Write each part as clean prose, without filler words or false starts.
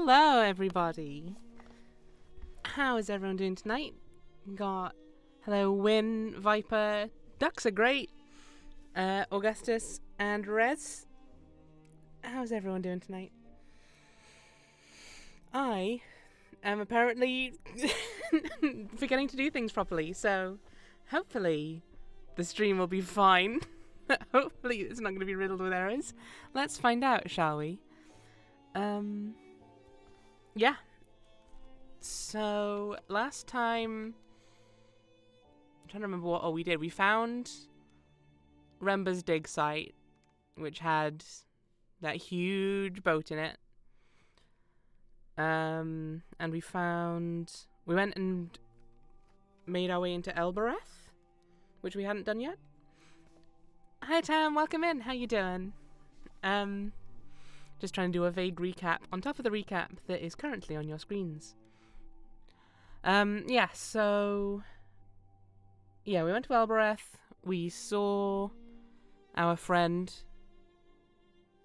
Hello, everybody. How is everyone doing tonight? Hello, Win, Viper. Ducks are great. Augustus and Rez. How's everyone doing tonight? I am apparently forgetting to do things properly, so hopefully the stream will be fine. Hopefully it's not going to be riddled with errors. Let's find out, shall we? Yeah. So, last time... I'm trying to remember what all we did. We found Remba's dig site, which had that huge boat in it. And we went and made our way into Elbereth, which we hadn't done yet. Hi Tam, welcome in. How you doing? Just trying to do a vague recap on top of the recap that is currently on your screens. We went to Elbereth. We saw our friend,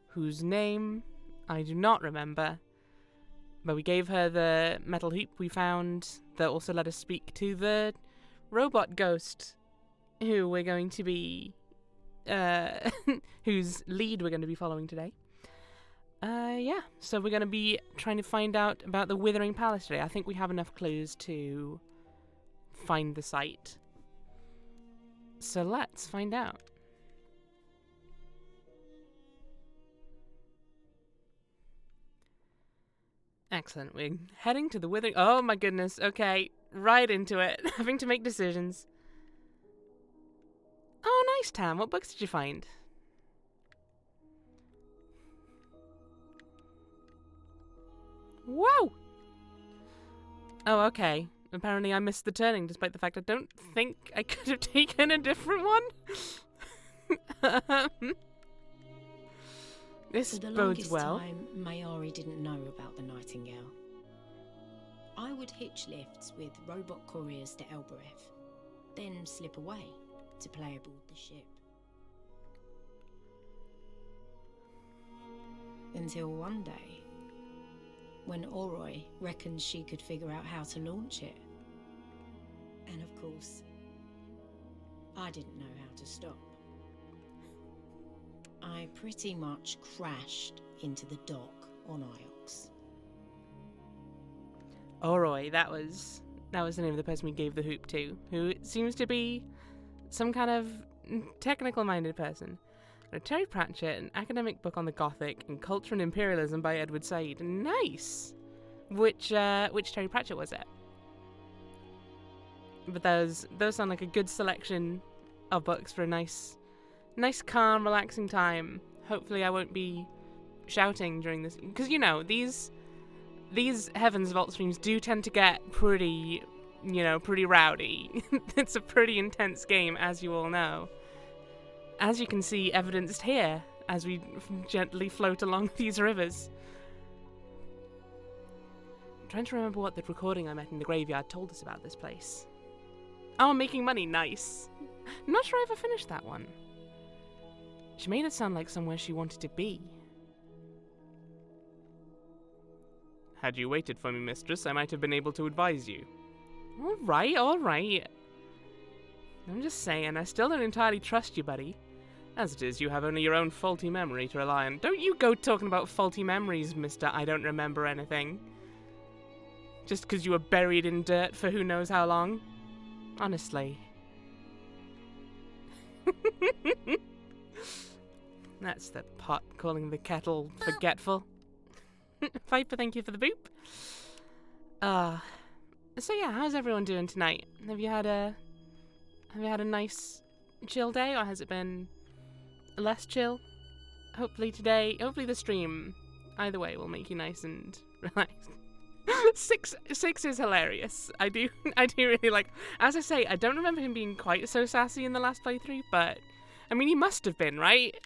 whose name I do not remember, but we gave her the metal hoop we found that also let us speak to the robot ghost, who we're going to be, whose lead we're going to be following today. So we're going to be trying to find out about the Withering Palace today. I think we have enough clues to find the site. So let's find out. Excellent. We're heading to the Withering... Oh my goodness. Okay. Right into it. Having to make decisions. Oh, nice, Tam. What books did you find? Whoa! Oh, okay. Apparently I missed the turning, despite the fact I don't think I could have taken a different one. This bodes well. For the longest time, Mayari didn't know about the Nightingale. I would hitch lifts with robot couriers to Elbereth, then slip away to play aboard the ship. Until one day, when Oroi reckoned she could figure out how to launch it. And of course, I didn't know how to stop. I pretty much crashed into the dock on Iox. Oroi, that was the name of the person we gave the hoop to, who seems to be some kind of technical-minded person. Terry Pratchett, an academic book on the Gothic and culture and imperialism by Edward Said. Nice! Which Terry Pratchett was it? But those sound like a good selection of books for a nice, calm, relaxing time. Hopefully I won't be shouting during this, because these Heaven's Vault streams do tend to get pretty rowdy. It's a pretty intense game, as you all know. As you can see evidenced here, as we gently float along these rivers. I'm trying to remember what the recording I met in the graveyard told us about this place. Oh, I'm making money, nice. I'm not sure I ever finished that one. She made it sound like somewhere she wanted to be. Had you waited for me, mistress, I might have been able to advise you. Alright. I'm just saying, I still don't entirely trust you, buddy. As it is, you have only your own faulty memory to rely on. Don't you go talking about faulty memories, Mr. I don't remember anything. Just because you were buried in dirt for who knows how long. Honestly. That's the pot calling the kettle forgetful. Viper, thank you for the boop. So yeah, how's everyone doing tonight? Have you had a nice chill day, or has it been less chill? Hopefully the stream, either way, will make you nice and relaxed. Six is hilarious. I do really like. As I say, I don't remember him being quite so sassy in the last playthrough, but I mean, he must have been, right?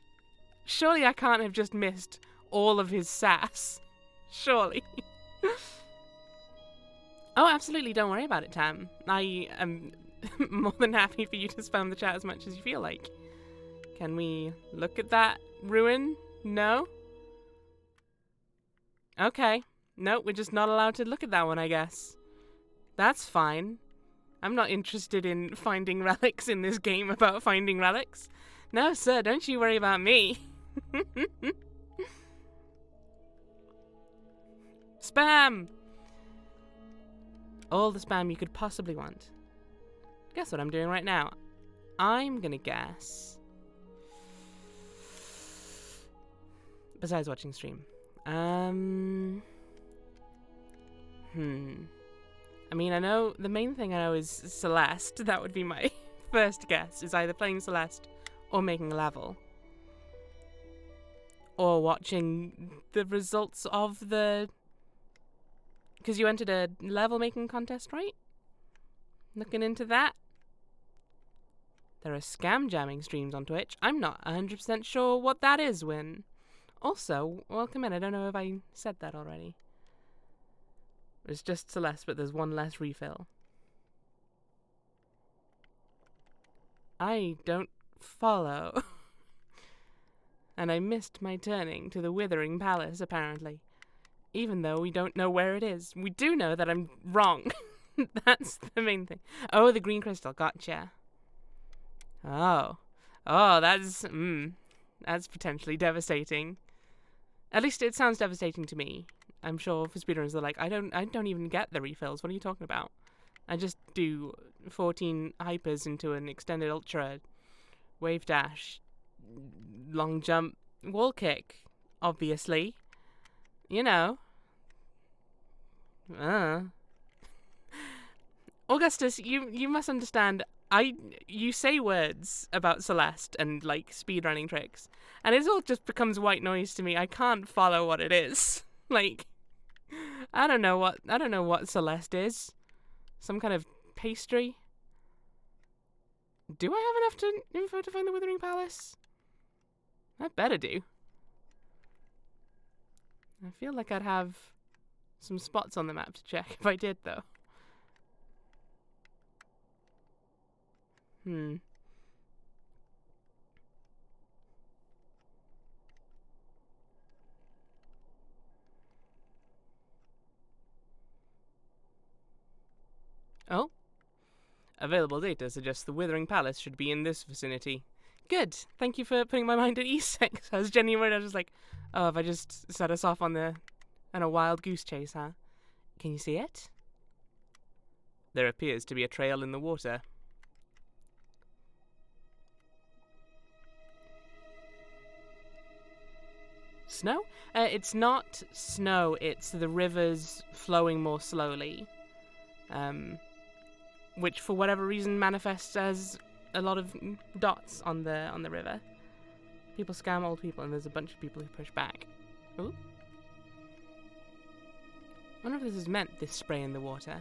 Surely I can't have just missed all of his sass. Surely. Oh, absolutely. Don't worry about it, Tam. I am more than happy for you to spam the chat as much as you feel like. Can we look at that ruin? No? Okay. Nope, we're just not allowed to look at that one, I guess. That's fine. I'm not interested in finding relics in this game about finding relics. No, sir, don't you worry about me. Spam! All the spam you could possibly want. Guess what I'm doing right now? I'm gonna guess. Besides watching stream. I mean, I know, the main thing I know is Celeste. That would be my first guess, is either playing Celeste or making a level. Or watching the results of the... Because you entered a level making contest, right? Looking into that. There are scam jamming streams on Twitch. I'm not 100% sure what that is, Win. Also, welcome in. I don't know if I said that already. It's just Celeste, but there's one less refill. I don't follow. And I missed my turning to the Withering Palace, apparently. Even though we don't know where it is. We do know that I'm wrong. That's the main thing. Oh, the green crystal. Gotcha. Oh. Oh, that's potentially devastating. At least it sounds devastating to me. I'm sure for speedrunners they're like, I don't even get the refills. What are you talking about? I just do 14 hypers into an extended ultra, wave dash, long jump, wall kick, obviously. You know. Augustus, you must understand, you say words about Celeste and, like, speedrunning tricks, and it all just becomes white noise to me. I can't follow what it is. Like, I don't know what Celeste is. Some kind of pastry? Do I have enough info to find the Withering Palace? I better do. I feel like I'd have some spots on the map to check if I did, though. Oh? Available data suggests the Withering Palace should be in this vicinity. Good. Thank you for putting my mind at ease. I was genuinely I was like, oh, have I just set us off on a wild goose chase, huh? Can you see it? There appears to be a trail in the water. Snow? It's not snow, it's the rivers flowing more slowly. Which for whatever reason manifests as a lot of dots on the river. People scam old people and there's a bunch of people who push back. Ooh. I wonder if this is meant, this spray in the water.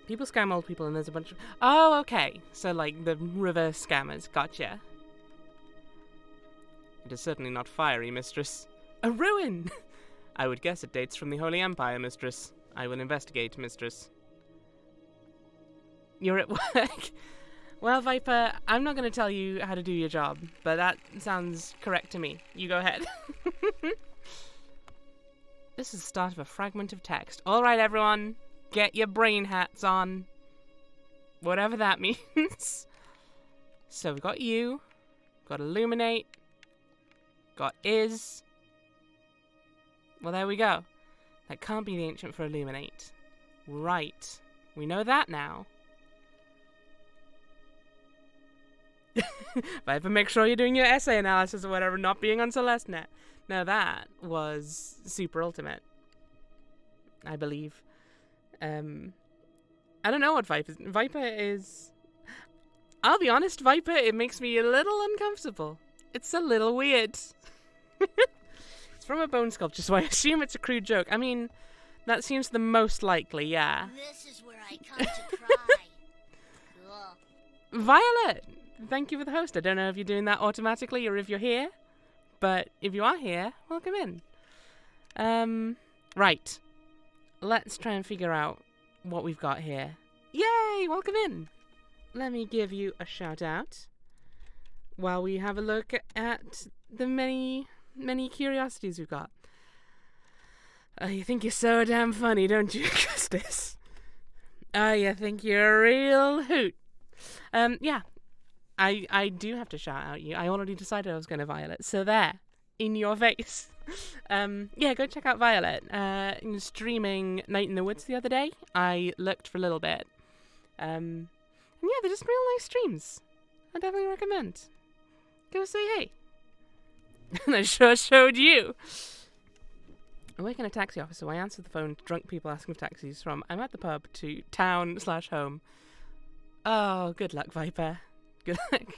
People scam old people and there's a bunch of... Oh, okay. So, like, the river scammers. Gotcha. It is certainly not fiery, mistress. A ruin! I would guess it dates from the Holy Empire, mistress. I will investigate, mistress. You're at work? Well, Viper, I'm not going to tell you how to do your job, but that sounds correct to me. You go ahead. This is the start of a fragment of text. All right, everyone, get your brain hats on. Whatever that means. So we've got you, got illuminate, got is. Well, there we go. That can't be the ancient for illuminate. Right. We know that now. Viper, make sure you're doing your essay analysis or whatever, not being on CelesteNet. Now that was super ultimate, I believe. I don't know what Viper is. I'll be honest, Viper, it makes me a little uncomfortable. It's a little weird. It's from a bone sculpture, so I assume it's a crude joke. I mean, that seems the most likely, yeah. This is where I come to cry. Cool. Violet, thank you for the host. I don't know if you're doing that automatically or if you're here, but if you are here, welcome in. Right. Let's try and figure out what we've got here. Yay, welcome in. Let me give you a shout out while we have a look at the many curiosities we've got. You think you're so damn funny, don't you, Augustus? You think you're a real hoot. Yeah. I do have to shout out you. I already decided I was going to Violet, so there. In your face. Yeah, go check out Violet. Streaming Night in the Woods the other day. I looked for a little bit. And yeah, they're just real nice streams. I definitely recommend. Go say hey. And I sure showed you. I work in a taxi office, so I answer the phone to drunk people asking for taxis from I'm at the pub to town/home. Oh, good luck, Viper. Good luck.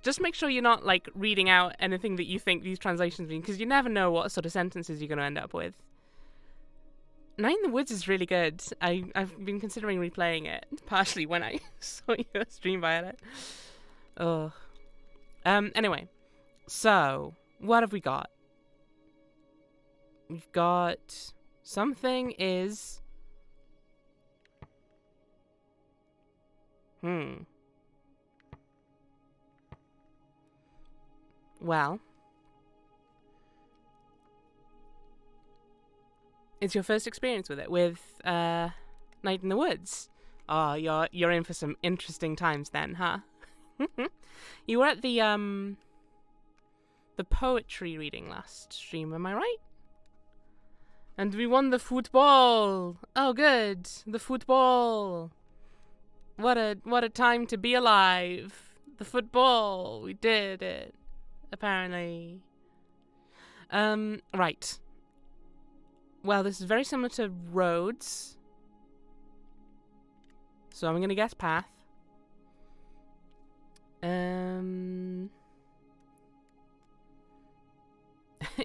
Just make sure you're not, like, reading out anything that you think these translations mean, because you never know what sort of sentences you're going to end up with. Night in the Woods is really good. I've been considering replaying it, partially when I saw your stream, Violet. Oh. Anyway. So, what have we got? We've got... Something is... Well, it's your first experience with it, with Night in the Woods. Oh, you're in for some interesting times then, huh? You were at the poetry reading last stream, am I right? And we won the football. Oh, good, the football. What a time to be alive. The football, we did it. Apparently. Right. Well, this is very similar to Roads. So I'm going to guess Path.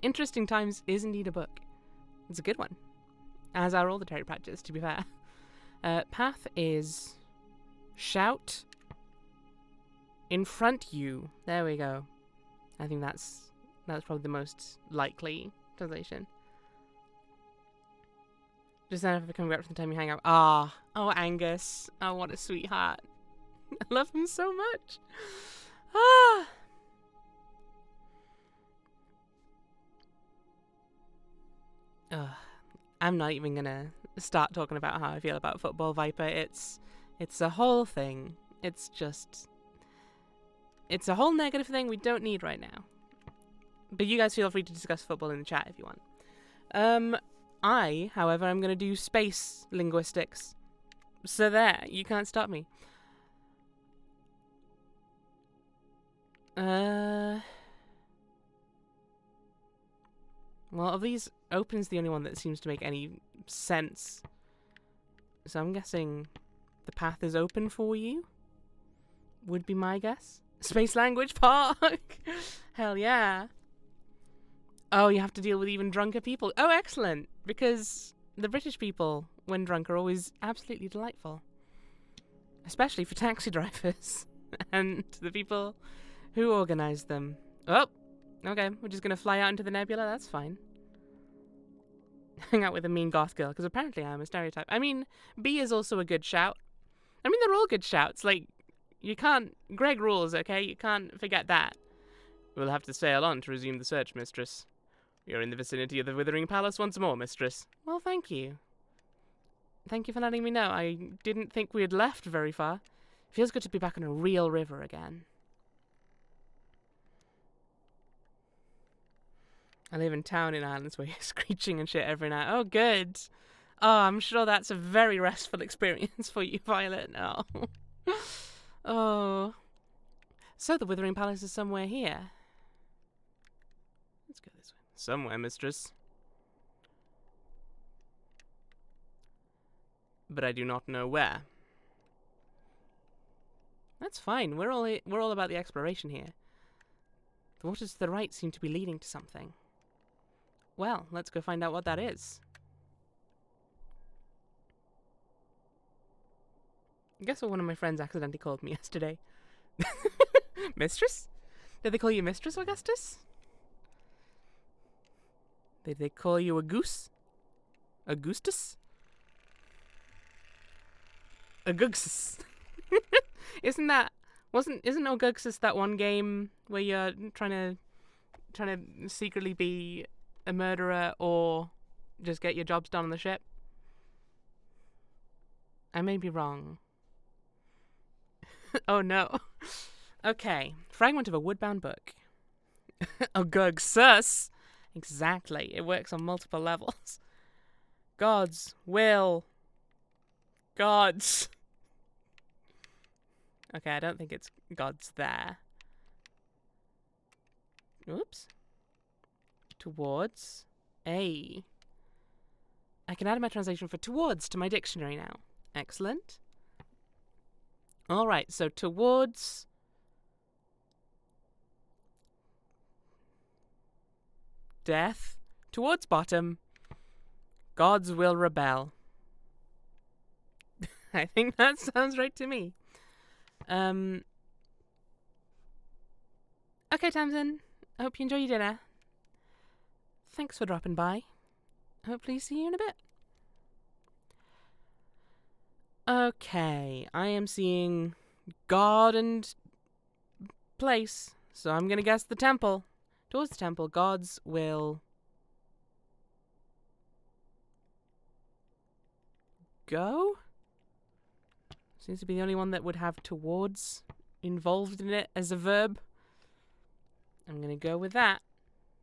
Interesting Times is indeed a book. It's a good one. As are all the Terry Pratchett's, to be fair. Path is shout in front you. There we go. I think that's probably the most likely translation. Just then, if I come back from the time you hang out. Oh, Angus. Oh, what a sweetheart. I love him so much. I'm not even gonna start talking about how I feel about football, Viper. It's a whole thing. It's a whole negative thing we don't need right now. But you guys feel free to discuss football in the chat if you want. I, however, am going to do space linguistics. So there, you can't stop me. Well, of these, Open's the only one that seems to make any sense. So I'm guessing the path is open for you? Would be my guess. Space Language Park! Hell yeah. Oh, you have to deal with even drunker people. Oh, excellent! Because the British people, when drunk, are always absolutely delightful. Especially for taxi drivers. And the people who organise them. Oh! Okay, we're just gonna fly out into the nebula, that's fine. Hang out with a mean goth girl, because apparently I'm a stereotype. I mean, B is also a good shout. I mean, they're all good shouts. Like, you can't... Greg rules, okay? You can't forget that. We'll have to sail on to resume the search, mistress. You're in the vicinity of the Withering Palace once more, mistress. Well, thank you. Thank you for letting me know. I didn't think we had left very far. Feels good to be back on a real river again. I live in town in Islands where you're screeching and shit every night. Oh, good. Oh, I'm sure that's a very restful experience for you, Violet. No. Oh. So the Withering Palace is somewhere here. Let's go this way. Somewhere, mistress. But I do not know where. That's fine. We're all about the exploration here. The waters to the right seem to be leading to something. Well, let's go find out what that is. Guess what one of my friends accidentally called me yesterday? Mistress? Did they call you Mistress, Augustus? Did they call you a goose? Augustus? Augustus. Isn't Augustus that one game where you're trying to secretly be a murderer or just get your jobs done on the ship. I may be wrong. Oh no. Okay. Fragment of a woodbound book. Oh, gug sus. Exactly. It works on multiple levels. God's will. God's. Okay, I don't think it's God's there. Oops. Towards. A. I can add my translation for towards to my dictionary now. Excellent. Alright, so towards. Death. Towards bottom. Gods will rebel. I think that sounds right to me. Okay, Tamsin. I hope you enjoy your dinner. Thanks for dropping by. Hopefully see you in a bit. Okay, I am seeing God and place, so I'm gonna guess the temple. Towards the temple, gods will go? Seems to be the only one that would have towards involved in it as a verb. I'm gonna go with that.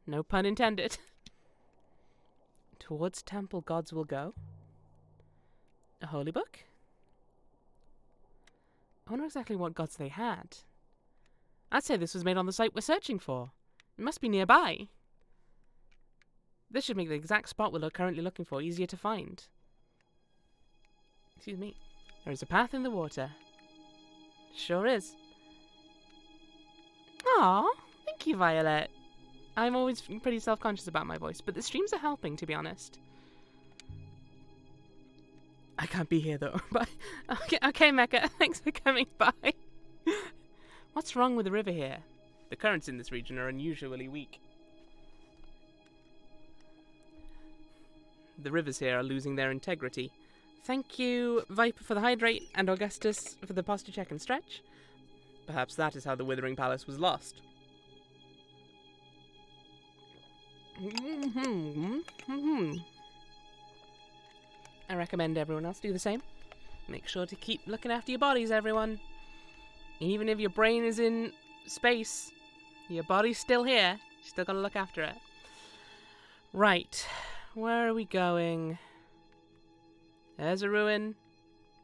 No pun intended. Towards temple, gods will go. A holy book? I wonder exactly what gods they had. I'd say this was made on the site we're searching for. It must be nearby. This should make the exact spot we're currently looking for easier to find. Excuse me. There is a path in the water. Sure is. Aw, thank you, Violet. I'm always pretty self-conscious about my voice, but the streams are helping, to be honest. I can't be here, though. But okay, Mecha, thanks for coming by. What's wrong with the river here? The currents in this region are unusually weak. The rivers here are losing their integrity. Thank you, Viper, for the hydrate, and Augustus for the posture check and stretch. Perhaps that is how the Withering Palace was lost. I recommend everyone else do the same. Make sure to keep looking after your bodies, everyone. Even if your brain is in space, your body's still here. You still gotta look after it. Right. Where are we going? There's a ruin.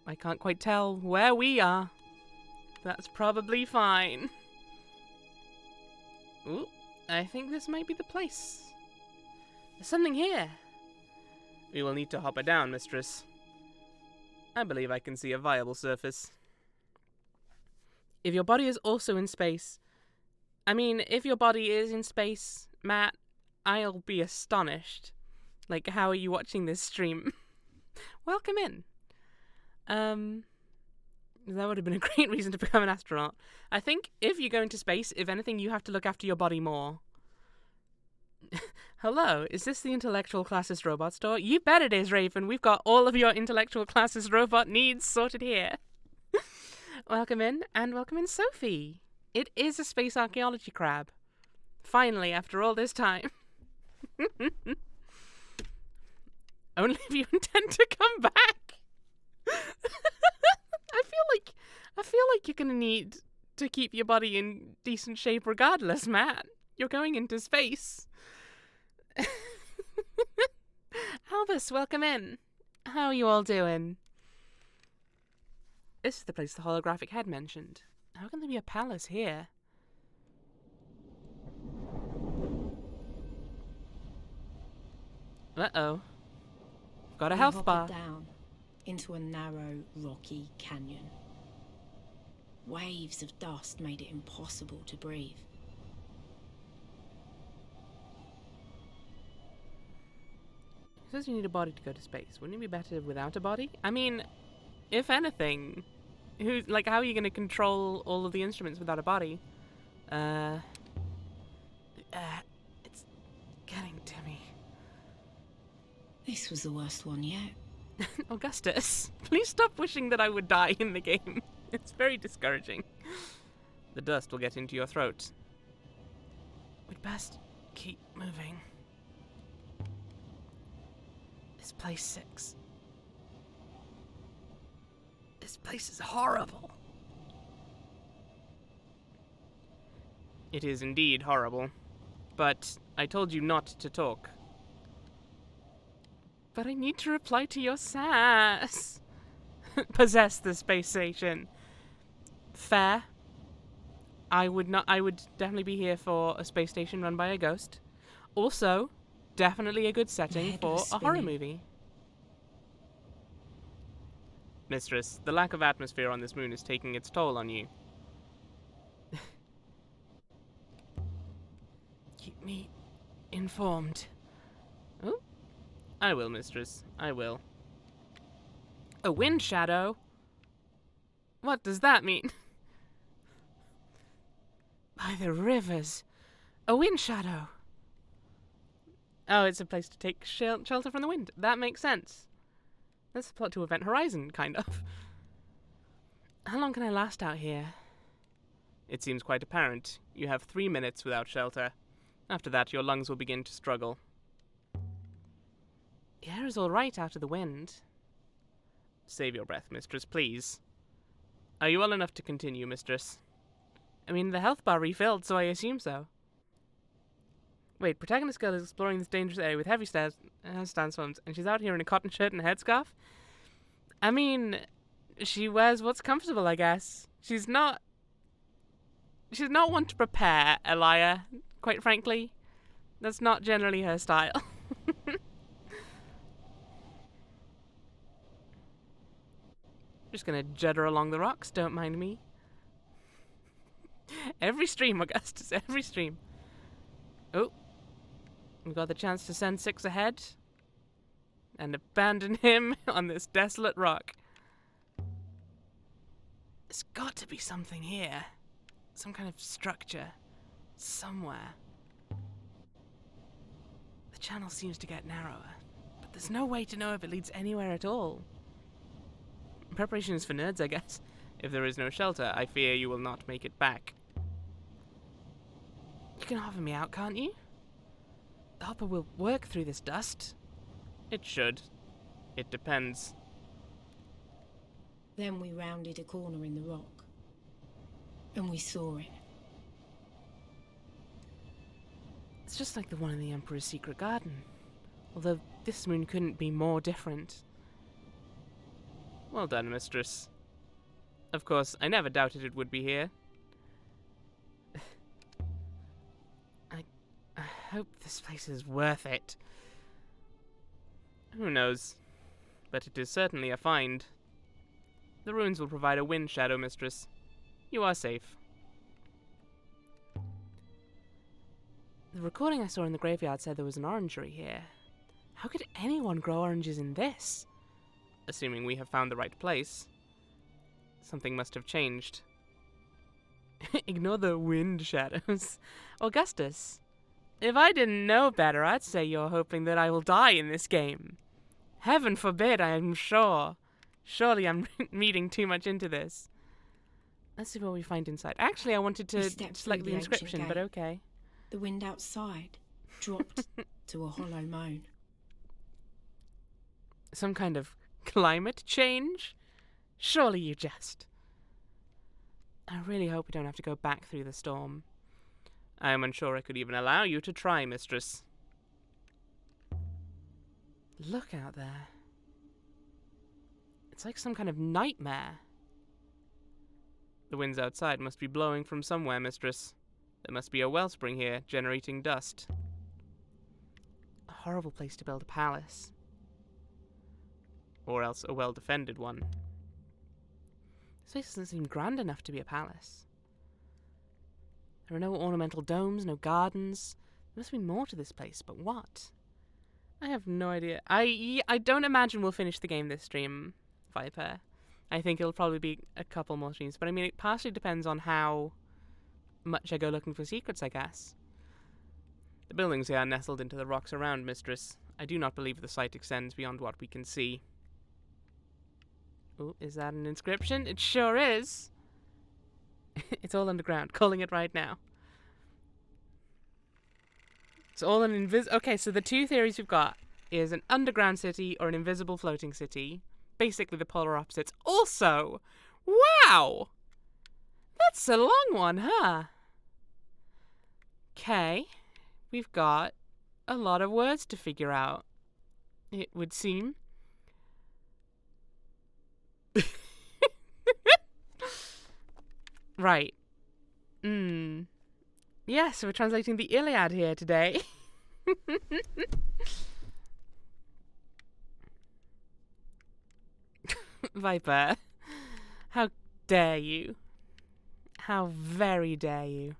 I can't quite tell where we are. That's probably fine. Ooh, I think this might be the place. There's something here. We will need to hop it down, mistress. I believe I can see a viable surface. If your body is also in space... I mean, if your body is in space, Matt, I'll be astonished. Like, how are you watching this stream? Welcome in. That would have been a great reason to become an astronaut. I think if you go into space, if anything, you have to look after your body more. Hello, is this the Intellectual Classes Robot Store? You bet it is, Raven. We've got all of your Intellectual Classes Robot needs sorted here. Welcome in, and welcome in, Sophie. It is a space archaeology crab. Finally, after all this time. Only if you intend to come back. I feel like you're gonna need to keep your body in decent shape regardless, Matt. You're going into space. Albus, welcome in. How are you all doing? This is the place the holographic head mentioned. How can there be a palace here? Uh-oh. Got a health bar. Down into a narrow, rocky canyon. Waves of dust made it impossible to breathe. It says you need a body to go to space. Wouldn't it be better without a body? I mean, if anything, how are you going to control all of the instruments without a body? It's getting to me. This was the worst one yet. Augustus, please stop wishing that I would die in the game. It's very discouraging. The dust will get into your throat. We'd best keep moving. This place sucks. This place is horrible. It is indeed horrible. But I told you not to talk. But I need to reply to your sass. Possess the space station. Fair. I would definitely be here for a space station run by a ghost. Also, definitely a good setting for a horror movie. Mistress, the lack of atmosphere on this moon is taking its toll on you. Keep me informed. Oh, I will, mistress. I will. A wind shadow? What does that mean? By the rivers. A wind shadow. Oh, it's a place to take shelter from the wind. That makes sense. That's the plot to Event Horizon, kind of. How long can I last out here? It seems quite apparent. You have 3 minutes without shelter. After that, your lungs will begin to struggle. The air is all right out of the wind. Save your breath, mistress, please. Are you well enough to continue, mistress? I mean, the health bar refilled, so I assume so. Wait, protagonist girl is exploring this dangerous area with heavy sandstorms, and she's out here in a cotton shirt and a headscarf? I mean, she wears what's comfortable, I guess. She's not one to prepare, Elia, quite frankly. That's not generally her style. Just gonna judder along the rocks, don't mind me. Every stream, Augustus, every stream. Oh. We got the chance to send 6 ahead. And abandon him on this desolate rock. There's got to be something here. Some kind of structure. Somewhere. The channel seems to get narrower. But there's no way to know if it leads anywhere at all. Preparation is for nerds, I guess. If there is no shelter, I fear you will not make it back. You can hover me out, can't you? The hopper will work through this dust. It should. It depends. Then we rounded a corner in the rock. And we saw it. It's just like the one in the Emperor's Secret Garden. Although this moon couldn't be more different. Well done, mistress. Of course, I never doubted it would be here. I hope this place is worth it. Who knows? But it is certainly a find. The ruins will provide a wind shadow, mistress. You are safe. The recording I saw in the graveyard said there was an orangery here. How could anyone grow oranges in this? Assuming we have found the right place. Something must have changed. Ignore the wind shadows. Augustus, if I didn't know better, I'd say you're hoping that I will die in this game. Heaven forbid, I am sure. Surely I'm reading too much into this. Let's see what we find inside. Actually, I wanted to select the inscription, but okay. The wind outside dropped to a hollow moan. Some kind of climate change? Surely you jest. I really hope we don't have to go back through the storm. I am unsure I could even allow you to try, mistress. Look out there. It's like some kind of nightmare. The winds outside must be blowing from somewhere, mistress. There must be a wellspring here, generating dust. A horrible place to build a palace. Or else a well-defended one. This place doesn't seem grand enough to be a palace. There are no ornamental domes, no gardens. There must be more to this place, but what? I have no idea. I don't imagine we'll finish the game this stream, Viper. I think it'll probably be a couple more streams, but I mean, it partially depends on how much I go looking for secrets, I guess. The buildings here are nestled into the rocks around, mistress. I do not believe the site extends beyond what we can see. Oh, is that an inscription? It sure is! It's all underground. Calling it right now. It's all an Okay, so the two theories we've got. is an underground city or an invisible floating city. Basically the polar opposites. Also, wow! That's a long one, huh? Okay, we've got a lot of words to figure out, it would seem. Right. Yeah, so we're translating the Iliad here today. Viper, how dare you? How very dare you?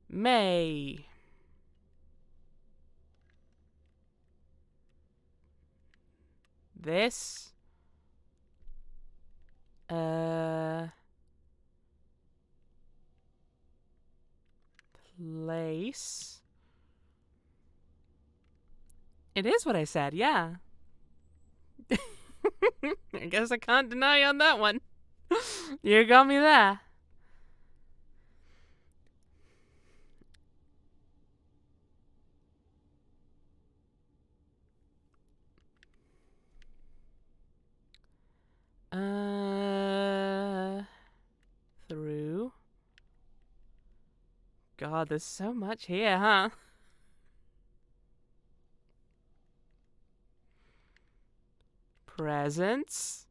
May. This. Place. It is what I said, yeah. I guess I can't deny you on that one. You got me there. Through. God, there's so much here, huh? Presents.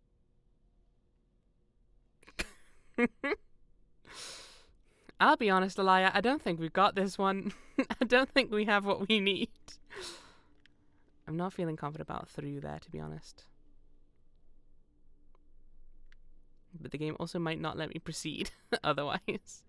I'll be honest, Elia, I don't think we've got this one. I don't think we have what we need. I'm not feeling confident about through there, to be honest. But the game also might not let me proceed otherwise.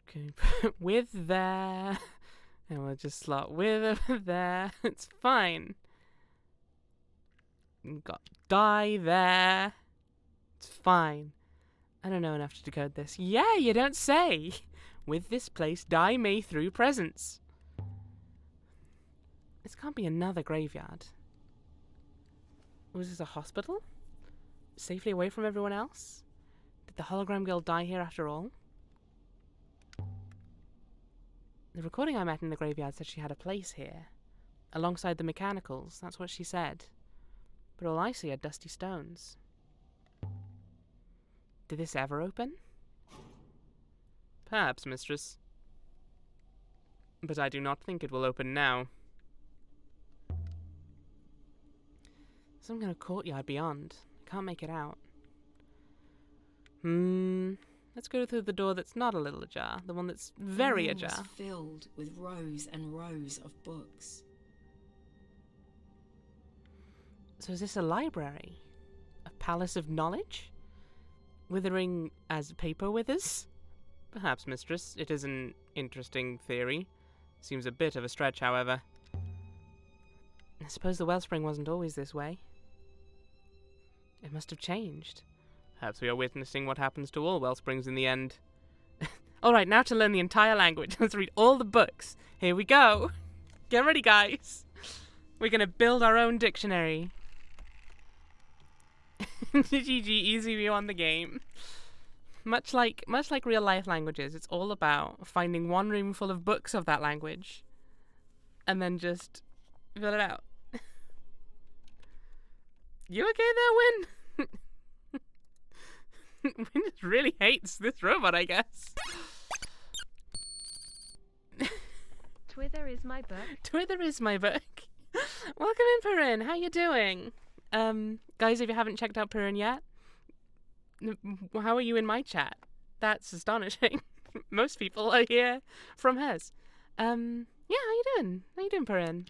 Okay, with there. And we'll just slot with over there. It's fine. Got die there. It's fine. I don't know enough to decode this. Yeah, you don't say. With this place, die may through presents. This can't be another graveyard. Was this a hospital? Safely away from everyone else? Did the hologram girl die here after all? The recording I met in the graveyard said she had a place here. Alongside the mechanicals, that's what she said. But all I see are dusty stones. Did this ever open? Perhaps, mistress. But I do not think it will open now. Some kind of courtyard beyond. Can't make it out. Let's go through the door that's not a little ajar. The one that's very The room ajar. was filled with rows and rows of books. So is this a library? A palace of knowledge? Withering as paper withers? Perhaps, mistress. It is an interesting theory. Seems a bit of a stretch, however. I suppose the wellspring wasn't always this way. It must have changed. Perhaps we are witnessing what happens to all wellsprings in the end. Alright, now to learn the entire language. Let's read all the books. Here we go. Get ready, guys. We're gonna build our own dictionary. GG, easy view on the game. Much like real life languages, it's all about finding one room full of books of that language and then just fill it out. You okay there, Win? Win just really hates this robot, I guess. Twither is my book. Twither is my book. Welcome in, Perrin. How you doing? Guys, if you haven't checked out Perrin yet, how are you in my chat? That's astonishing. Most people are here from hers. Yeah, how you doing? How you doing, Perrin?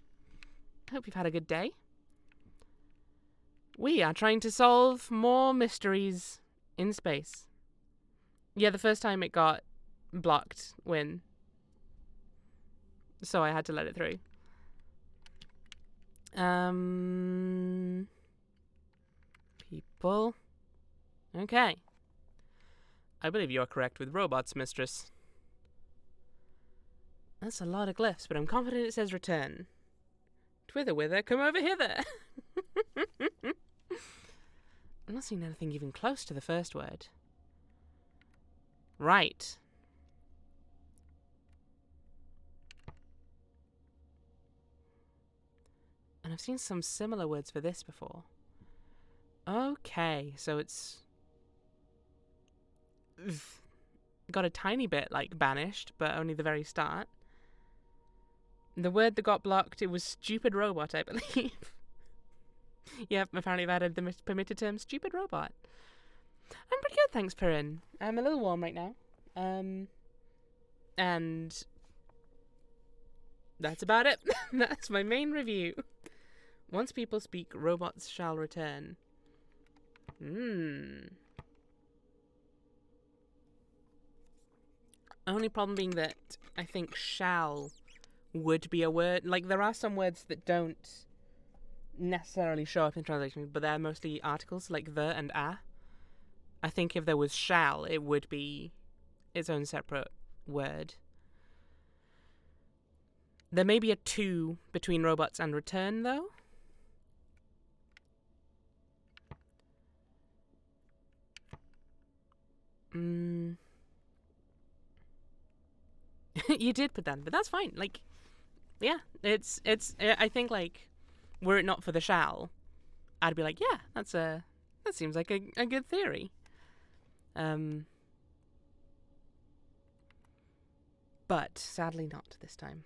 Hope you've had a good day. We are trying to solve more mysteries in space. Yeah, the first time it got blocked, Win. So I had to let it through. People. Okay. I believe you are correct with robots, mistress. That's a lot of glyphs, but I'm confident it says return. Twither wither, come over hither. I'm not seeing anything even close to the first word. Right. And I've seen some similar words for this before. Okay, so it's got a tiny bit like banished, but only the very start. The word that got blocked, it was stupid robot, I believe. Yep, apparently I've added the permitted term stupid robot. I'm pretty good, thanks, Perrin. I'm a little warm right now. And that's about it. That's my main review. Once people speak, robots shall return. Only problem being that I think shall would be a word. Like, there are some words that don't necessarily show up in translation, but they're mostly articles, like the and a. I think if there was shall, it would be its own separate word. There may be a 2 between robots and return, though. You did put that, but that's fine. Like, yeah, it's. I think, like, were it not for the shall, I'd be like, yeah, that seems like a good theory. But sadly not this time.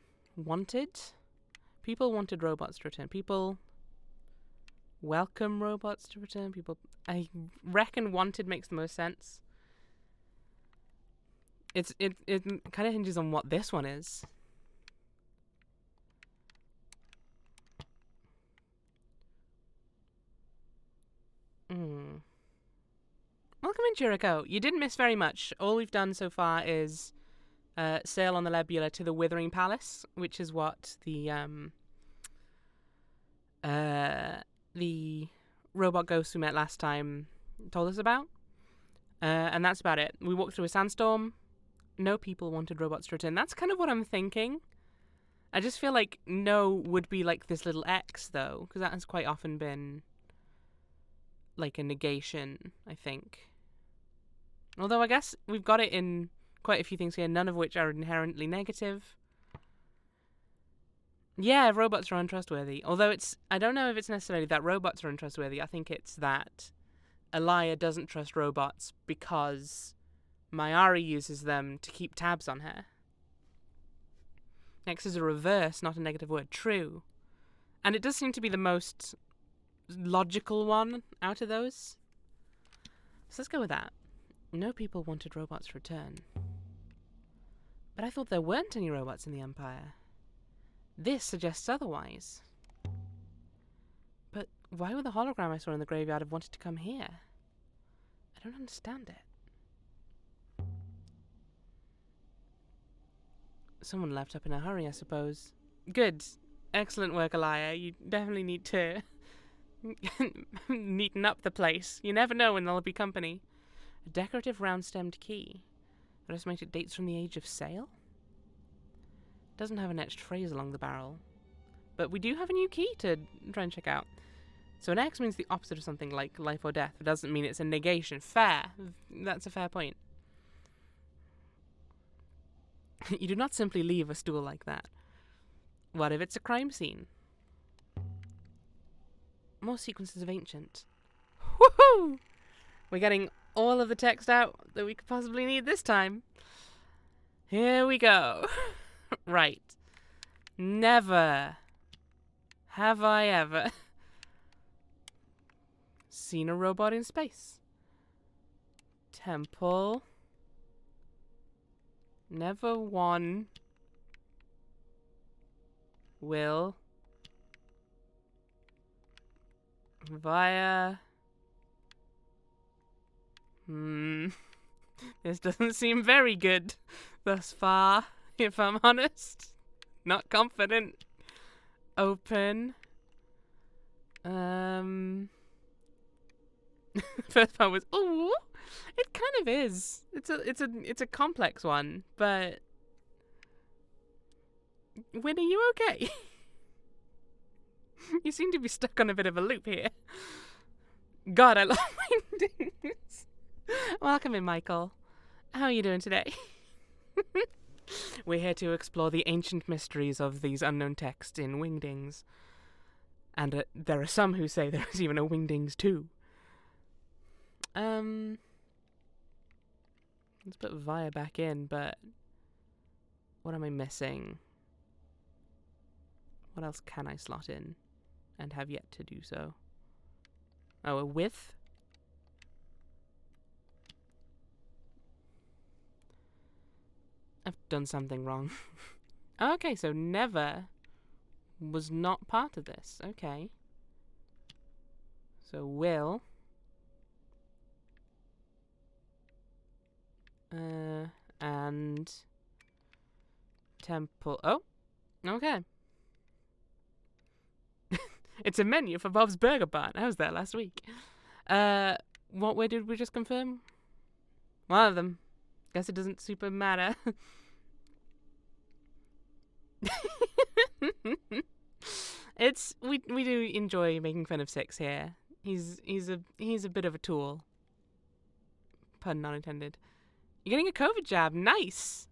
People wanted robots to return. People welcome robots to return. I reckon wanted makes the most sense. It kind of hinges on what this one is. Welcome in, Jericho. You didn't miss very much. All we've done so far is sail on the Lebula to the Withering Palace, which is what the robot ghost we met last time told us about. And that's about it. We walked through a sandstorm. No people wanted robots to return. That's kind of what I'm thinking. I just feel like no would be like this little X, though, because that has quite often been like a negation, I think. Although I guess we've got it in quite a few things here, none of which are inherently negative. Yeah, robots are untrustworthy. Although I don't know if it's necessarily that robots are untrustworthy. I think it's that Elia doesn't trust robots because Mayari uses them to keep tabs on her. Next is a reverse, not a negative word. True. And it does seem to be the most logical one out of those. So let's go with that. No people wanted robots to return. But I thought there weren't any robots in the Empire. This suggests otherwise. But why would the hologram I saw in the graveyard have wanted to come here? I don't understand it. Someone left up in a hurry, I suppose. Good. Excellent work, Elia. You definitely need to neaten up the place. You never know when there'll be company. A decorative round-stemmed key. That estimated dates from the age of sail? Doesn't have an etched phrase along the barrel. But we do have a new key to try and check out. So an X means the opposite of something like life or death. It doesn't mean it's a negation. Fair. That's a fair point. You do not simply leave a stool like that. What if it's a crime scene? More sequences of ancient. Woohoo! We're getting all of the text out that we could possibly need this time. Here we go. Right. Never have I ever seen a robot in space. Temple. Never one will via this doesn't seem very good thus far, if I'm honest. Not confident. Open. First part was ooh. It kind of is. It's a complex one, but Win, are you okay? You seem to be stuck on a bit of a loop here. God, I love wingdings. Welcome in, Michael. How are you doing today? We're here to explore the ancient mysteries of these unknown texts in Wingdings. And there are some who say there's even a Wingdings 2. Let's put Via back in, but what am I missing? What else can I slot in and have yet to do so? Oh, a width? I've done something wrong. Okay, so never was not part of this. Okay. So will. And temple. Oh, okay. It's a menu for Bob's Burger Barn. I was there last week. What way did we just confirm? One of them. Guess it doesn't super matter. We do enjoy making fun of Six here. He's a bit of a tool. Pun not intended. You're getting a COVID jab. Nice.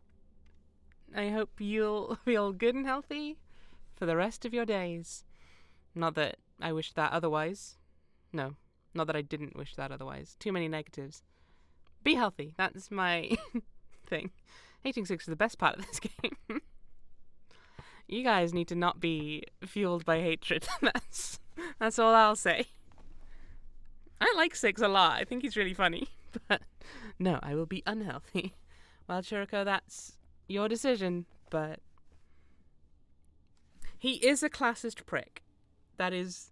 I hope you'll feel good and healthy for the rest of your days. Not that I wish that otherwise. No, not that I didn't wish that otherwise. Too many negatives. Be healthy. That's my thing. Hating Six is the best part of this game. You guys need to not be fueled by hatred. That's all I'll say. I like Six a lot. I think he's really funny. But no, I will be unhealthy. Well, Churiko, that's your decision, but he is a classist prick. That is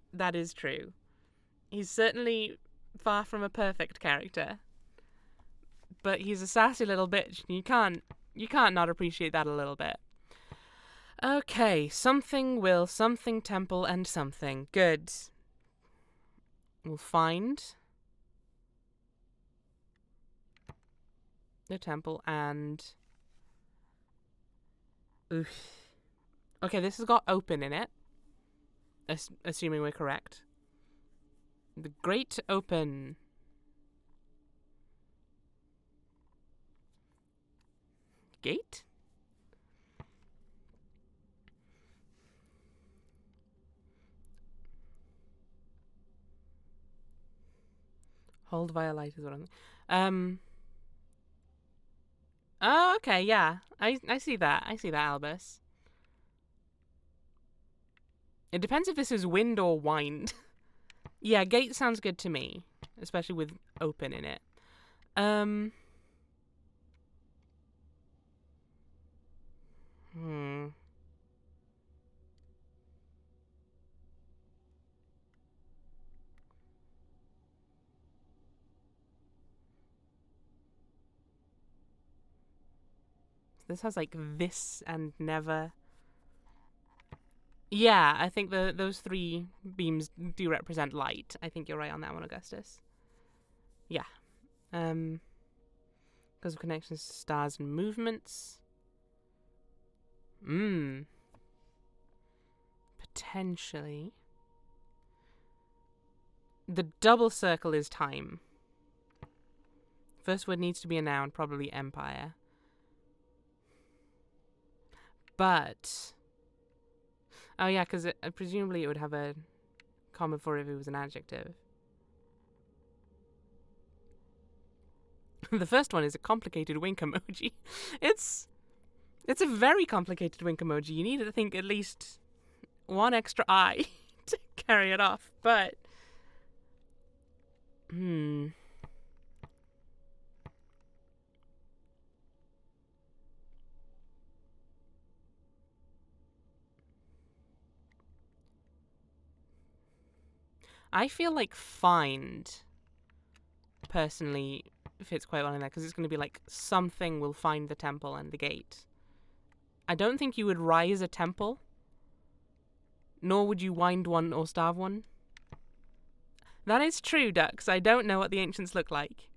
true. He's certainly far from a perfect character. But he's a sassy little bitch. You can't not appreciate that a little bit. Okay, something will, something temple, and something. Good. We'll find the temple and... Oof. Okay, this has got open in it. Assuming we're correct. The Great Open. Gate? Hold via light is what I'm... Oh, okay, yeah. I see that. I see that, Albus. It depends if this is wind or wind. Yeah, gate sounds good to me. Especially with open in it. This has like this and never. Yeah, I think those three beams do represent light. I think you're right on that one, Augustus. Yeah. Because of connections to stars and movements. Potentially. The double circle is time. First word needs to be a noun, probably empire. But... Oh yeah, because presumably it would have a comma for if it was an adjective. The first one is a complicated wink emoji. It's a very complicated wink emoji. You need to think at least one extra eye to carry it off. But I feel like find, personally, fits quite well in there, because it's going to be like, something will find the temple and the gate. I don't think you would rise a temple, nor would you wind one or starve one. That is true, Ducks. I don't know what the ancients look like.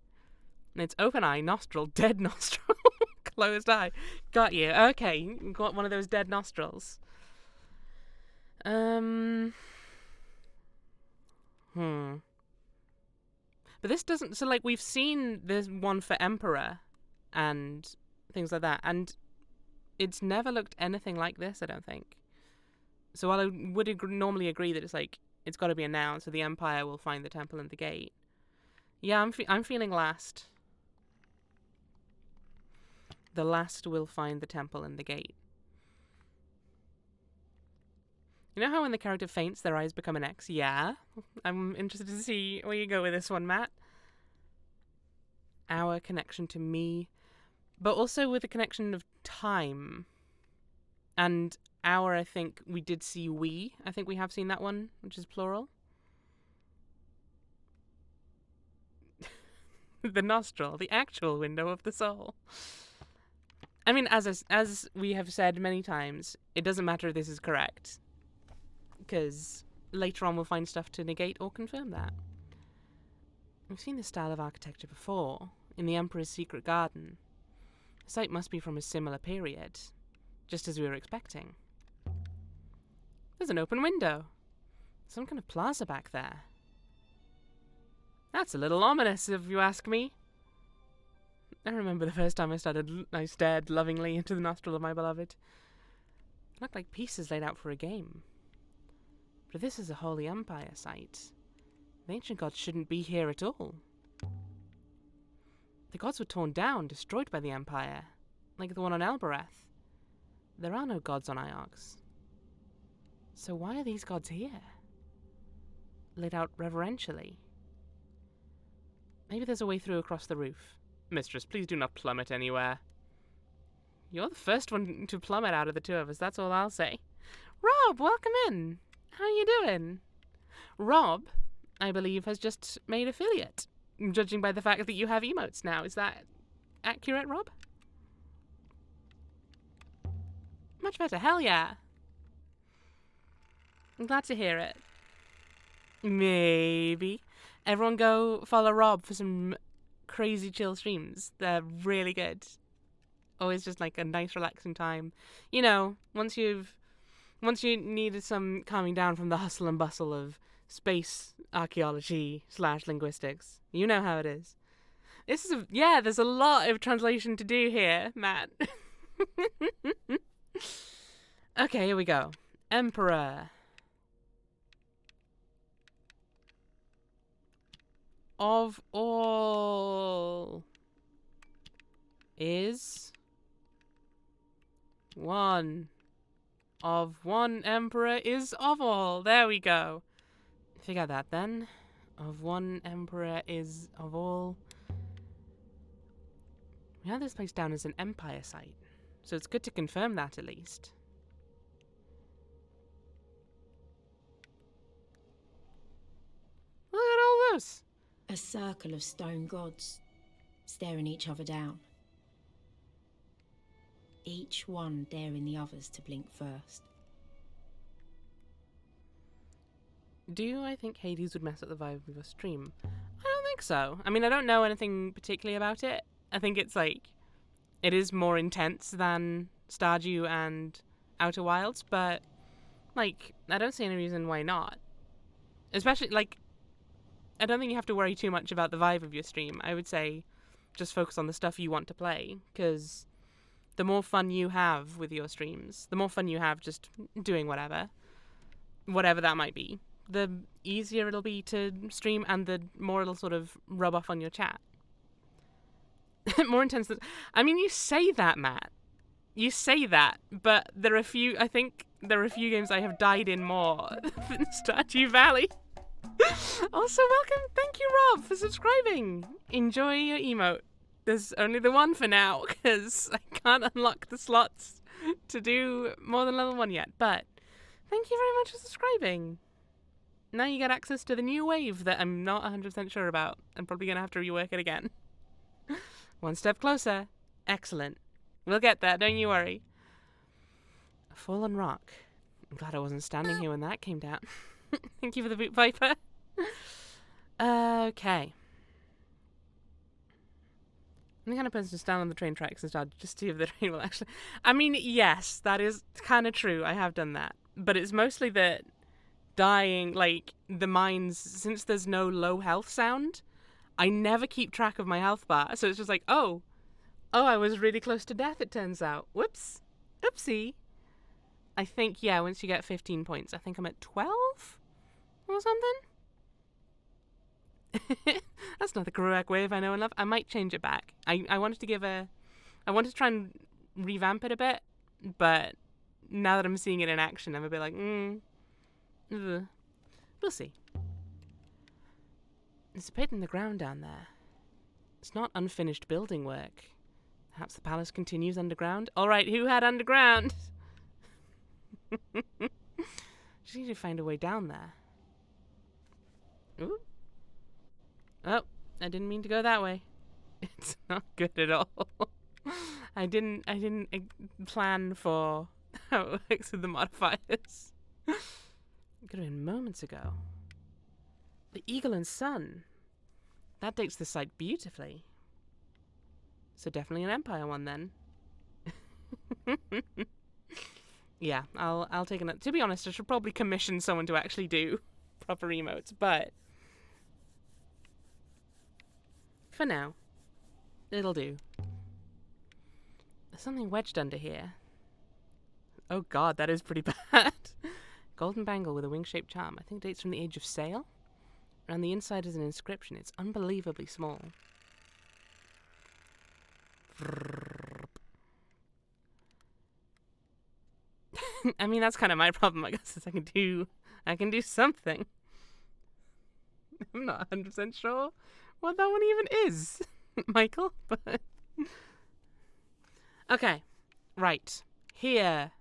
And it's open eye, nostril, dead nostril, closed eye. Got you. Okay, got one of those dead nostrils. But this doesn't... So, like, we've seen this one for Emperor and things like that, and it's never looked anything like this, I don't think. So while I would normally agree that it's like, it's got to be a noun, so the Empire will find the temple and the gate. Yeah, I'm feeling last. The last will find the temple and the gate. You know how when the character faints, their eyes become an X? Yeah. I'm interested to see where you go with this one, Matt. Our connection to me, but also with a connection of time. And our, I think we did see we. I think we have seen that one, which is plural. The nostril, the actual window of the soul. I mean, as we have said many times, it doesn't matter if this is correct, because later on we'll find stuff to negate or confirm that. We've seen this style of architecture before, in the Emperor's secret garden. The site must be from a similar period, just as we were expecting. There's an open window. Some kind of plaza back there. That's a little ominous, if you ask me. I remember the first time I stared lovingly into the nostril of my beloved. It looked like pieces laid out for a game. But if this is a Holy Empire site, the ancient gods shouldn't be here at all. The gods were torn down, destroyed by the Empire, like the one on Elbereth. There are no gods on Iox. So why are these gods here? Laid out reverentially. Maybe there's a way through across the roof. Mistress, please do not plummet anywhere. You're the first one to plummet out of the two of us, that's all I'll say. Rob, welcome in. How you doing? Rob, I believe, has just made affiliate, judging by the fact that you have emotes now. Is that accurate, Rob? Much better, hell yeah. I'm glad to hear it. Maybe. Everyone go follow Rob for some crazy chill streams. They're really good. Always just like a nice relaxing time. You know, once you needed some calming down from the hustle and bustle of space archaeology / linguistics. You know how it is. There's a lot of translation to do here, Matt. Okay, here we go. Emperor. Of all is one. Of one emperor is of all. There we go. Figure that then. Of one emperor is of all. We have this place down as an empire site, so it's good to confirm that at least. Look at all this. A circle of stone gods, staring each other down. Each one daring the others to blink first. Do I think Hades would mess up the vibe of your stream? I don't think so. I mean, I don't know anything particularly about it. I think it's like, it is more intense than Stardew and Outer Wilds, but, like, I don't see any reason why not. Especially, like, I don't think you have to worry too much about the vibe of your stream. I would say just focus on the stuff you want to play, because the more fun you have with your streams, the more fun you have just doing whatever that might be, the easier it'll be to stream and the more it'll sort of rub off on your chat. More intense than... I mean, you say that, Matt. You say that, but I think there are a few games I have died in more than Stardew Valley. Also, welcome. Thank you, Rob, for subscribing. Enjoy your emote. There's only the one for now, because I can't unlock the slots to do more than level 1 yet. But thank you very much for subscribing. Now you get access to the new wave that I'm not 100% sure about. I'm probably going to have to rework it again. One step closer. Excellent. We'll get there, don't you worry. A fallen rock. I'm glad I wasn't standing here when that came down. Thank you for the boot, Viper. Okay. I'm the kind of person to stand on the train tracks and start just see if the train will actually... I mean, yes, that is kind of true. I have done that. But it's mostly that dying, like, the mines, since there's no low health sound, I never keep track of my health bar. So it's just like, oh, I was really close to death, it turns out. Whoops. Oopsie. I think, yeah, once you get 15 points, I think I'm at 12 or something. That's not the correct way if I know enough. I might change it back. I wanted to try and revamp it a bit, but now that I'm seeing it in action, I'm a bit like, we'll see. There's a pit in the ground down there. It's not unfinished building work. Perhaps the palace continues underground? Alright, who had underground? Just need to find a way down there. Ooh. Oh, I didn't mean to go that way. It's not good at all. I didn't plan for how it works with the modifiers. It could have been moments ago. The Eagle and Sun. That dates the site beautifully. So definitely an Empire one then. Yeah, I'll take it. To be honest, I should probably commission someone to actually do proper emotes, but for now, it'll do. There's something wedged under here. Oh god, that is pretty bad. Golden bangle with a wing-shaped charm. I think dates from the Age of Sail. Around the inside is an inscription. It's unbelievably small. I mean, that's kind of my problem, I guess, is I can do something. I'm not 100% sure what that one even is, Michael, but okay, right, here.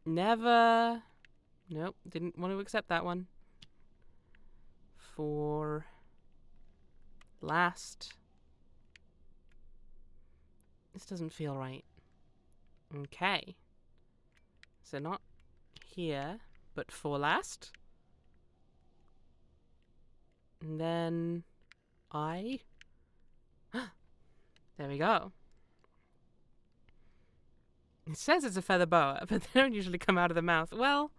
Never, nope, didn't want to accept that one. For last. This doesn't feel right. Okay. So not here, but for last. And then I. There we go. It says it's a feather boa, but they don't usually come out of the mouth. Well,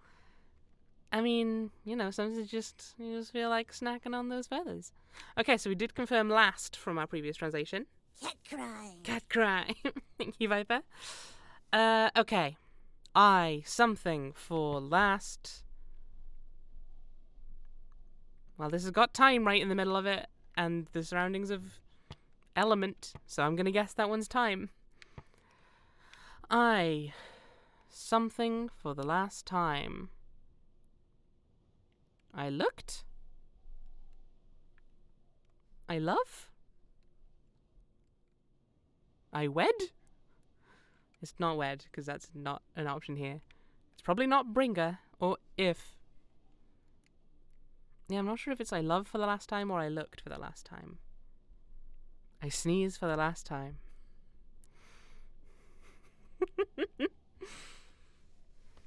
I mean, you know, sometimes you just feel like snacking on those feathers. Okay, so we did confirm last from our previous translation. Cat cry. Cat cry. Thank you, Viper. Okay. I something for last. Well, this has got time right in the middle of it, and the surroundings of element, so I'm gonna guess that one's time. I something for the last time. I looked. I love. I wed. It's not wed, because that's not an option here. It's probably not bringer, or if. Yeah, I'm not sure if it's I love for the last time or I looked for the last time. I sneeze for the last time.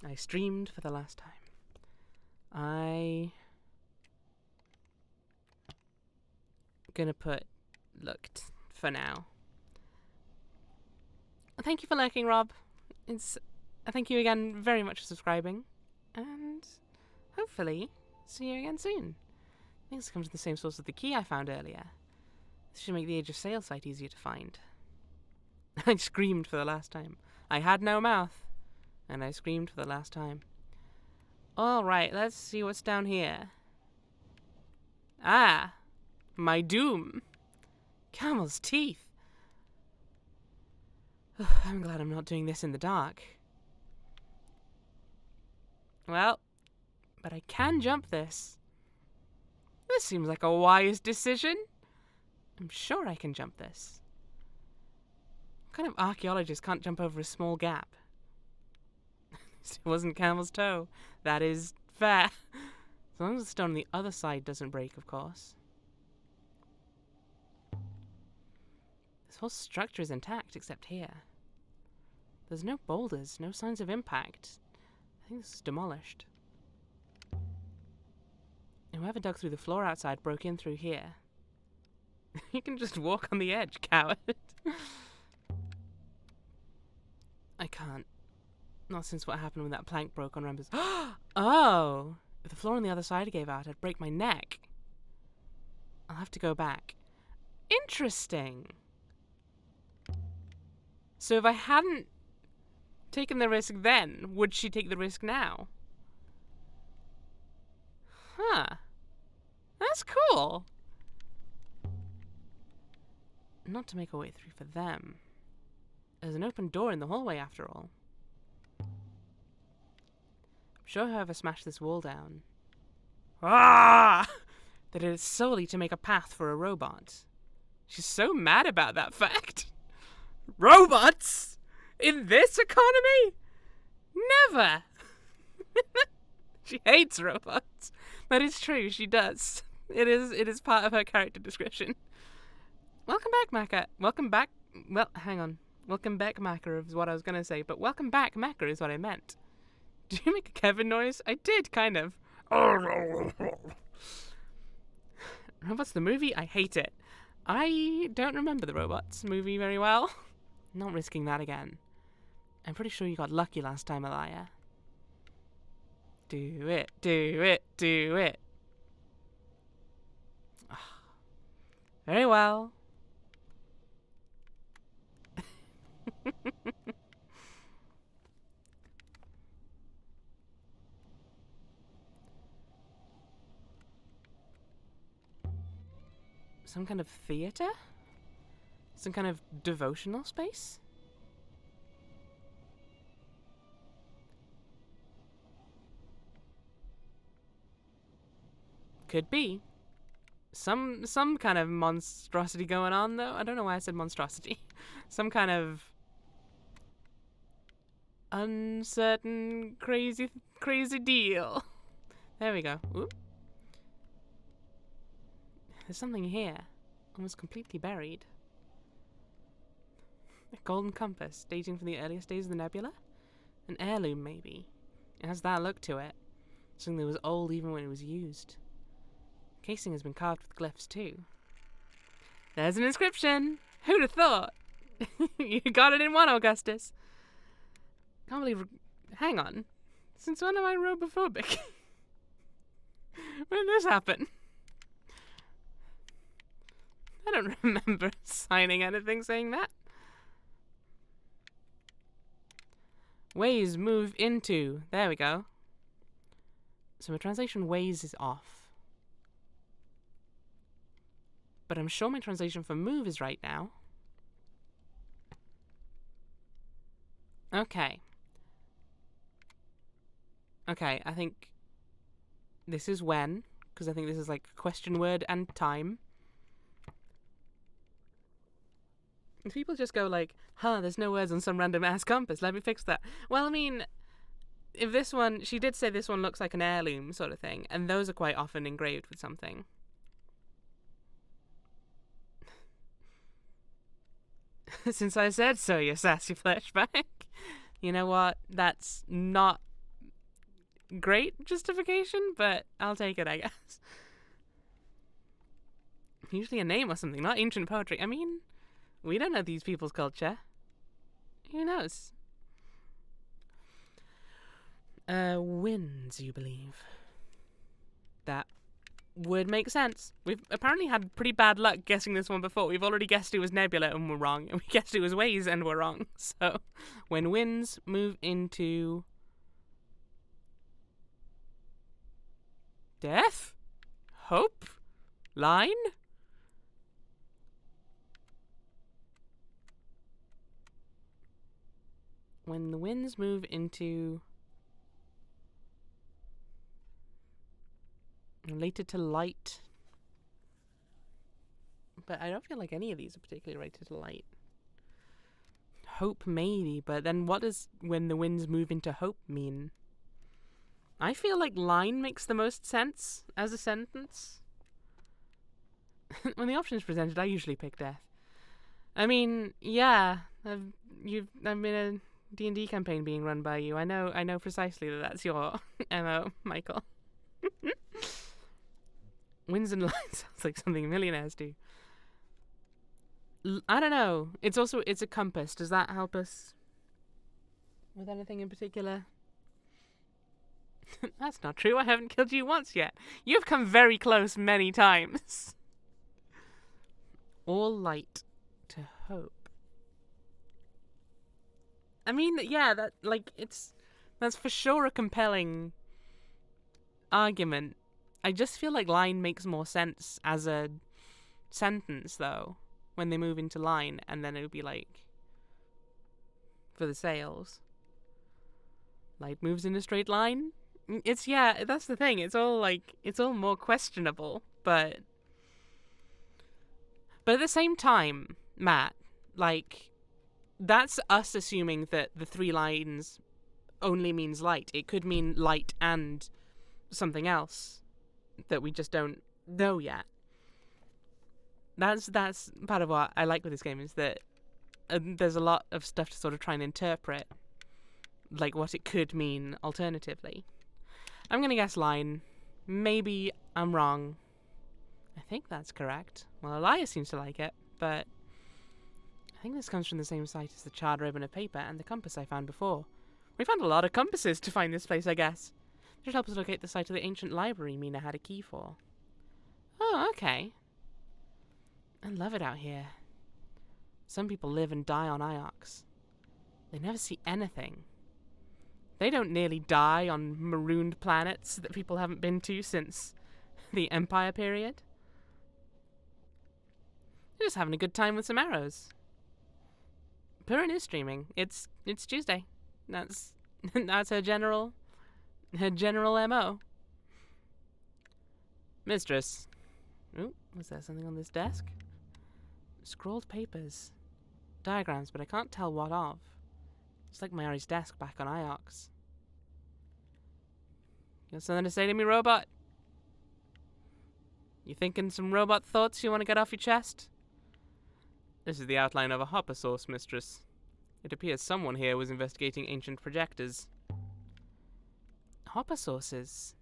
I streamed for the last time. I gonna put looked for now. Thank you for lurking, Rob. Thank you again very much for subscribing, and hopefully see you again soon. I think this comes from the same source as the key I found earlier. This should make the Age of Sail site easier to find. I screamed for the last time. I had no mouth, and I screamed for the last time. Alright, let's see what's down here. Ah! My doom! Camel's teeth! I'm glad I'm not doing this in the dark. Well, but I can jump this. This seems like a wise decision. I'm sure I can jump this. What kind of archaeologist can't jump over a small gap? It wasn't Camel's toe. That is fair. As long as the stone on the other side doesn't break, of course. This whole structure is intact, except here. There's no boulders, no signs of impact. I think this is demolished. Whoever dug through the floor outside broke in through here. You can just walk on the edge, coward. I can't. Not since what happened when that plank broke on Rembers. Oh! If the floor on the other side gave out, I'd break my neck. I'll have to go back. Interesting. So if I hadn't taken the risk then, would she take the risk now? Huh. That's cool. Not to make a way through for them. There's an open door in the hallway after all. Show whoever smashed this wall down. Ah! That it is solely to make a path for a robot. She's so mad about that fact. Robots? In this economy? Never! She hates robots. That is true, she does. It is part of her character description. Welcome back, Maka. Welcome back. Well, hang on. Welcome back, Maka is what I was going to say, but welcome back, Maka is what I meant. Did you make a Kevin noise? I did, kind of. Robots the movie? I hate it. I don't remember the Robots movie very well. Not risking that again. I'm pretty sure you got lucky last time, Elia. Do it, do it, do it. Very well. Some kind of theater? Some kind of devotional space? Could be. Some kind of monstrosity going on, though. I don't know why I said monstrosity. Some kind of uncertain, crazy deal. There we go. Oop. There's something here, almost completely buried. A golden compass, dating from the earliest days of the nebula? An heirloom, maybe. It has that look to it. Something that was old even when it was used. Casing has been carved with glyphs, too. There's an inscription! Who'd have thought? You got it in one, Augustus. Can't believe... Hang on. Since when am I robophobic? When did this happen? I don't remember signing anything saying that. Ways move into. There we go. So my translation ways is off. But I'm sure my translation for move is right now. Okay. Okay, I think this is when, because I think this is like question word and time. If people just go like, huh, there's no words on some random ass compass, let me fix that. Well, I mean, if this one, she did say this one looks like an heirloom sort of thing, and those are quite often engraved with something. Since I said so, you sassy flashback. You know what? That's not great justification, but I'll take it, I guess. Usually a name or something, not ancient poetry. I mean, we don't know these people's culture. Who knows? Winds, you believe? That would make sense. We've apparently had pretty bad luck guessing this one before. We've already guessed it was Nebula and we're wrong, and we guessed it was Ways and we're wrong. So, when winds move into death? Hope? Line? When the winds move into... related to light. But I don't feel like any of these are particularly related to light. Hope, maybe, but then what does when the winds move into hope mean? I feel like line makes the most sense as a sentence. When the option is presented, I usually pick death. I mean, yeah, I've been a D&D campaign being run by you. I know precisely that that's your MO, Michael. Winds and lines sounds like something millionaires do. I don't know. It's a compass. Does that help us? With anything in particular? That's not true. I haven't killed you once yet. You've come very close many times. All light to hope. I mean, yeah, that's for sure a compelling argument. I just feel like line makes more sense as a sentence, though, when they move into line, and then it would be like, for the sails. Light moves in a straight line? Yeah, that's the thing. It's all more questionable, but at the same time, Matt, like, that's us assuming that the 3 lines only means light. It could mean light and something else that we just don't know yet. That's part of what I like with this game, is that there's a lot of stuff to sort of try and interpret, like what it could mean alternatively. I'm gonna guess line. Maybe I'm wrong. I think that's correct. Well, Elias seems to like it, but I think this comes from the same site as the charred ribbon of paper and the compass I found before. We found a lot of compasses to find this place, I guess. It should help us locate the site of the ancient library Mina had a key for. Oh, okay. I love it out here. Some people live and die on Iox. They never see anything. They don't nearly die on marooned planets that people haven't been to since the Empire period. They're just having a good time with some arrows. Purin is streaming. It's Tuesday. That's her general MO. Mistress. Ooh, was there something on this desk? Scrawled papers. Diagrams, but I can't tell what of. It's like Mayari's desk back on Iox. You got something to say to me, robot? You thinking some robot thoughts you want to get off your chest? This is the outline of a hopper source, mistress. It appears someone here was investigating ancient projectors. Hopper sources?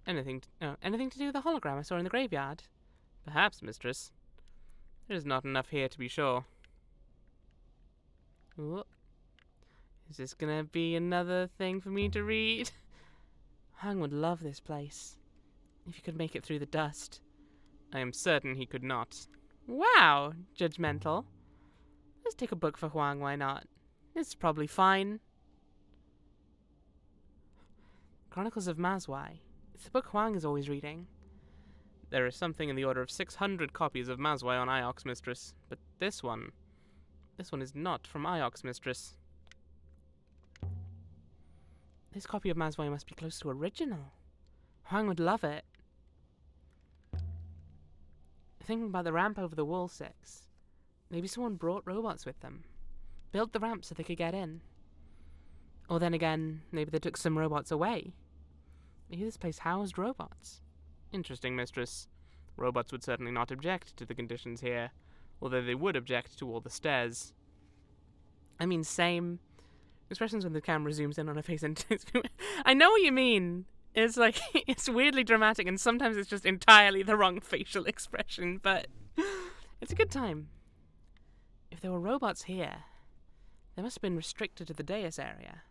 Anything to do with the hologram I saw in the graveyard? Perhaps, mistress. There is not enough here to be sure. Ooh. Is this gonna be another thing for me to read? Hung would love this place. If he could make it through the dust. I am certain he could not. Wow, judgmental. Let's take a book for Huang, why not? It's probably fine. Chronicles of Mazwai. It's the book Huang is always reading. There is something in the order of 600 copies of Mazwai on Iox, mistress. But this one is not from Iox, mistress. This copy of Mazwai must be close to original. Huang would love it. Thinking about the ramp over the wall 6. Maybe someone brought robots with them. Built the ramp so they could get in. Or then again, maybe they took some robots away. Maybe this place housed robots. Interesting, mistress. Robots would certainly not object to the conditions here, although they would object to all the stairs. I mean, same. Expressions when the camera zooms in on a face and I know what you mean. It's like, it's weirdly dramatic and sometimes it's just entirely the wrong facial expression, but it's a good time. If there were robots here, they must have been restricted to the dais area.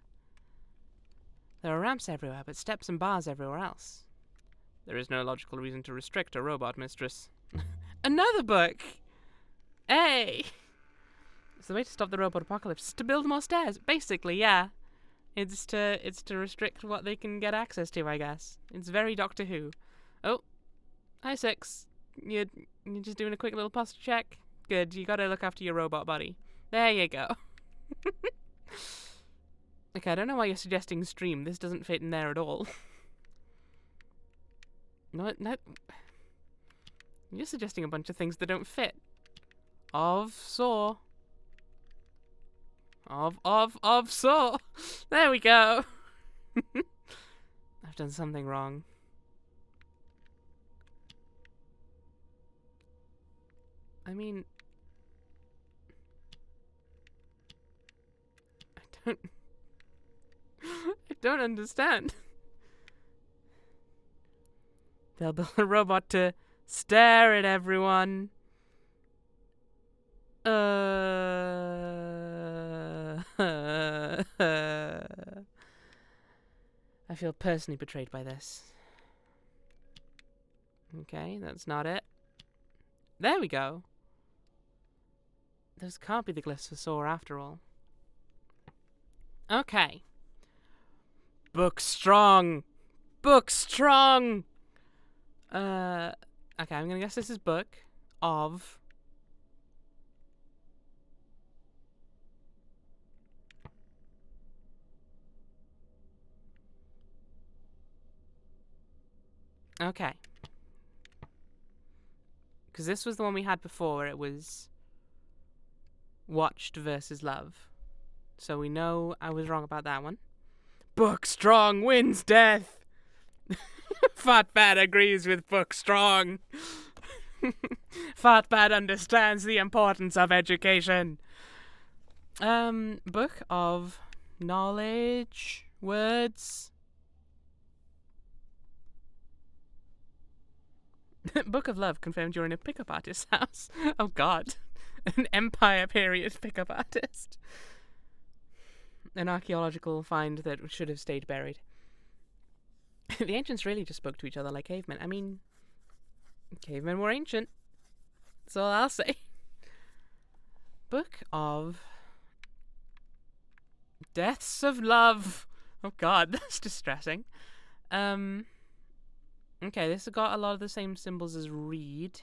There are ramps everywhere, but steps and bars everywhere else. There is no logical reason to restrict a robot, mistress. Another book! Hey! It's the way to stop the robot apocalypse, to build more stairs. Basically, yeah. It's to restrict what they can get access to, I guess. It's very Doctor Who. Oh. Hi, Six. You're just doing a quick little posture check? Good, you gotta look after your robot buddy. There you go. Okay, I don't know why you're suggesting stream. This doesn't fit in there at all. No. You're suggesting a bunch of things that don't fit. Of Saw. Of Saw. There we go. I've done something wrong. I mean, I don't understand. They'll build a robot to stare at everyone. I feel personally betrayed by this. Okay, that's not it. There we go. Those can't be the glyphs for Saw after all. Okay. Book strong. Book strong. Okay, I'm gonna guess this is book of. Okay. Because this was the one we had before where it was watched versus love. So we know I was wrong about that one. Book strong wins death. Fatbad agrees with Book strong. Fatbad understands the importance of education. Book of knowledge, words. Book of Love confirmed you're in a pickup artist's house. Oh god. An Empire period pickup artist. An archaeological find that should have stayed buried. The ancients really just spoke to each other like cavemen. I mean, cavemen were ancient. That's all I'll say. Book of Deaths of Love. Oh god, that's distressing. Okay, this has got a lot of the same symbols as read.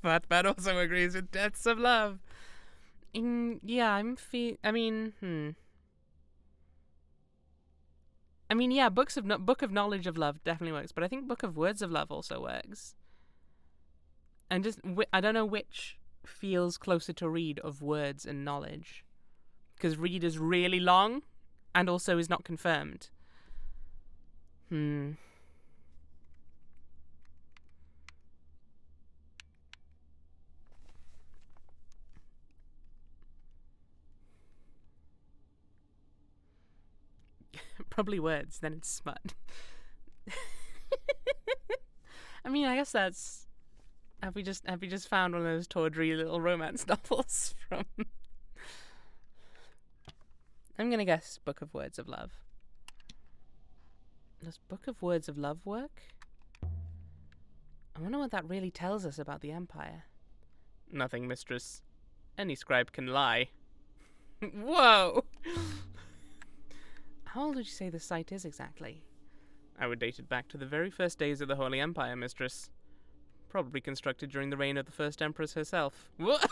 Fatbad also agrees with Deaths of Love. Yeah, I mean, yeah, Book of Knowledge of Love definitely works, but I think Book of Words of Love also works. And just, I don't know which feels closer to read of words and knowledge. Because read is really long, and also is not confirmed. Probably words, then it's smut. I mean, I guess that's... Have we just found one of those tawdry little romance novels from... I'm gonna guess Book of Words of Love. Does Book of Words of Love work? I wonder what that really tells us about the Empire. Nothing, mistress. Any scribe can lie. Whoa! How old would you say the site is exactly? I would date it back to the very first days of the Holy Empire, mistress. Probably constructed during the reign of the first empress herself. What?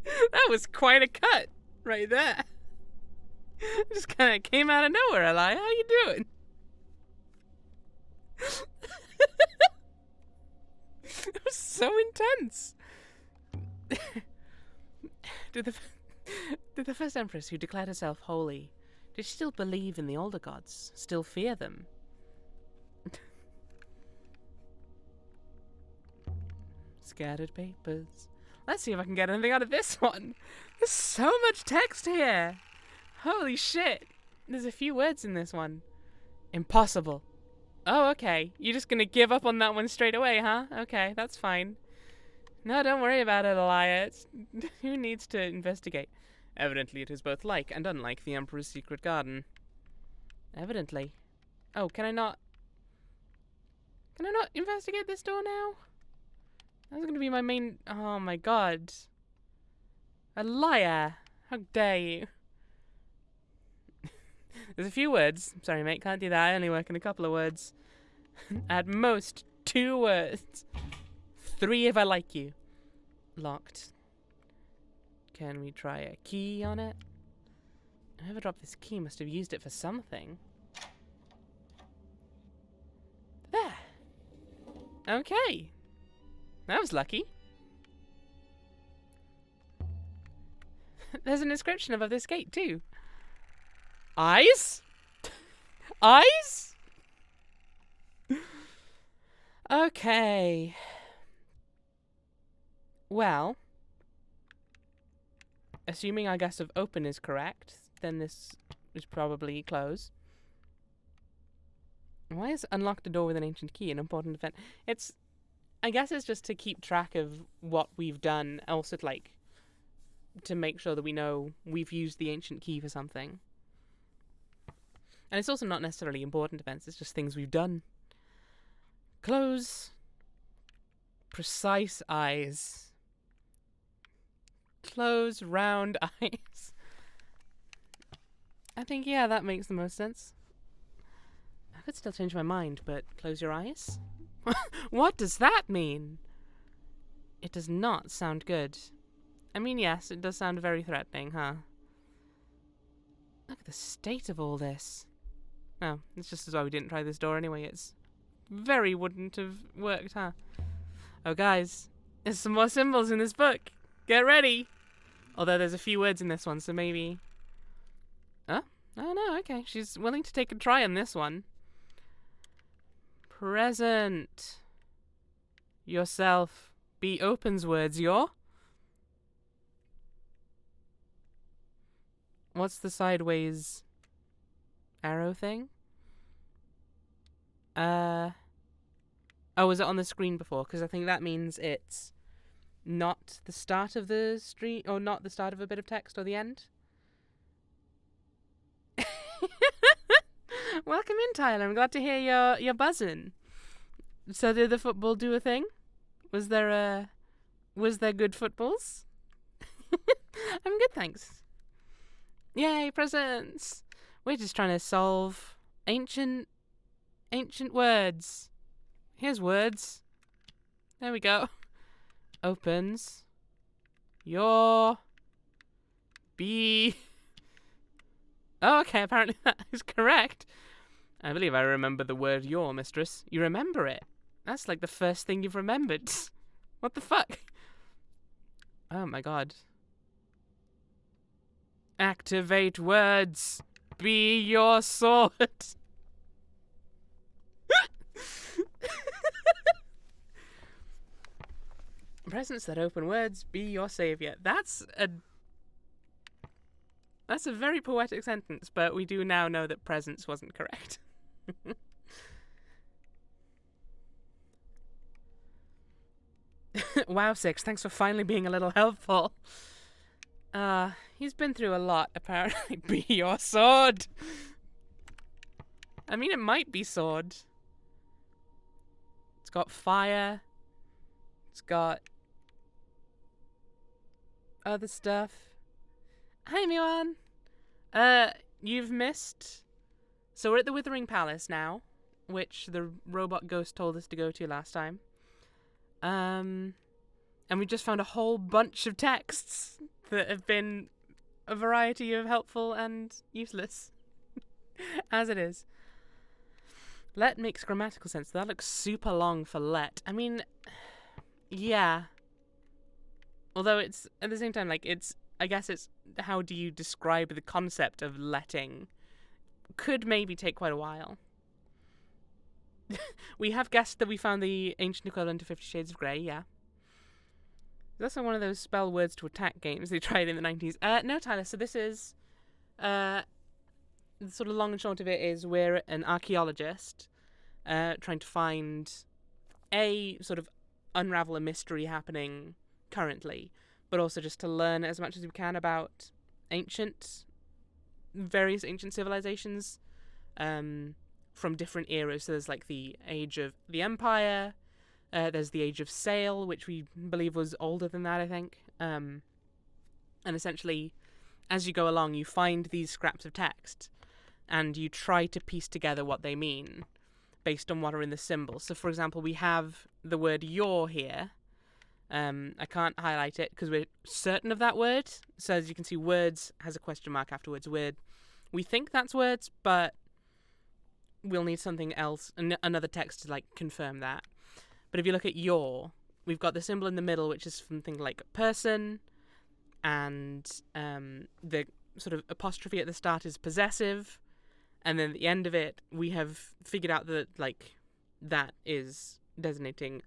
That was quite a cut right there. Just kind of came out of nowhere, Eli. How you doing? It was so intense. Did the first empress who declared herself holy, did she still believe in the older gods? Still fear them? Scattered papers. Let's see if I can get anything out of this one. There's so much text here. Holy shit. There's a few words in this one. Impossible. Oh, okay. You're just gonna give up on that one straight away, huh? Okay, that's fine. No, don't worry about it, Elia. Who needs to investigate? Evidently, it is both like and unlike the Emperor's secret garden. Evidently. Oh, can I not investigate this door now? That's gonna be my main... Oh my god. A liar. How dare you. There's a few words. Sorry, mate, can't do that. I only work in a couple of words. At most, 2 words. 3 if I like you. Locked. Can we try a key on it? Whoever dropped this key must have used it for something. There. Okay. That was lucky. There's an inscription above this gate, too. Eyes? Eyes? Okay. Well, assuming our guess of open is correct, then this is probably close. Why is unlock the door with an ancient key an important event? I guess it's just to keep track of what we've done, also to make sure that we know we've used the ancient key for something. And it's also not necessarily important events, it's just things we've done. Close. Precise eyes. Close round eyes. I think, yeah, that makes the most sense. I could still change my mind, but close your eyes? What does that mean? It does not sound good. I mean, yes, it does sound very threatening, huh? Look at the state of all this. Oh, it's just as well we didn't try this door anyway. It's very wouldn't have worked, huh? Oh, guys, there's some more symbols in this book. Get ready! Although there's a few words in this one, so maybe... Oh no, okay. She's willing to take a try on this one. Present yourself. Be opens words, your. What's the sideways arrow thing? Oh, was it on the screen before? Because I think that means it's not the start of the stream, or not the start of a bit of text, or the end. Welcome in, Tyler. I'm glad to hear you're buzzing. So did the football do a thing? Was there good footballs? I'm good, thanks. Yay, presents! We're just trying to solve ancient words. Here's words. There we go. Opens. Your. Be. Oh, okay, apparently that is correct. I believe I remember the word your, mistress. You remember it? That's like the first thing you've remembered. What the fuck? Oh my god. Activate words. Be your sword. Presents that open words, be your savior. That's a very poetic sentence, but we do now know that presents wasn't correct. Wow, Six, thanks for finally being a little helpful. He's been through a lot, apparently. Be your sword. I mean, it might be sword. It's got fire. It's got other stuff. Hi, everyone. You've missed. So we're at the Withering Palace now, which the robot ghost told us to go to last time. And we just found a whole bunch of texts that have been a variety of helpful and useless, as it is. Let makes grammatical sense. That looks super long for let. I mean, yeah. Although it's, at the same time, like, I guess it's, how do you describe the concept of letting? Could maybe take quite a while. We have guessed that we found the ancient equivalent to 50 Shades of Grey, yeah. It's also one of those spell words to attack games they tried in the 90s. No, Tyler, so this is, the sort of long and short of it is we're an archaeologist trying to find sort of unravel a mystery happening currently, but also just to learn as much as we can about various ancient civilizations from different eras. So there's like the age of the Empire, there's the age of sail, which we believe was older than that, I think. And essentially, as you go along, you find these scraps of text, and you try to piece together what they mean based on what are in the symbols. So, for example, we have the word your here. I can't highlight it because we're certain of that word. So as you can see, words has a question mark afterwards. We think that's words, but we'll need something else, another text to like confirm that. But if you look at your, we've got the symbol in the middle, which is something like person, and the sort of apostrophe at the start is possessive, and then at the end of it, we have figured out that like that is designating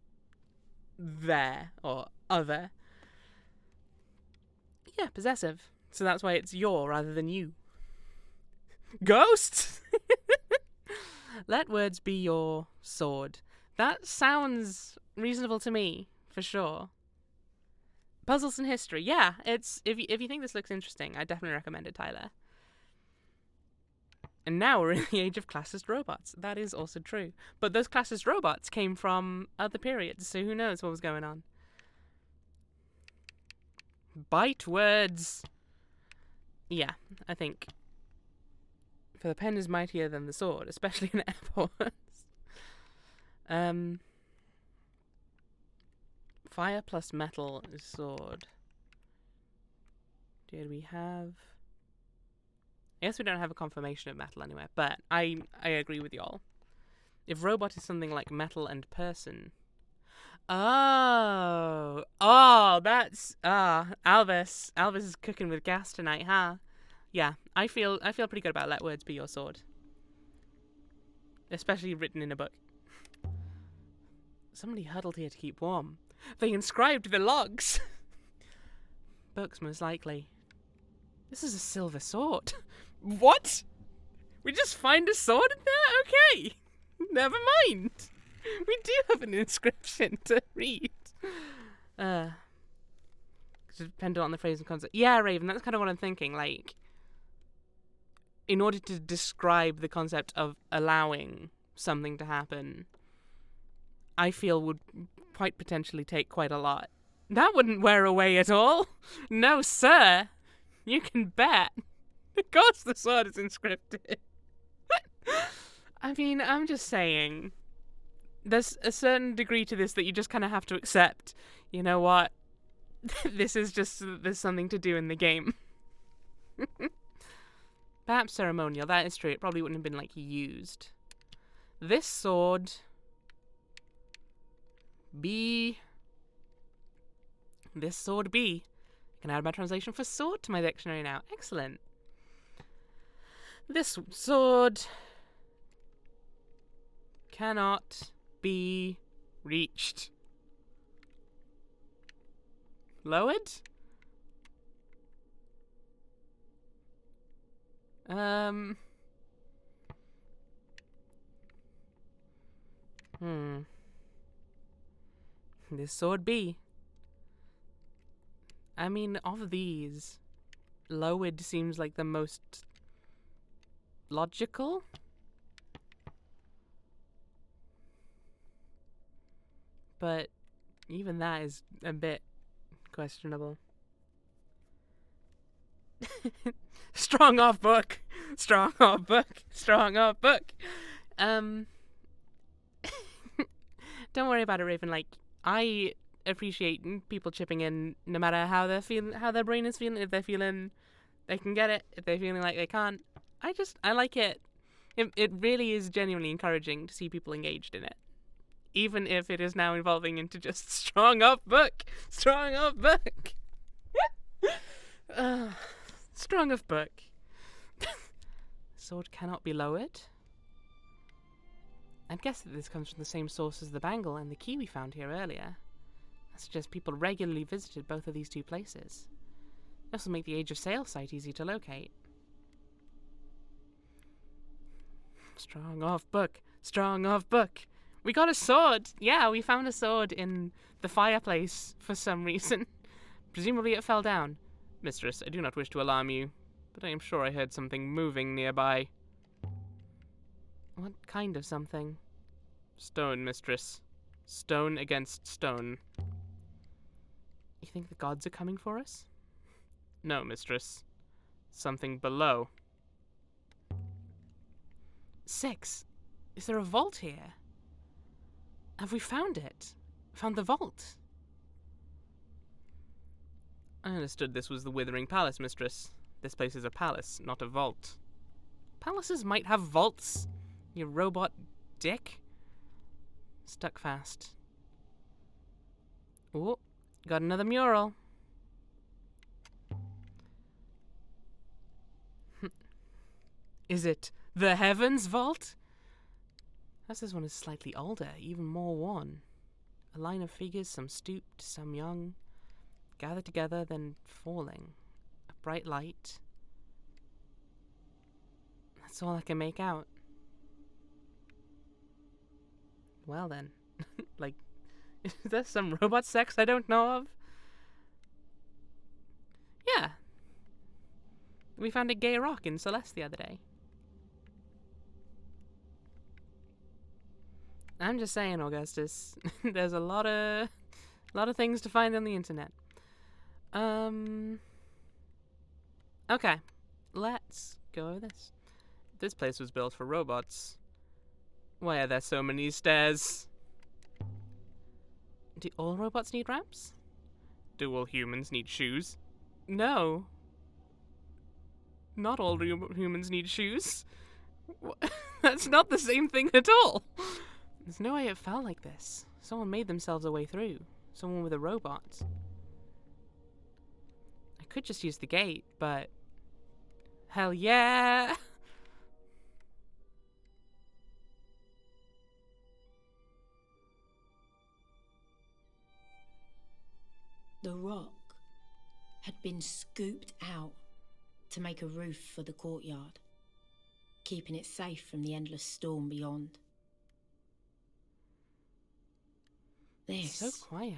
there or other. Yeah, possessive. So that's why it's your rather than you. Ghosts? Let words be your sword. That sounds reasonable to me, for sure. Puzzles and history. Yeah, it's if you think this looks interesting, I definitely recommend it, Tyler. And now we're in the age of classist robots. That is also true. But those classist robots came from other periods, so who knows what was going on. Bite words. Yeah, I think. For the pen is mightier than the sword, especially in airports. Fire plus metal is sword. Did we have... I guess we don't have a confirmation of metal anywhere, but I agree with y'all. If robot is something like metal and person... Oh, that's Albus. Albus is cooking with gas tonight, huh? Yeah, I feel pretty good about let words be your sword, especially written in a book. Somebody huddled here to keep warm. They inscribed the logs. Books, most likely. This is a silver sword. What? We just find a sword in there? Okay, never mind. We do have an inscription to read. Dependent on the phrase and concept. Yeah, Raven, that's kind of what I'm thinking. Like, in order to describe the concept of allowing something to happen, I feel would quite potentially take quite a lot. That wouldn't wear away at all. No, sir. You can bet. Of course the sword is inscripted. I mean, I'm just saying... There's a certain degree to this that you just kind of have to accept. You know what? This is just, there's something to do in the game. Perhaps ceremonial, that is true. It probably wouldn't have been, like, used. This sword... B. This sword B. I can add my translation for sword to my dictionary now. Excellent. This sword... cannot... be reached. Lowered? This sword B. I mean, of these, lowered seems like the most logical. But even that is a bit questionable. Strong off book. Strong off book. Strong off book. Don't worry about it, Raven. Like, I appreciate people chipping in no matter how they're feeling, how their brain is feeling. If they're feeling they can get it, if they're feeling like they can't. I like it. It really is genuinely encouraging to see people engaged in it. Even if it is now evolving into just strong off book. Strong off book. Strong off book. Sword cannot be lowered. I guess that this comes from the same source as the bangle and the key we found here earlier. That suggests people regularly visited both of these two places. This will make the Age of Sail site easy to locate. Strong off book. Strong off book. We got a sword! Yeah, we found a sword in the fireplace for some reason. Presumably it fell down. Mistress, I do not wish to alarm you, but I am sure I heard something moving nearby. What kind of something? Stone, mistress. Stone against stone. You think the gods are coming for us? No, mistress. Something below. 6. Is there a vault here? Have we found it? Found the vault? I understood this was the Withering Palace, mistress. This place is a palace, not a vault. Palaces might have vaults, you robot dick. Stuck fast. Oh, got another mural. Is it the Heavens Vault? As this one is slightly older, even more worn. A line of figures, some stooped, some young, gathered together, then falling. A bright light. That's all I can make out. Well then. Like, is there some robot sex I don't know of? Yeah. We found a gay rock in Celeste the other day. I'm just saying, Augustus. There's a lot of things to find on the internet. Okay. Let's go over this. This place was built for robots. Why are there so many stairs? Do all robots need ramps? Do all humans need shoes? No. Not all humans need shoes. That's not the same thing at all. There's no way it felt like this. Someone made themselves a way through. Someone with a robot. I could just use the gate, but... hell yeah! The rock had been scooped out to make a roof for the courtyard, keeping it safe from the endless storm beyond. This So quiet.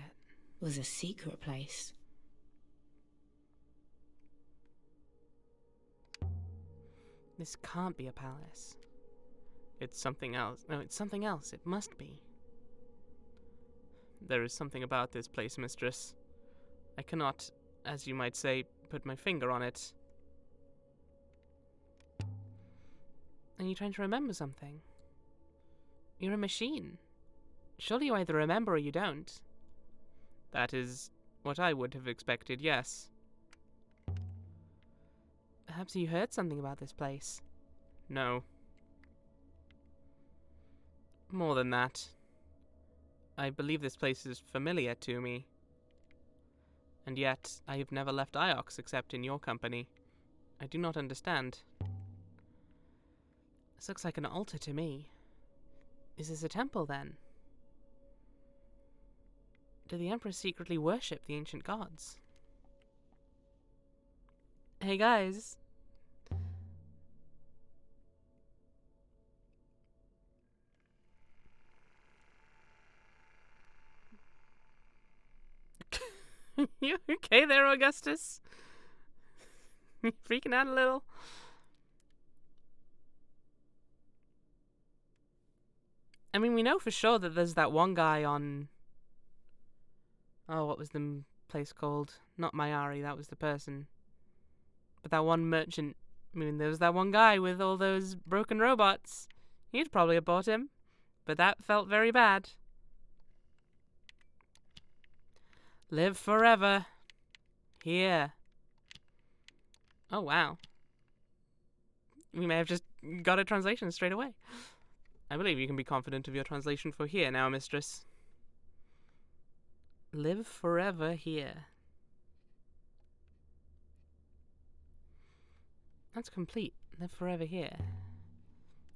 was a secret place. This can't be a palace. It's something else. No, it's something else. It must be. There is something about this place, mistress. I cannot, as you might say, put my finger on it. Are you trying to remember something? You're a machine. Surely you either remember or you don't. That is what I would have expected, yes. Perhaps you heard something about this place? No. More than that. I believe this place is familiar to me. And yet, I have never left Iox except in your company. I do not understand. This looks like an altar to me. Is this a temple, then? Do the Emperors secretly worship the ancient gods? Hey guys! You okay there, Augustus? You freaking out a little? I mean, we know for sure that there's that one guy on... Oh, what was the place called? Not Mayari, that was the person. But that one merchant... I mean, there was that one guy with all those broken robots. He'd probably have bought him. But that felt very bad. Live forever. Here. Oh, wow. We may have just got a translation straight away. I believe you can be confident of your translation for here now, mistress. Live forever here. That's complete. Live forever here.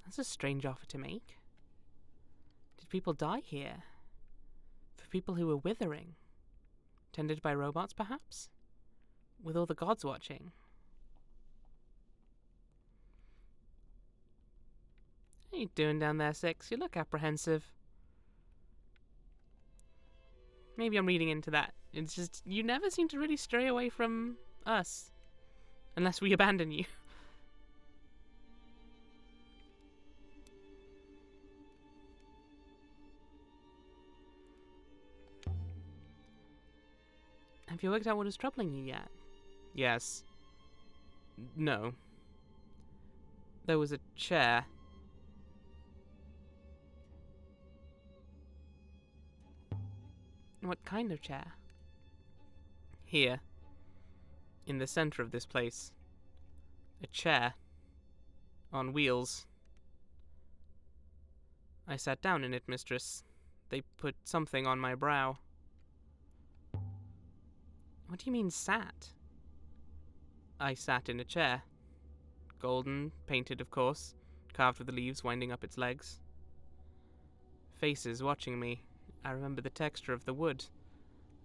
That's a strange offer to make. Did people die here? For people who were withering? Tended by robots, perhaps? With all the gods watching? What are you doing down there, Six? You look apprehensive. Maybe I'm reading into that. It's just, you never seem to really stray away from us. Unless we abandon you. Have you worked out what is troubling you yet? Yes. No. There was a chair. What kind of chair? Here. In the center of this place. A chair. On wheels. I sat down in it, mistress. They put something on my brow. What do you mean, sat? I sat in a chair. Golden, painted of course, carved with the leaves winding up its legs. Faces watching me. I remember the texture of the wood.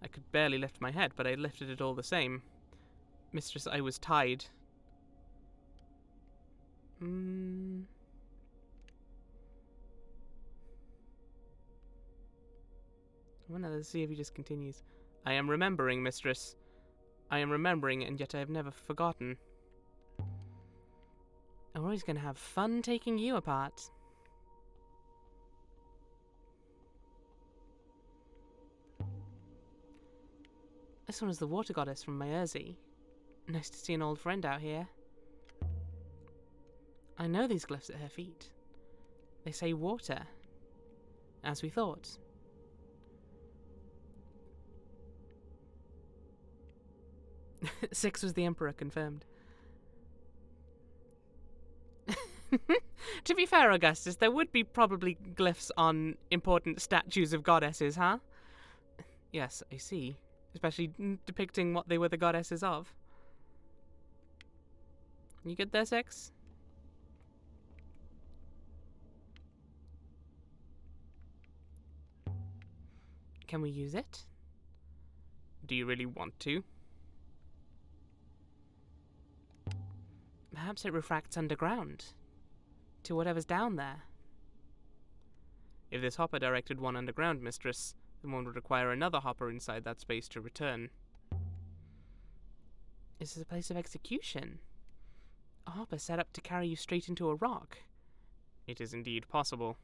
I could barely lift my head, but I lifted it all the same. Mistress, I was tied. wonder, let's see if he just continues. I am remembering, mistress. I am remembering, and yet I have never forgotten. Auroy's gonna have fun taking you apart. This one is the water goddess from Maerzi. Nice to see an old friend out here. I know these glyphs at her feet. They say water. As we thought. Six was the Emperor, confirmed. To be fair, Augustus, there would be probably glyphs on important statues of goddesses, huh? Yes, I see. Especially depicting what they were the goddesses of. You good there, Six? Can we use it? Do you really want to? Perhaps it refracts underground. To whatever's down there. If this hopper directed one underground, mistress, then one would require another hopper inside that space to return. This is a place of execution. A hopper set up to carry you straight into a rock. It is indeed possible.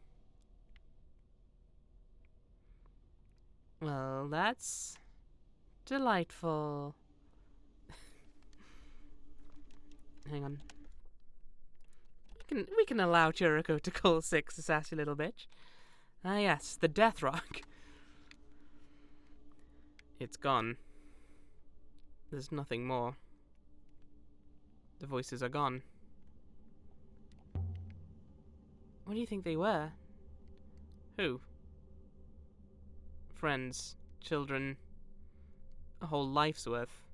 Well, that's delightful. Hang on. We can allow Churiko to call Six a sassy little bitch. Ah yes, the Death Rock. It's gone. There's nothing more. The voices are gone. What do you think they were? Who? Friends, children, a whole life's worth.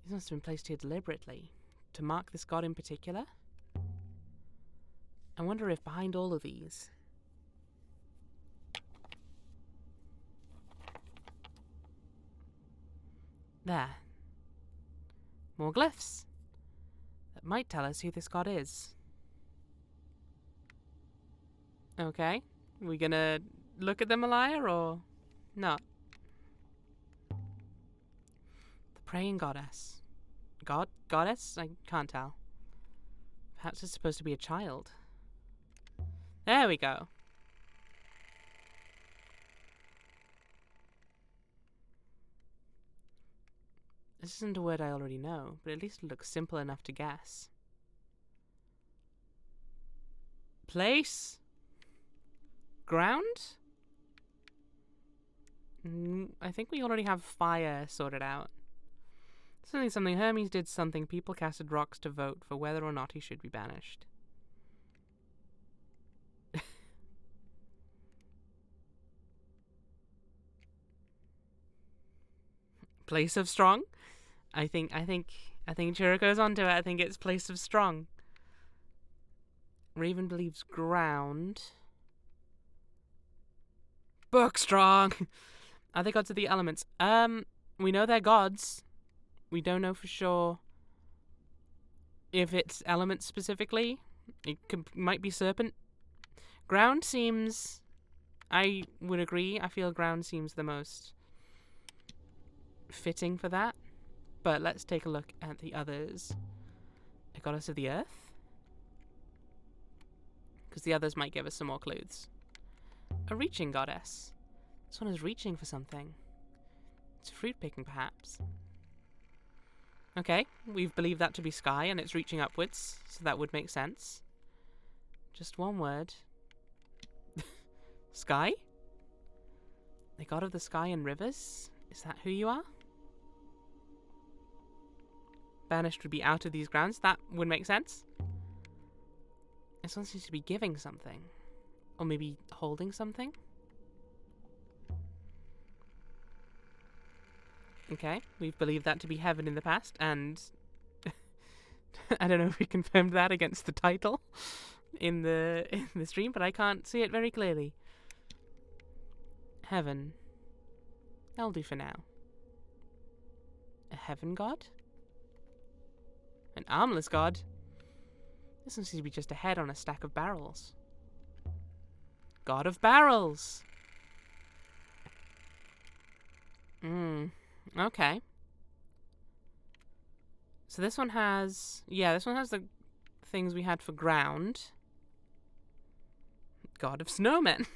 These must have been placed here deliberately, to mark this god in particular. I wonder if behind all of these... There. More glyphs. That might tell us who this god is. Okay. We gonna look at them, Malaya, or not? The praying goddess. Goddess? I can't tell. Perhaps it's supposed to be a child. There we go. This isn't a word I already know, but at least it looks simple enough to guess. Place? Ground? I think we already have fire sorted out. Something Hermes did something. People casted rocks to vote for whether or not he should be banished. Place of strong? I think Churiko's onto it. I think it's place of strong. Raven believes ground. Book strong. Are they gods of the elements? We know they're gods. We don't know for sure if it's elements specifically. It might be serpent. Ground seems... I would agree. I feel ground seems the most fitting for that. But let's take a look at the others. A goddess of the earth? Because the others might give us some more clues. A reaching goddess. This one is reaching for something. It's fruit picking, perhaps. Okay, we've believed that to be sky, and it's reaching upwards, so that would make sense. Just one word. Sky? The god of the sky and rivers? Is that who you are? Banished would be out of these grounds. That would make sense. This one seems to be giving something. Or maybe holding something? Okay, we've believed that to be heaven in the past, and I don't know if we confirmed that against the title in the stream, but I can't see it very clearly. Heaven. That'll do for now. A heaven god? An armless god? This one seems to be just a head on a stack of barrels. God of barrels. Okay. So this one has... Yeah, this one has the things we had for ground. God of snowmen.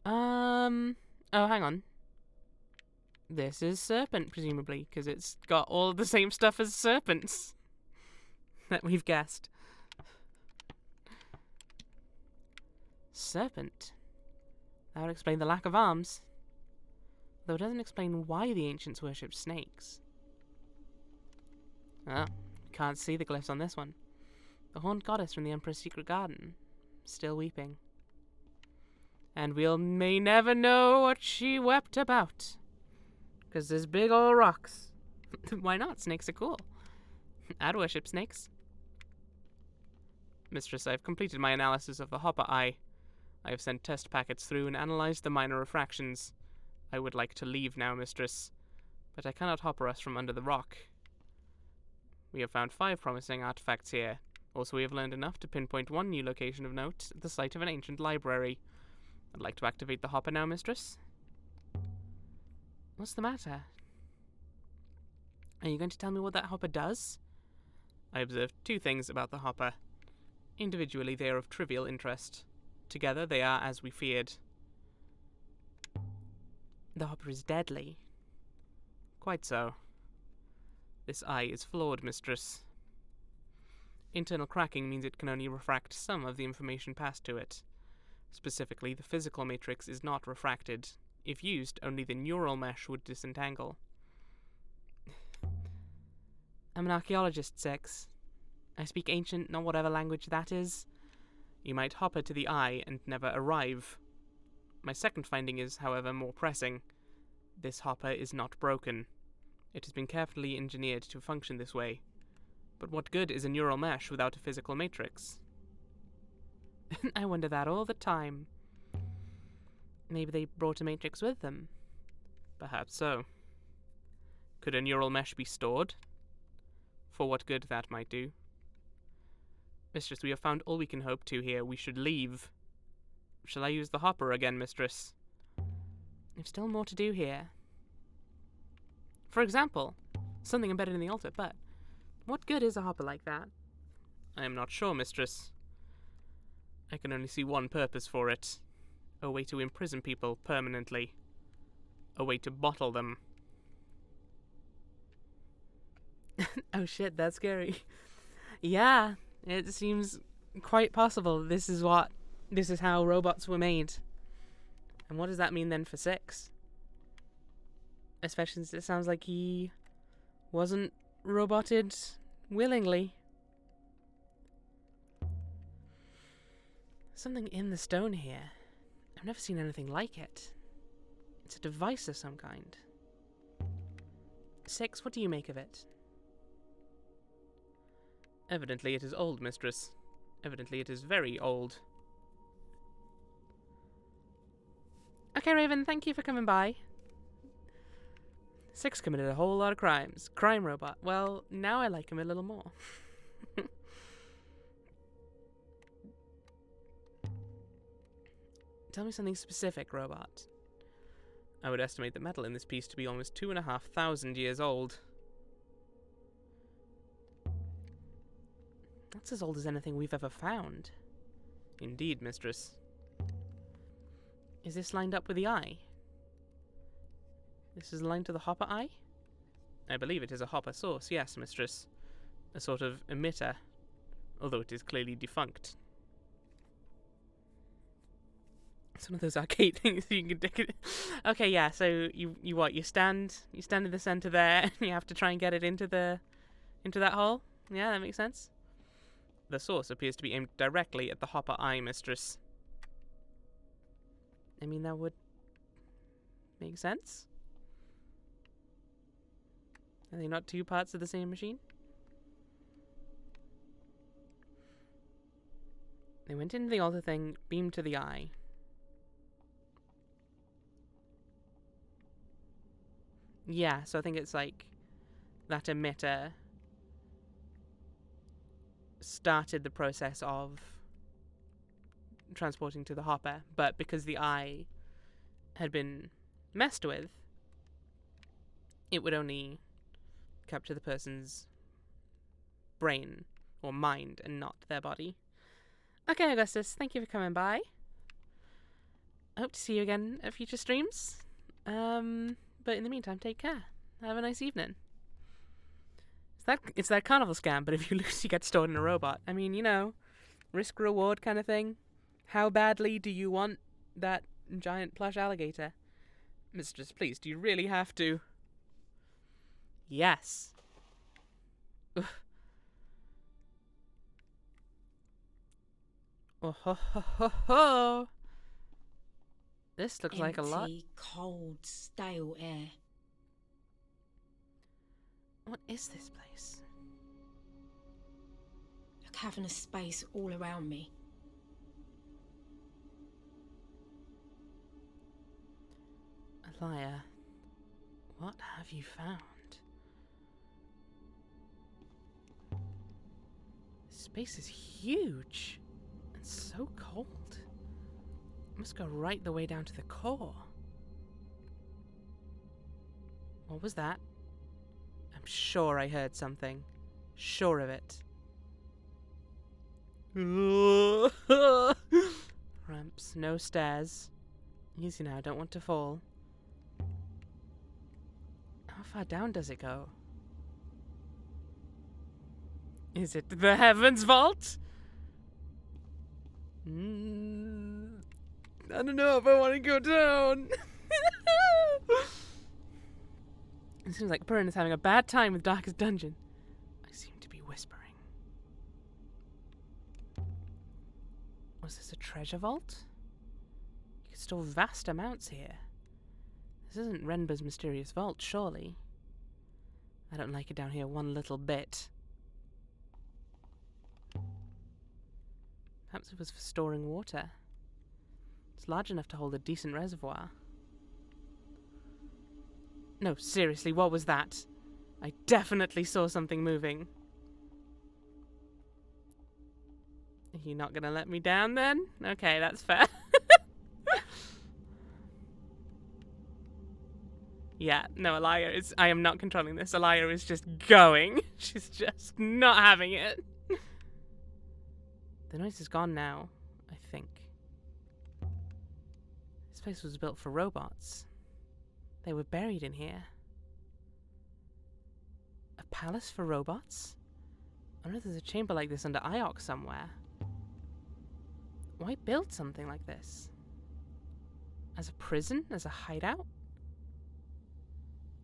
Oh, hang on. This is serpent, presumably, because it's got all the same stuff as serpents that we've guessed. Serpent. That would explain the lack of arms. Though it doesn't explain why the ancients worshipped snakes. Ah, can't see the glyphs on this one. The horned goddess from the Emperor's secret garden. Still weeping. And we may never know what she wept about. Because there's big old rocks. Why not? Snakes are cool. I'd worship snakes. Mistress, I've completed my analysis of the Hopper Eye. I have sent test packets through and analyzed the minor refractions. I would like to leave now, Mistress, but I cannot hopper us from under the rock. We have found 5 promising artifacts here. Also, we have learned enough to pinpoint one new location of note, the site of an ancient library. I'd like to activate the hopper now, Mistress. What's the matter? Are you going to tell me what that hopper does? I observed 2 things about the hopper. Individually, they are of trivial interest. Together, they are as we feared. The hopper is deadly. Quite so. This eye is flawed, Mistress. Internal cracking means it can only refract some of the information passed to it. Specifically, the physical matrix is not refracted. If used, only the neural mesh would disentangle. I'm an archaeologist, Six. I speak ancient, not whatever language that is. You might hopper to the eye and never arrive. My second finding is, however, more pressing. This hopper is not broken. It has been carefully engineered to function this way. But what good is a neural mesh without a physical matrix? I wonder that all the time. Maybe they brought a matrix with them. Perhaps so. Could a neural mesh be stored? For what good that might do. Mistress, we have found all we can hope to here. We should leave. Shall I use the hopper again, Mistress? There's still more to do here. For example, something embedded in the altar, but what good is a hopper like that? I am not sure, Mistress. I can only see one purpose for it. A way to imprison people permanently. A way to bottle them. Oh shit, that's scary. Yeah, it seems quite possible this is how robots were made. And what does that mean then for Six? Especially since it sounds like he wasn't roboted willingly. Something in the stone here. I've never seen anything like it. It's a device of some kind. Six, what do you make of it? Evidently it is old, Mistress. Evidently it is very old. Okay, Raven, thank you for coming by. Six committed a whole lot of crimes. Crime robot. Well, now I like him a little more. Tell me something specific, robot. I would estimate the metal in this piece to be almost 2,500 years old. That's as old as anything we've ever found. Indeed, Mistress. Is this lined up with the eye? This is aligned to the hopper eye? I believe it is a hopper source, yes, Mistress. A sort of emitter, although it is clearly defunct. It's one of those arcade things you can take it. Okay, yeah, so you what? You stand in the center there and you have to try and get it into that hole? Yeah, that makes sense. The source appears to be aimed directly at the hopper eye, Mistress. I mean, that would make sense. Are they not 2 parts of the same machine? They went into the altar thing, beamed to the eye. Yeah, so I think it's like that emitter started the process of transporting to the hopper, but because the eye had been messed with, it would only capture the person's brain or mind and not their body. Okay, Augustus, thank you for coming by. I hope to see you again at future streams. But in the meantime, take care. Have a nice evening. It's that carnival scam, but if you lose, you get stored in a robot. I mean, you know, risk-reward kind of thing. How badly do you want that giant plush alligator? Mistress, please, do you really have to? Yes. Ugh. Oh ho ho ho ho! This looks like a lot. Empty, cold, stale air. What is this place? A cavernous space all around me. Alaya, what have you found? This space is huge and so cold. It must go right the way down to the core. What was that? I'm sure I heard something. Sure of it. Ramps, no stairs. Easy now, don't want to fall. How far down does it go? Is it the Heavens Vault? I don't know if I want to go down. It seems like Purin is having a bad time with Darkest Dungeon. I seem to be whispering. Was this a treasure vault? You could store vast amounts here. This isn't Renber's mysterious vault, surely. I don't like it down here one little bit. Perhaps it was for storing water. It's large enough to hold a decent reservoir. No, seriously, what was that? I definitely saw something moving. Are you not gonna let me down then? Okay, that's fair. Yeah, no, Alaya is... I am not controlling this. Alaya is just going. She's just not having it. The noise is gone now, I think. This place was built for robots. They were buried in here. A palace for robots? I wonder if there's a chamber like this under Iox somewhere. Why build something like this? As a prison? As a hideout?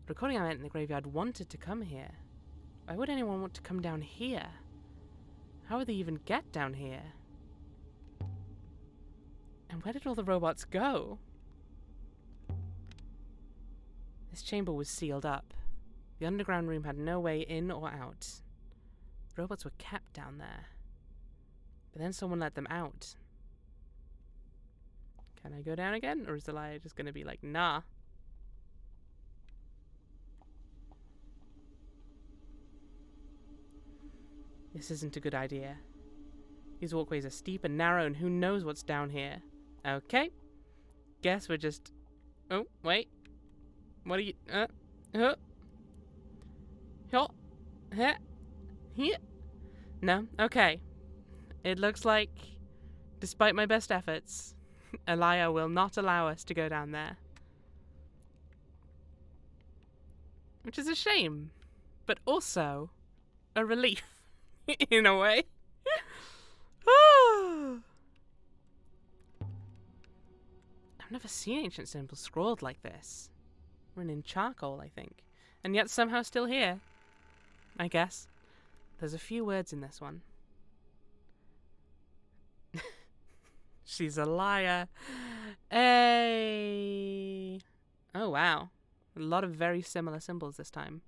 The recording I met in the graveyard wanted to come here. Why would anyone want to come down here? How would they even get down here? And where did all the robots go? This chamber was sealed up. The underground room had no way in or out. The robots were kept down there. But then someone let them out. Can I go down again? Or is Alaya just gonna be like, nah? This isn't a good idea. These walkways are steep and narrow, and who knows what's down here. Okay. Guess we're just... Oh, wait. What are you... No? Okay. It looks like, despite my best efforts, Alaya will not allow us to go down there. Which is a shame, but also a relief, in a way. I've never seen ancient symbols scrawled like this. Written in charcoal, I think. And yet somehow still here. I guess. There's a few words in this one. She's a liar. Hey. Oh, wow. A lot of very similar symbols this time.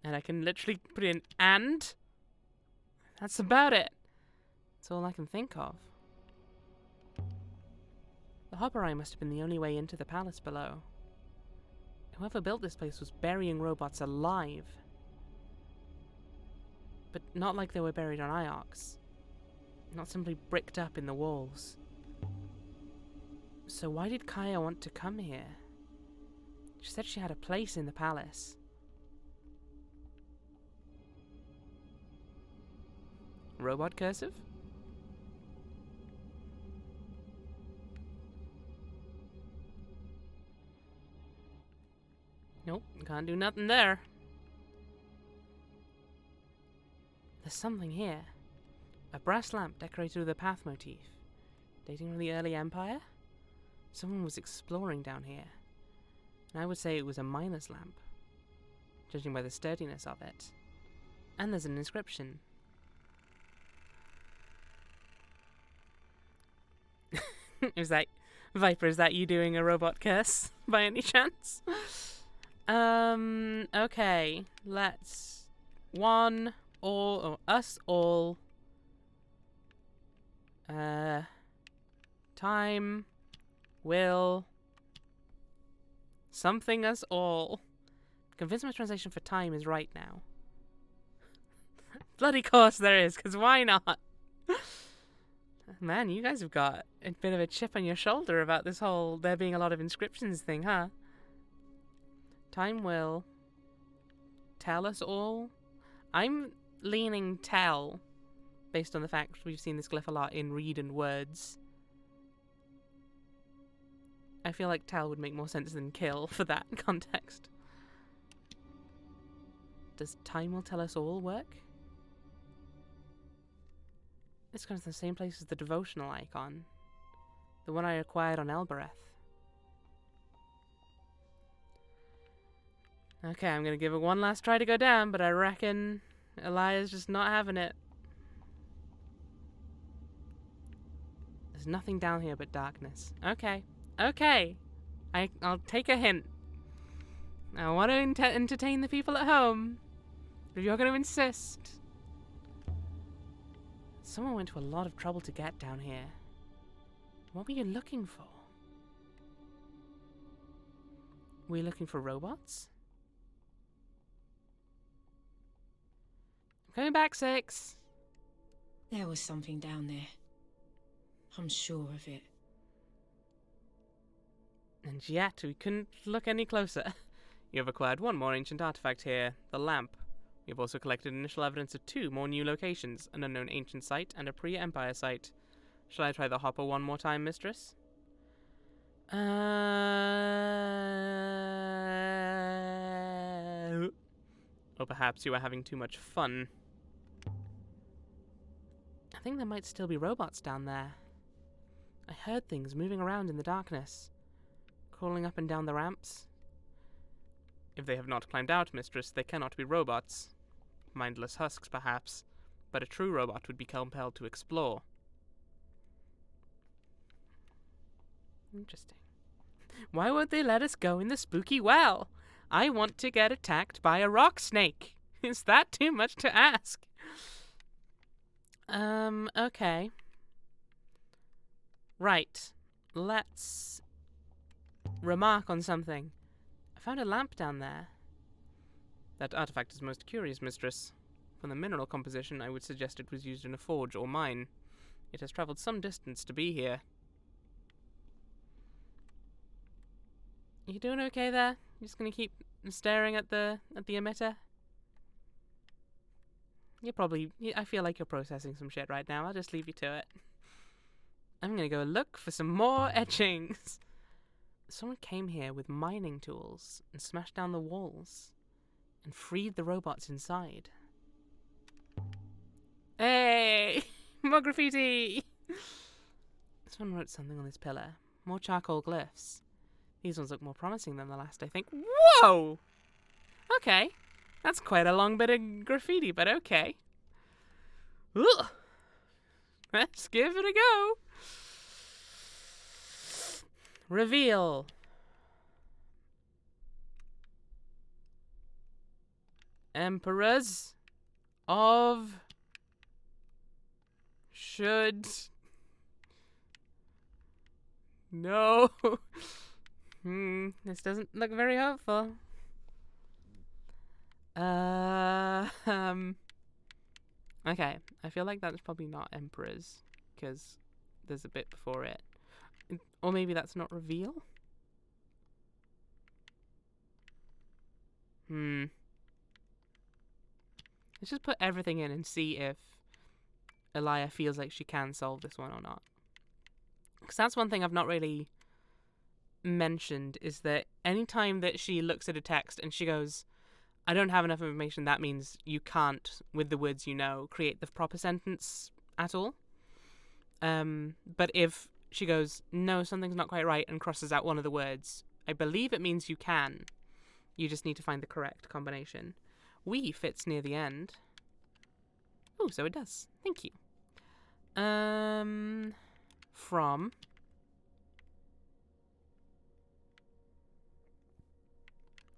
And I can literally put in and. That's about it. That's all I can think of. The hopper eye must have been the only way into the palace below. Whoever built this place was burying robots alive. but not like they were buried on Iox. Not simply bricked up in the walls. So why did Kaya want to come here? She said she had a place in the palace. Robot cursive? Nope, can't do nothing there. There's something here. A brass lamp decorated with a path motif, dating from the early Empire? Someone was exploring down here, and I would say it was a miner's lamp, judging by the sturdiness of it. And there's an inscription. Is that, Viper, is that you doing a robot curse, by any chance? Okay, let's... us all... time... will... something us all. Convince my translation for time is right now. Bloody course there is, because why not? Man, you guys have got a bit of a chip on your shoulder about this whole there being a lot of inscriptions thing, huh? Time will tell us all. I'm leaning tell, based on the fact we've seen this glyph a lot in read and words. I feel like tell would make more sense than kill for that context. Does time will tell us all work? This comes from the same place as the devotional icon. The one I acquired on Elbereth. Okay, I'm gonna give it one last try to go down, but I reckon Elia's just not having it. There's nothing down here but darkness. Okay. Okay. I'll take a hint. I want to entertain the people at home. But you're going to insist. Someone went to a lot of trouble to get down here. What were you looking for? Were you looking for robots? I'm coming back, 6. There was something down there. I'm sure of it. And yet, we couldn't look any closer. You have acquired one more ancient artifact here, the lamp. We have also collected initial evidence of 2 more new locations, an unknown ancient site and a pre-Empire site. Shall I try the hopper one more time, mistress? Or perhaps you are having too much fun. I think there might still be robots down there. I heard things moving around in the darkness, crawling up and down the ramps. If they have not climbed out, mistress, they cannot be robots. Mindless husks, perhaps, but a true robot would be compelled to explore. Interesting. Why won't they let us go in the spooky well? I want to get attacked by a rock snake. Is that too much to ask? Okay. Right. Let's remark on something. I found a lamp down there. That artifact is most curious, mistress. From the mineral composition, I would suggest it was used in a forge or mine. It has travelled some distance to be here. You doing okay there? You just gonna keep staring at the emitter? I feel like you're processing some shit right now. I'll just leave you to it. I'm gonna go look for some more etchings. Someone came here with mining tools and smashed down the walls and freed the robots inside. Hey! More graffiti! Someone wrote something on this pillar. More charcoal glyphs. These ones look more promising than the last, I think. Whoa! Okay. That's quite a long bit of graffiti, but okay. Ugh. Let's give it a go. Reveal. Emperors of should no. This doesn't look very hopeful. Okay, I feel like that's probably not Emperor's, because there's a bit before it. Or maybe that's not reveal? Let's just put everything in and see if Elia feels like she can solve this one or not. Because that's one thing I've not really mentioned, is that anytime that she looks at a text and she goes, I don't have enough information, that means you can't, with the words you know, create the proper sentence at all. But if she goes, no, something's not quite right, and crosses out one of the words, I believe it means you can. You just need to find the correct combination. We fits near the end. Oh, so it does. Thank you. From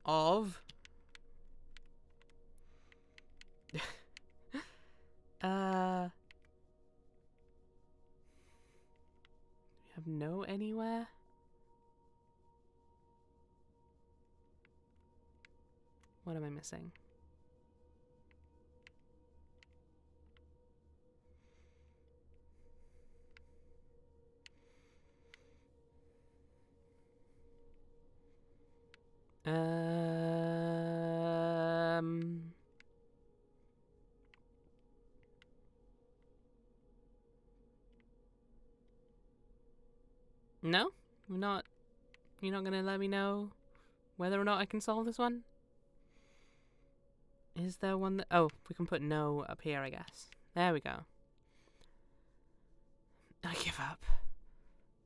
of we have no anywhere. What am I missing? No? You're not gonna let me know whether or not I can solve this one? Is there one that... Oh, we can put no up here, I guess. There we go. I give up.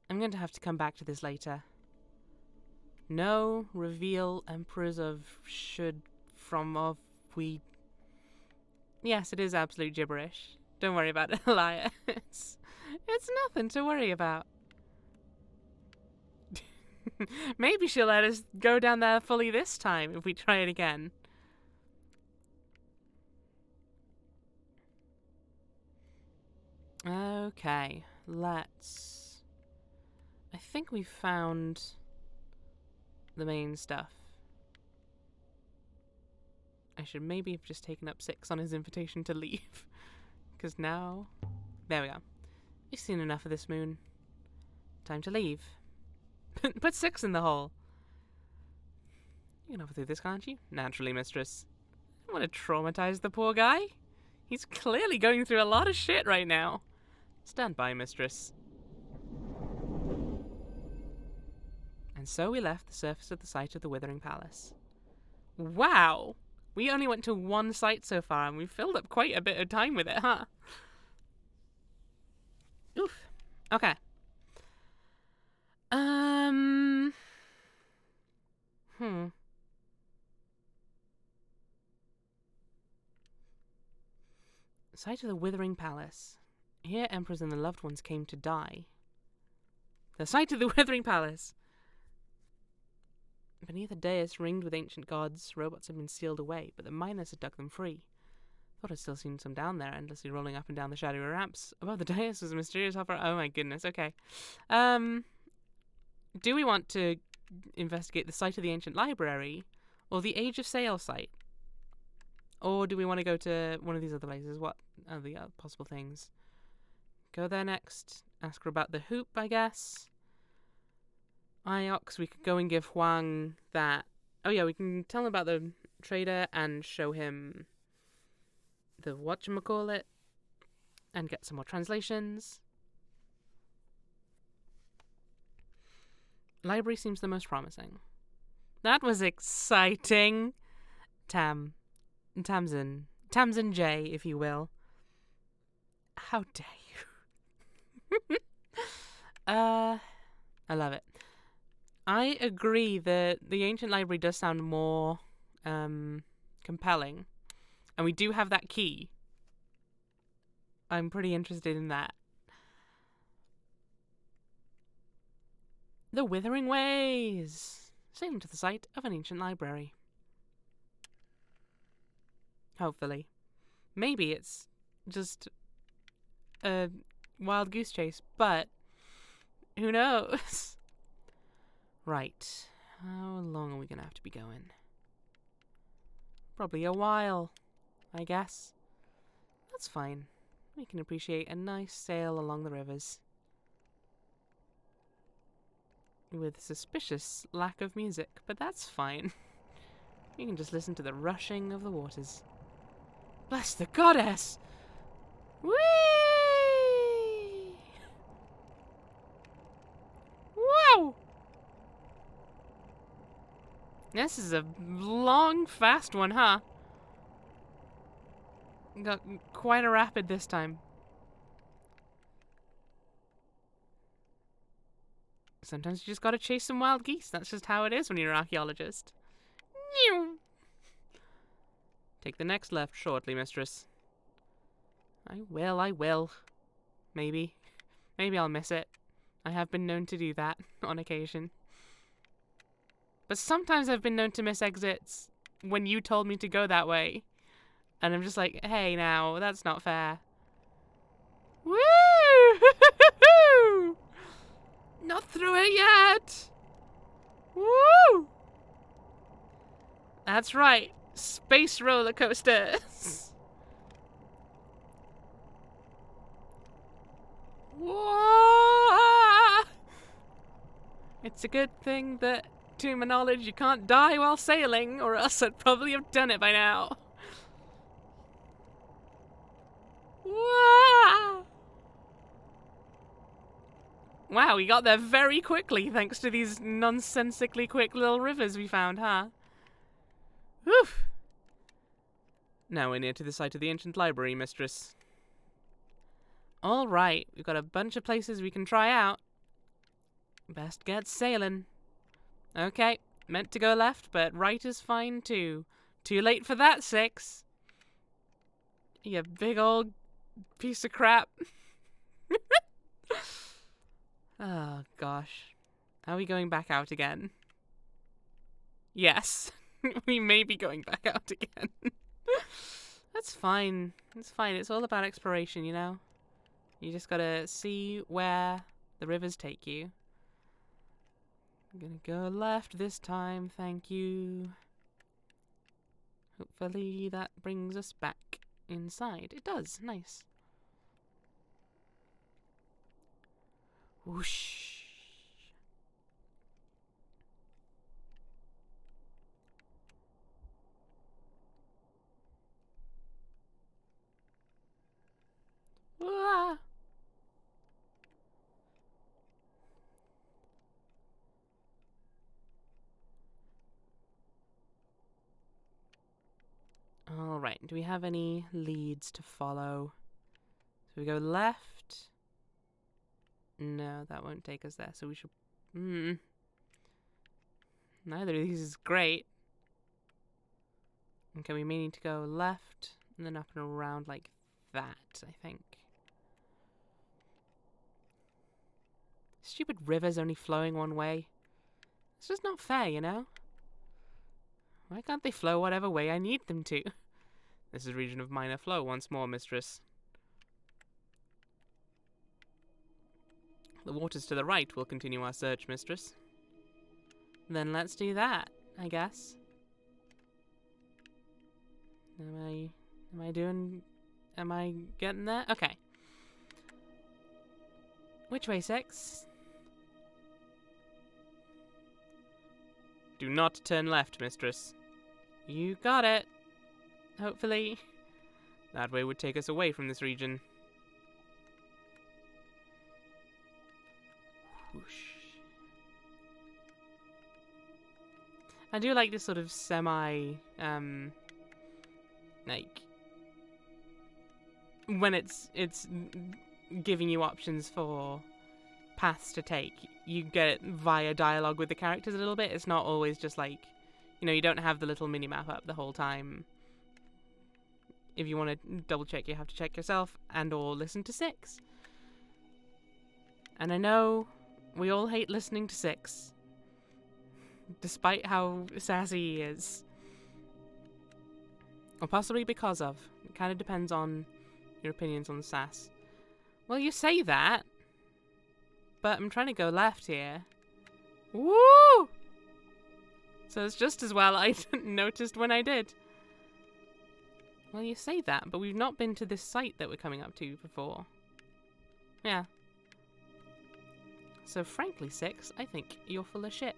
I'm going to have to come back to this later. No, reveal, emperors of, should, from, of, we... Yes, it is absolute gibberish. Don't worry about it, Elia. It's nothing to worry about. Maybe she'll let us go down there fully this time if we try it again. Okay, let's... I think we found the main stuff. I should maybe have just taken up 6 on his invitation to leave. Because now... There we go. We've seen enough of this moon. Time to leave. Put 6 in the hole. You can overthrow this, can't you? Naturally, mistress. I don't want to traumatize the poor guy. He's clearly going through a lot of shit right now. Stand by, mistress. And so we left the surface of the site of the Withering Palace. Wow! We only went to 1 site so far, and we've filled up quite a bit of time with it, huh? Oof. Okay. Site of the Withering Palace. Here emperors and their loved ones came to die. The site of the Withering Palace. Beneath a dais ringed with ancient gods, robots had been sealed away, but the miners had dug them free. Thought I'd still seen some down there, endlessly rolling up and down the shadowy ramps. Above the dais was a mysterious hover. Oh my goodness, okay. Do we want to investigate the site of the ancient library, or the Age of Sail site? Or do we want to go to one of these other places? What are the possible things? Go there next. Ask her about the hoop, I guess. Iox, we could go and give Huang that. Oh yeah, we can tell him about the trader and show him the whatchamacallit and get some more translations. Library seems the most promising. That was exciting. Tamsin J, if you will. How dare you? I love it. I agree that the ancient library does sound more compelling. And we do have that key. I'm pretty interested in that. The Withering Ways. Sailing to the site of an ancient library. Hopefully. Maybe it's just a wild goose chase, but who knows? Right. How long are we going to have to be going? Probably a while, I guess. That's fine. We can appreciate a nice sail along the rivers. With suspicious lack of music, but that's fine. We can just listen to the rushing of the waters. Bless the goddess! Whee! Wow! This is a long, fast one, huh? Got quite a rapid this time. Sometimes you just gotta chase some wild geese. That's just how it is when you're an archaeologist. Take the next left shortly, mistress. I will. Maybe. Maybe I'll miss it. I have been known to do that on occasion. But sometimes I've been known to miss exits when you told me to go that way. And I'm just like, hey now, that's not fair. Woo! Not through it yet! Woo! That's right. Space roller coasters. Whoa! It's a good thing that, to my knowledge, you can't die while sailing, or else I'd probably have done it by now. Whoa! Wow, we got there very quickly thanks to these nonsensically quick little rivers we found, huh? Whew! Now we're near to the site of the ancient library, mistress. Alright, we've got a bunch of places we can try out. Best get sailing. Okay, meant to go left, but right is fine too. Too late for that, Six. You big old piece of crap. Oh, gosh. Are we going back out again? Yes. We may be going back out again. That's fine. It's fine. It's all about exploration, you know? You just gotta see where the rivers take you. I'm gonna go left this time, thank you. Hopefully that brings us back inside. It does. Nice. Whoosh. Ah. All right. Do we have any leads to follow? So we go left. No, that won't take us there. So we should. Neither of these is great. Okay, we may need to go left and then up and around like that, I think. Stupid rivers only flowing one way. It's just not fair, you know? Why can't they flow whatever way I need them to? This is region of minor flow once more, mistress. The waters to the right will continue our search, mistress. Then let's do that, I guess. Am I getting there? Okay. Which way, Six? Do not turn left, mistress. You got it. Hopefully. That way would take us away from this region. Whoosh. I do like this sort of like when it's giving you options for paths to take. You get it via dialogue with the characters a little bit. It's not always just like, you know, you don't have the little mini-map up the whole time. If you want to double check, you have to check yourself and or listen to Six. And I know we all hate listening to Six, despite how sassy he is. Or possibly because of. It kind of depends on your opinions on the sass. Well, you say that, but I'm trying to go left here. Woo! So it's just as well I noticed when I did. Well, you say that, but we've not been to this site that we're coming up to before. Yeah. So frankly, Six, I think you're full of shit.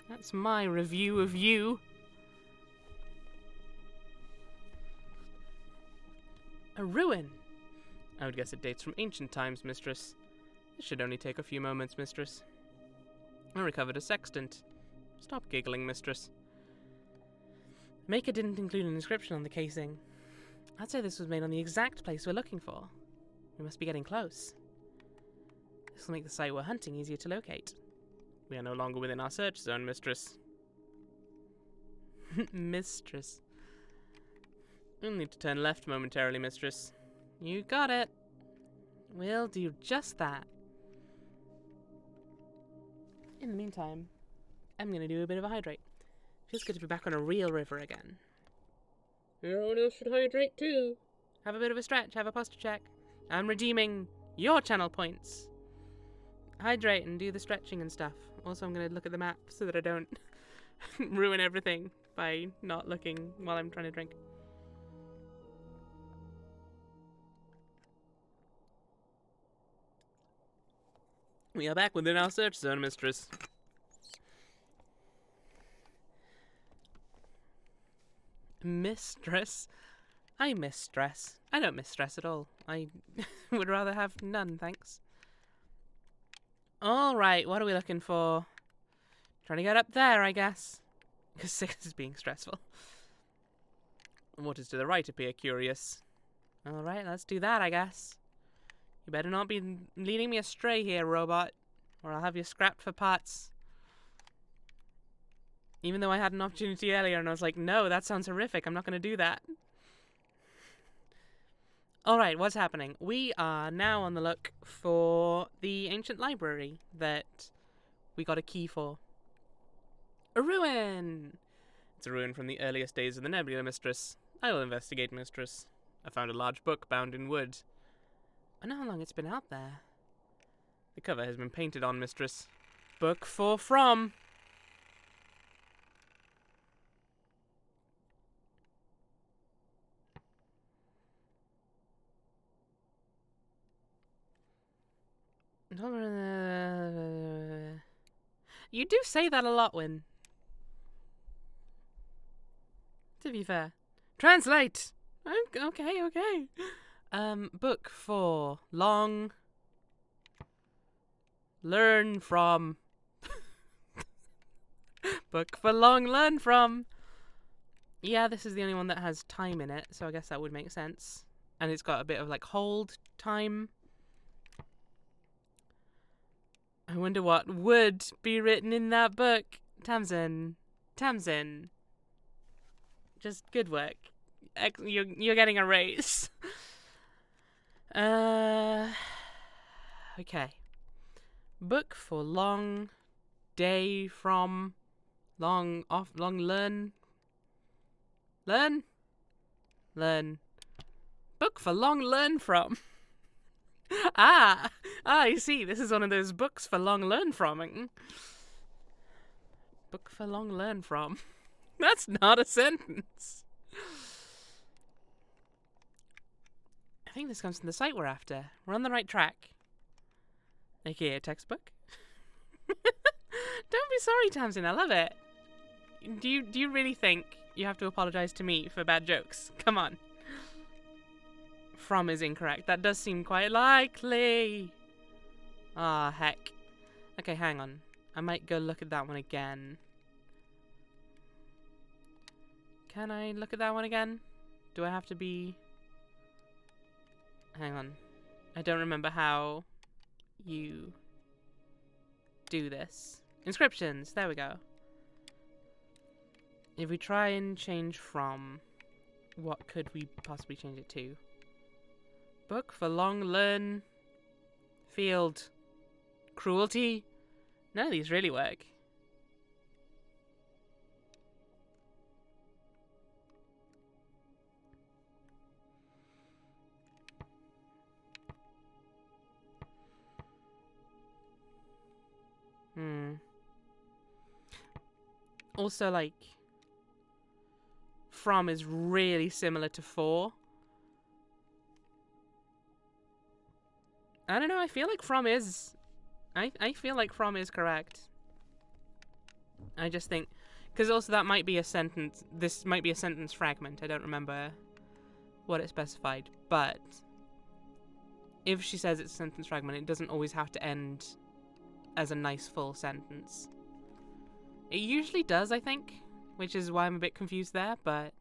That's my review of you. A ruin! I would guess it dates from ancient times, mistress. This should only take a few moments, mistress. I recovered a sextant. Stop giggling, mistress. Maker didn't include an inscription on the casing. I'd say this was made on the exact place we're looking for. We must be getting close. This will make the site we're hunting easier to locate. We are no longer within our search zone, mistress. Mistress. We'll need to turn left momentarily, mistress. You got it. We'll do just that. In the meantime, I'm going to do a bit of a hydrate. Feels good to be back on a real river again. Everyone else should hydrate too. Have a bit of a stretch, have a posture check. I'm redeeming your channel points. Hydrate and do the stretching and stuff. Also, I'm going to look at the map so that I don't ruin everything by not looking while I'm trying to drink. We are back within our search zone, mistress. Mistress? I miss stress. I don't miss stress at all. I would rather have none, thanks. Alright, what are we looking for? Trying to get up there, I guess. Because 6 is being stressful. What is to the right appear curious? Alright, let's do that, I guess. You better not be leading me astray here, robot, or I'll have you scrapped for parts. Even though I had an opportunity earlier and I was like, no, that sounds horrific, I'm not going to do that. Alright, what's happening? We are now on the look for the ancient library that we got a key for. A ruin! It's a ruin from the earliest days of the Nebula, mistress. I will investigate, mistress. I found a large book bound in wood. I know how long it's been out there. The cover has been painted on, mistress. Book for From. You do say that a lot, Win. To be fair. Translate! Okay. Book for Long. Learn from. Book for Long, learn from. Yeah, this is the only one that has time in it, so I guess that would make sense. And it's got a bit of like hold time. I wonder what would be written in that book. Tamsin. Just good work. You're getting a raise. Okay. Book for Long Day from Long Off Long Learn. Book for Long Learn from. I see. This is one of those books for long learn from. Book for long learn from. That's not a sentence. I think this comes from the site we're after. We're on the right track. AKA a textbook. Don't be sorry, Tamsin. I love it. Do you really think you have to apologize to me for bad jokes? Come on. From is incorrect. That does seem quite likely. Ah, heck. Okay, hang on. I might go look at that one again. Can I look at that one again? Do I have to be... Hang on. I don't remember how you do this. Inscriptions. There we go. If we try and change from, what could we possibly change it to? Book for long learn. Field. Cruelty. None of these really work. Also, like, From is really similar to 4. I don't know, I feel like From is... I feel like From is correct. I just think... Because also that might be a sentence... This might be a sentence fragment. I don't remember what it specified. But if she says it's a sentence fragment, it doesn't always have to end as a nice full sentence. It usually does, I think. Which is why I'm a bit confused there, but...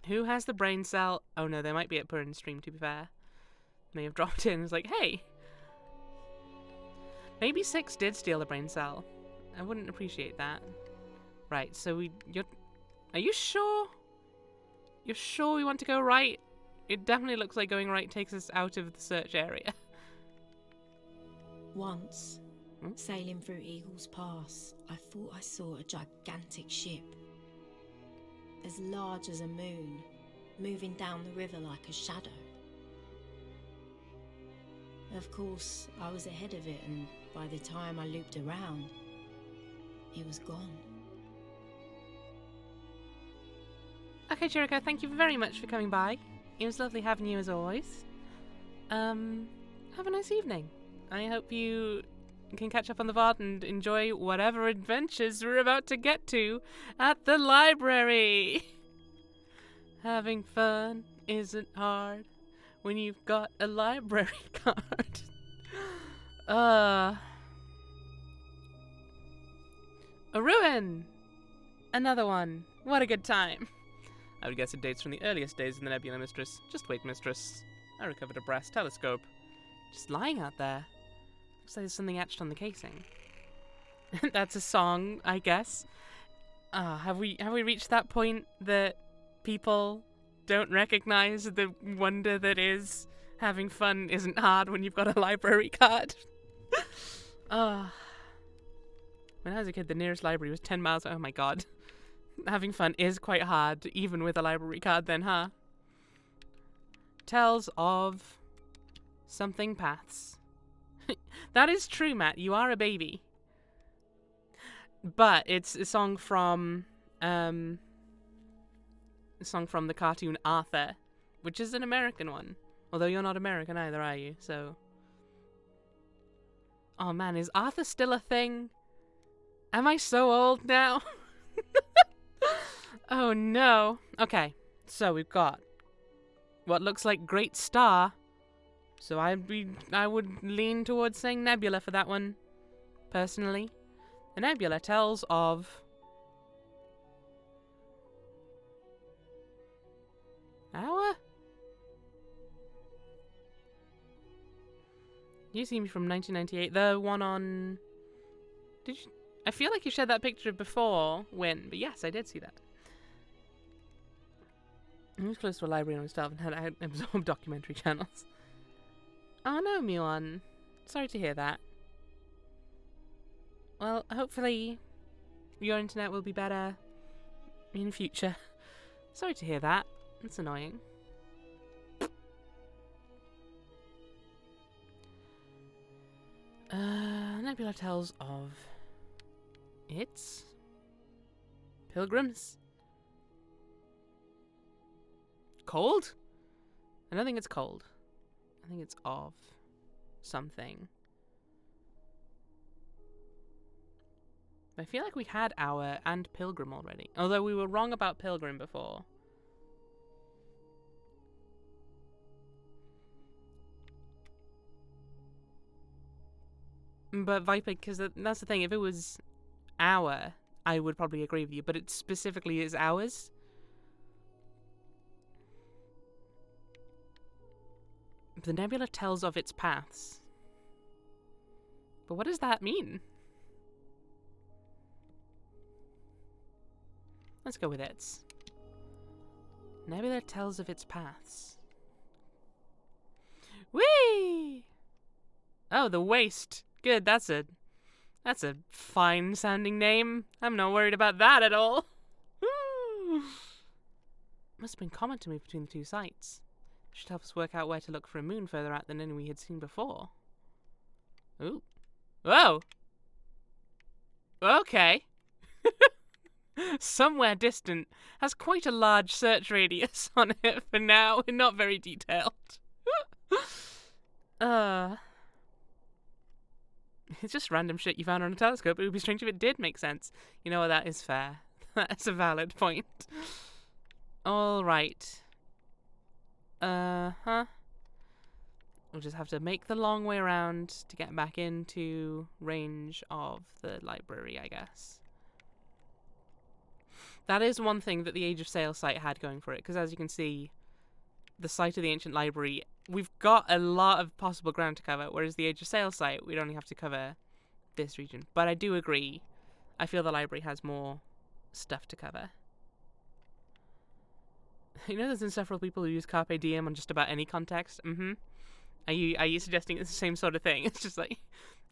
Who has the brain cell? Oh no, they might be at Purin stream, to be fair. May have dropped in. It's like, hey! Maybe 6 did steal the brain cell. I wouldn't appreciate that. Right, so are you sure? You're sure we want to go right? It definitely looks like going right takes us out of the search area. Once, sailing through Eagle's Pass, I thought I saw a gigantic ship. As large as a moon, moving down the river like a shadow. Of course, I was ahead of it, and by the time I looped around, it was gone. Okay, Chiriko, thank you very much for coming by. It was lovely having you as always. Have a nice evening. I hope you can catch up on the VOD and enjoy whatever adventures we're about to get to at the library. Having fun isn't hard when you've got a library card. A ruin! Another one. What a good time. I would guess it dates from the earliest days of the Nebula Mistress. Just wait, Mistress. I recovered a brass telescope. Just lying out there. Looks like there's something etched on the casing. That's a song, I guess. Have we reached that point that people don't recognize the wonder that is having fun isn't hard when you've got a library card? When I was a kid, the nearest library was 10 miles. Oh my god. Having fun is quite hard, even with a library card then, huh? Tells of something paths. That is true, Matt. You are a baby. But it's a song from the cartoon Arthur, which is an American one. Although you're not American either, are you? So... Oh man, is Arthur still a thing? Am I so old now? Oh no. Okay, so we've got what looks like Great Star. So I would lean towards saying Nebula for that one, personally. The Nebula tells of our... You see me from 1998. The one on... Did you... I feel like you shared that picture before, Win, but yes, I did see that. I was close to a library and stuff and had absorbed documentary channels. Oh no, Muon. Sorry to hear that. Well, hopefully your internet will be better in future. Sorry to hear that. That's annoying. Nebula tells of its pilgrims. Cold? I don't think it's cold. I think it's of something. I feel like we had Hour and Pilgrim already. Although we were wrong about Pilgrim before. But Viper, because that's the thing, if it was Hour, I would probably agree with you, but it specifically is Hours. The Nebula tells of its paths. But what does that mean? Let's go with its. Nebula tells of its paths. Whee! Oh, the Waste. Good, that's a fine sounding name. I'm not worried about that at all. Must have been common to move between the two sites. Should help us work out where to look for a moon further out than any we had seen before. Ooh. Whoa! Okay. Somewhere distant has quite a large search radius on it for now, and not very detailed. It's just random shit you found on a telescope. It would be strange if it did make sense. You know what? That is fair. That's a valid point. All right. We'll just have to make the long way around to get back into range of the library, I guess. That is one thing that the Age of Sail site had going for it, because as you can see, the site of the ancient library, we've got a lot of possible ground to cover, whereas the Age of Sail site, we'd only have to cover this region. But I do agree, I feel the library has more stuff to cover. You know, there's been several people who use Carpe Diem on just about any context. Are you suggesting it's the same sort of thing? It's just like,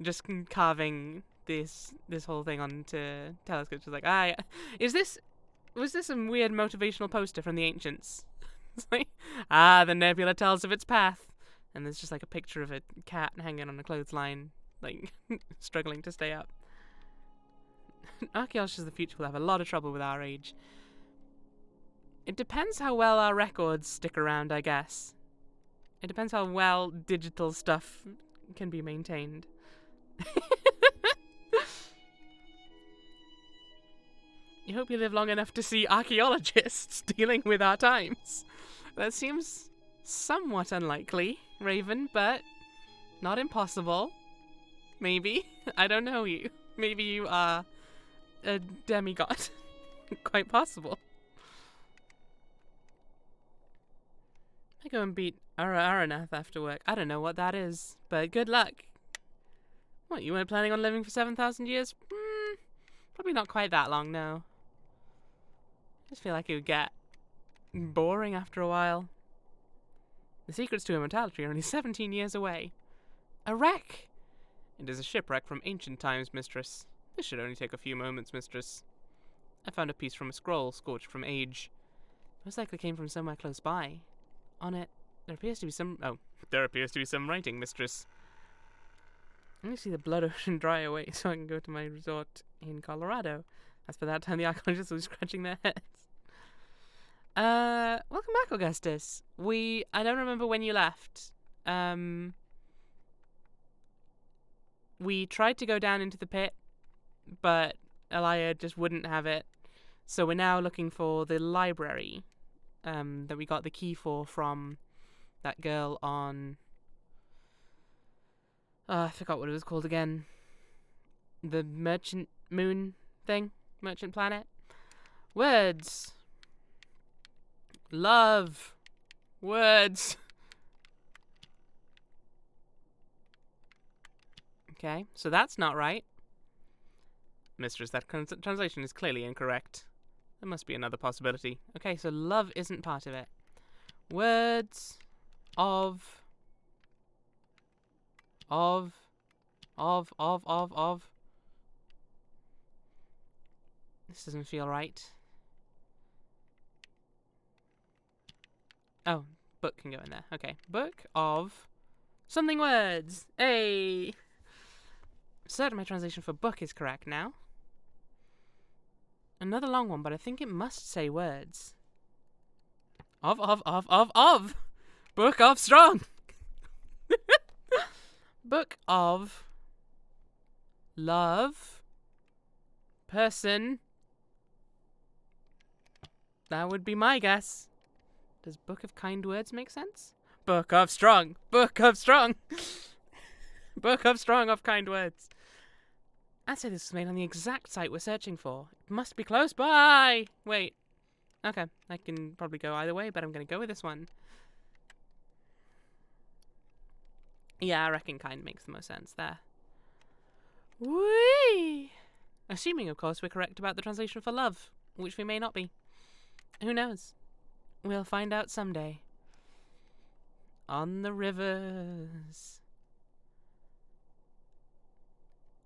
just carving this whole thing onto telescopes. It's like, was this some weird motivational poster from the ancients? It's like, the nebula tells of its path. And there's just like a picture of a cat hanging on a clothesline, like, struggling to stay up. Archaeologists of the future will have a lot of trouble with our age. It depends how well our records stick around, I guess. It depends how well digital stuff can be maintained. You hope you live long enough to see archaeologists dealing with our times. That seems somewhat unlikely, Raven, but not impossible. Maybe. I don't know you. Maybe you are a demigod. Quite possible. I go and beat Aranath after work. I don't know what that is, but good luck. What, you weren't planning on living for 7,000 years? Probably not quite that long, no. I just feel like it would get boring after a while. The secrets to immortality are only 17 years away. A wreck! It is a shipwreck from ancient times, mistress. This should only take a few moments, mistress. I found a piece from a scroll scorched from age. Most likely came from somewhere close by. On it, there appears to be some writing, mistress. Let me see the blood ocean dry away so I can go to my resort in Colorado. As for that time, the archaeologists will be scratching their heads. Welcome back, Augustus. I don't remember when you left. We tried to go down into the pit, but Elia just wouldn't have it. So we're now looking for the library. That we got the key for from that girl on... I forgot what it was called again. The Merchant Moon thing? Merchant Planet? Words. Love. Words. Okay, so that's not right. Mistress, that translation is clearly incorrect. There must be another possibility. Okay, so love isn't part of it. Words of. This doesn't feel right. Oh, book can go in there. Okay, book of something words. Hey! Certain my translation for book is correct now. Another long one, but I think it must say words. Of. Book of strong. Book of love. Person. That would be my guess. Does book of kind words make sense? Book of strong. Book of strong. Book of strong of kind words. I'd say this was made on the exact site we're searching for. It must be close by! Wait. Okay, I can probably go either way, but I'm going to go with this one. Yeah, I reckon kind makes the most sense there. Whee! Assuming, of course, we're correct about the translation for love, which we may not be. Who knows? We'll find out someday. On the rivers.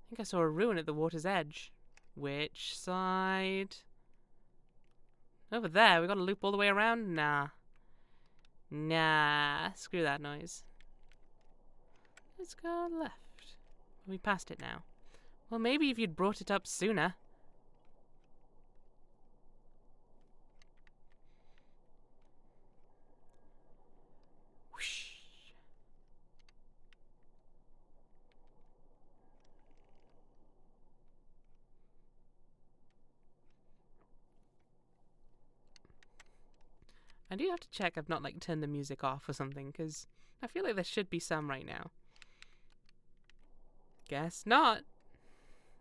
I think I saw a ruin at the water's edge. Which side? Over there. We got to loop all the way around? Nah. Screw that noise. Let's go left. We passed it now. Well, maybe if you'd brought it up sooner. Whoosh. I do have to check I've not, like, turned the music off or something, because I feel like there should be some right now. Guess not.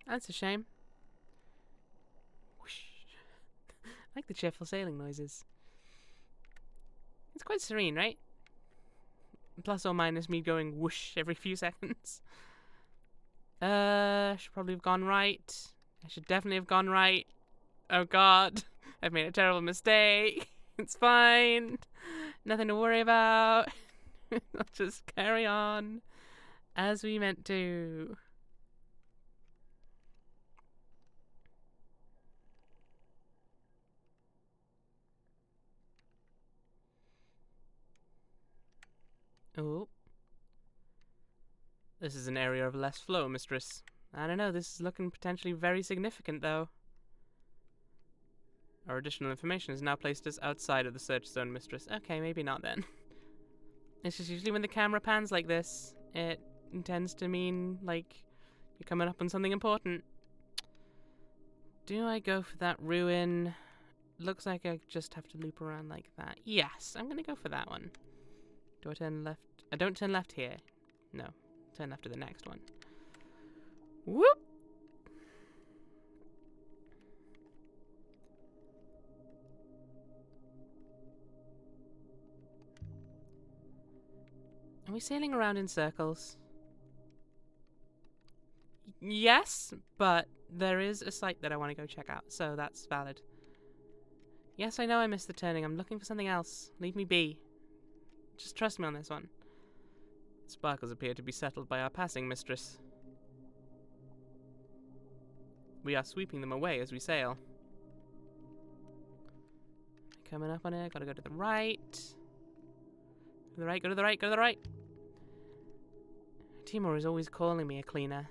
That's a shame. Whoosh. I like the cheerful sailing noises. It's quite serene, right? Plus or minus me going whoosh every few seconds. Should probably have gone right. I should definitely have gone right. Oh god. I've made a terrible mistake. It's fine. Nothing to worry about. I'll just carry on as we meant to. Oh. This is an area of less flow, mistress. I don't know, this is looking potentially very significant, though. Our additional information is now placed us outside of the search zone, mistress. Okay, maybe not then. It's just usually when the camera pans like this, it tends to mean, like, you're coming up on something important. Do I go for that ruin? Looks like I just have to loop around like that. Yes, I'm gonna go for that one. Do I turn left? I don't turn left here. No, turn left to the next one. Whoop! Are we sailing around in circles? Yes, but there is a site that I want to go check out, so that's valid. Yes, I know I missed the turning. I'm looking for something else. Leave me be. Just trust me on this one. Sparkles appear to be settled by our passing, mistress. We are sweeping them away as we sail. Coming up on it. Gotta go to the right. Go to the right, go to the right, go to the right. Timur is always calling me a cleaner.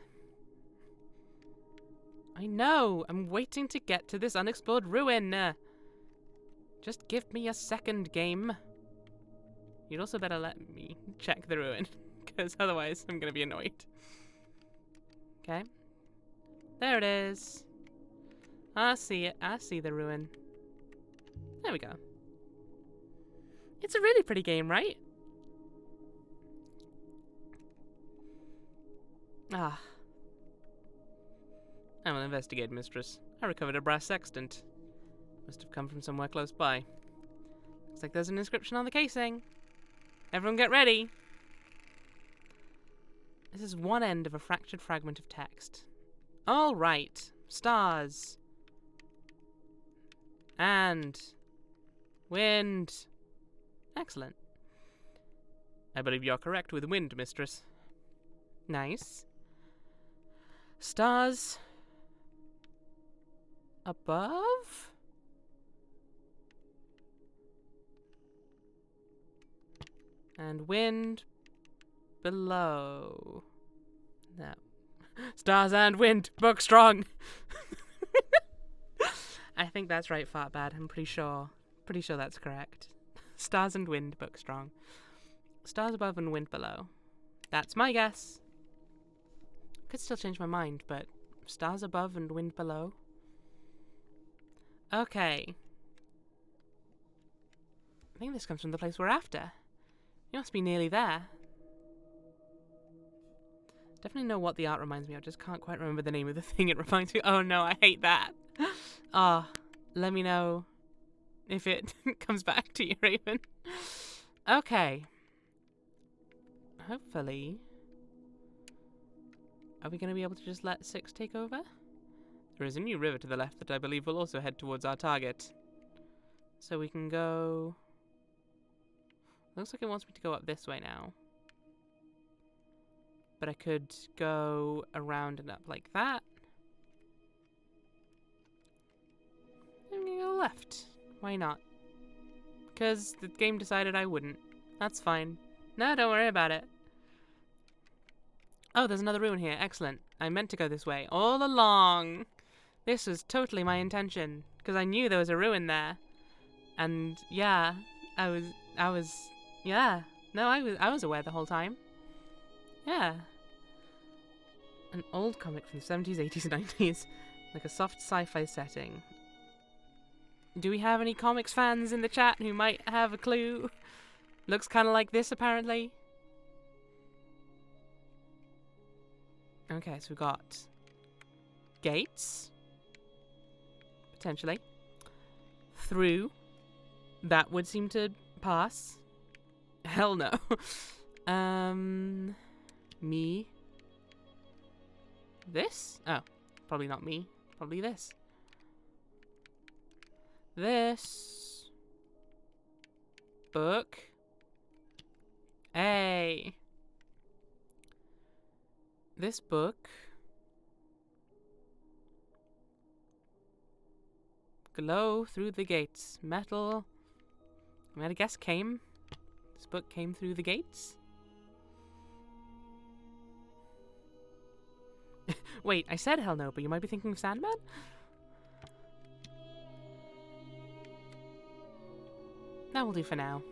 I know! I'm waiting to get to this unexplored ruin! Just give me a second, game. You'd also better let me check the ruin, because otherwise I'm gonna be annoyed. Okay. There it is. I see it. I see the ruin. There we go. It's a really pretty game, right? Ah. I will investigate, mistress. I recovered a brass sextant. Must have come from somewhere close by. Looks like there's an inscription on the casing. Everyone get ready! This is one end of a fractured fragment of text. All right. Stars. And wind. Excellent. I believe you're correct with wind, mistress. Nice. Stars above? And wind below. No. Stars and wind, book strong. I think that's right, Fartbad. I'm pretty sure. Pretty sure that's correct. Stars and wind, book strong. Stars above and wind below. That's my guess. Could still change my mind, but stars above and wind below. Okay. I think this comes from the place we're after. You must be nearly there. Definitely know what the art reminds me of, just can't quite remember the name of the thing it reminds me of. Oh no, I hate that. Ah, let me know if it comes back to you, Raven. Okay. Hopefully. Are we going to be able to just let 6 take over? There is a new river to the left that I believe will also head towards our target. So we can go... Looks like it wants me to go up this way now. But I could go around and up like that. I'm gonna go left. Why not? Because the game decided I wouldn't. That's fine. No, don't worry about it. Oh, there's another ruin here. Excellent. I meant to go this way all along. This was totally my intention, because I knew there was a ruin there. And yeah, I was aware the whole time. Yeah. An old comic from the 70s, 80s, 90s. Like a soft sci-fi setting. Do we have any comics fans in the chat who might have a clue? Looks kind of like this, apparently. Okay, so we've got gates. Potentially. Through. That would seem to pass. Hell no. Me. This? Oh, probably not me. Probably this. This. Book. Hey. This book. Glow through the gates. Metal. I'm gonna guess came. This book came through the gates. Wait, I said hell no, but you might be thinking of Sandman? That will do for now.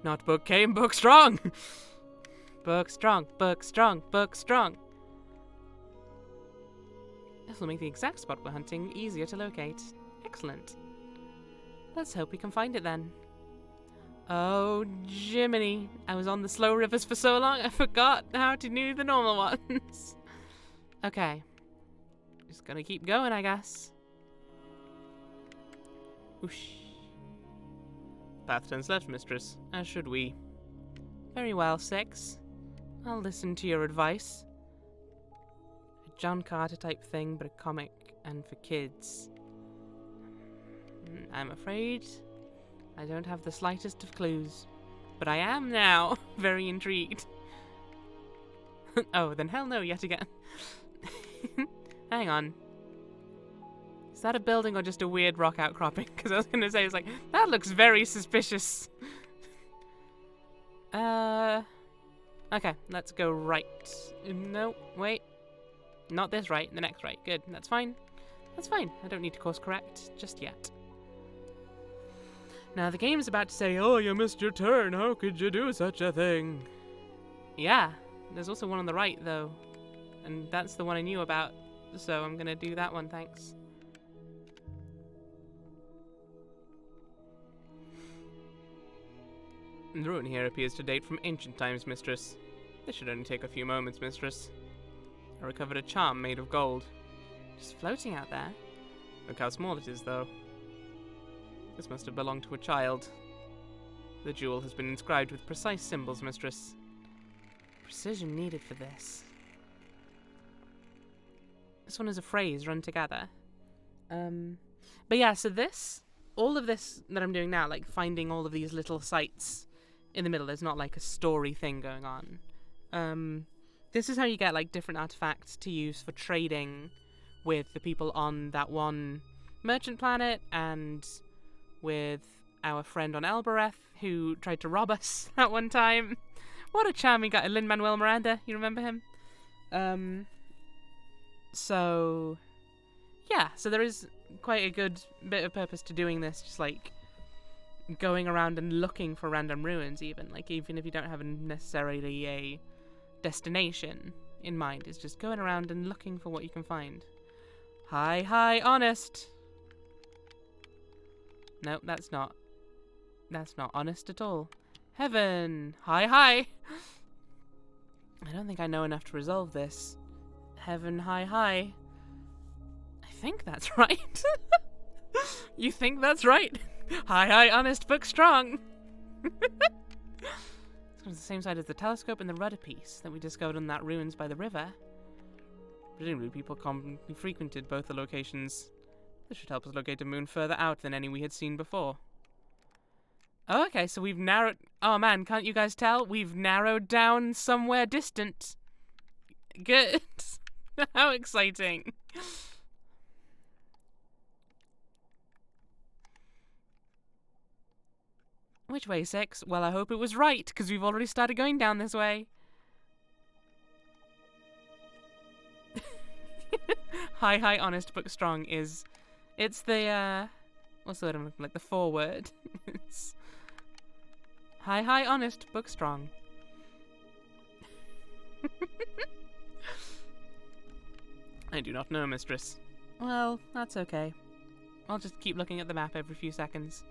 Not book came, book strong! Book strong, book strong, book strong. This will make the exact spot we're hunting easier to locate. Excellent. Let's hope we can find it then. Oh, Jiminy. I was on the slow rivers for so long, I forgot how to do the normal ones. Okay. Just gonna keep going, I guess. Whoosh. Path turns left, mistress. As should we. Very well, Six. I'll listen to your advice. A John Carter type thing, but a comic and for kids. I'm afraid I don't have the slightest of clues. But I am now very intrigued. Oh, then hell no yet again. Hang on. Is that a building or just a weird rock outcropping? Because I was going to say, it's like, that looks very suspicious. Okay, let's go right. No, wait. Not this right, the next right. Good, that's fine. That's fine. I don't need to course correct just yet. Now, the game's about to say, oh, you missed your turn. How could you do such a thing? Yeah, there's also one on the right, though. And that's the one I knew about. So I'm going to do that one, thanks. The ruin here appears to date from ancient times, mistress. This should only take a few moments, mistress. I recovered a charm made of gold. Just floating out there. Look how small it is, though. This must have belonged to a child. The jewel has been inscribed with precise symbols, mistress. Precision needed for this. This one is a phrase run together. But yeah, so all of this that I'm doing now, like finding all of these little sites in the middle, there's not like a story thing going on. This is how you get like different artifacts to use for trading with the people on that one merchant planet and with our friend on Elbereth who tried to rob us that one time. What a charming guy, Lin-Manuel Miranda, you remember him? So yeah, so there is quite a good bit of purpose to doing this, just like going around and looking for random ruins even if you don't have necessarily a destination in mind. It's just going around and looking for what you can find. Hi, honest. No, that's not honest at all. Heaven. Hi. I don't think I know enough to resolve this. Heaven, hi. I think that's right. You think that's right? Hi, honest, book strong. It's on the same side as the telescope and the rudder piece that we discovered on that ruins by the river. Presumably people commonly frequented both the locations. This should help us locate a moon further out than any we had seen before. Oh, okay, so we've narrowed... Oh man, can't you guys tell? We've narrowed down somewhere distant. Good. How exciting. Which way, 6? Well, I hope it was right, because we've already started going down this way. Hi, honest, book strong is... It's the, what's the word I'm looking for? Like, the foreword. It's... Hi, honest, book strong. I do not know, mistress. Well, that's okay. I'll just keep looking at the map every few seconds.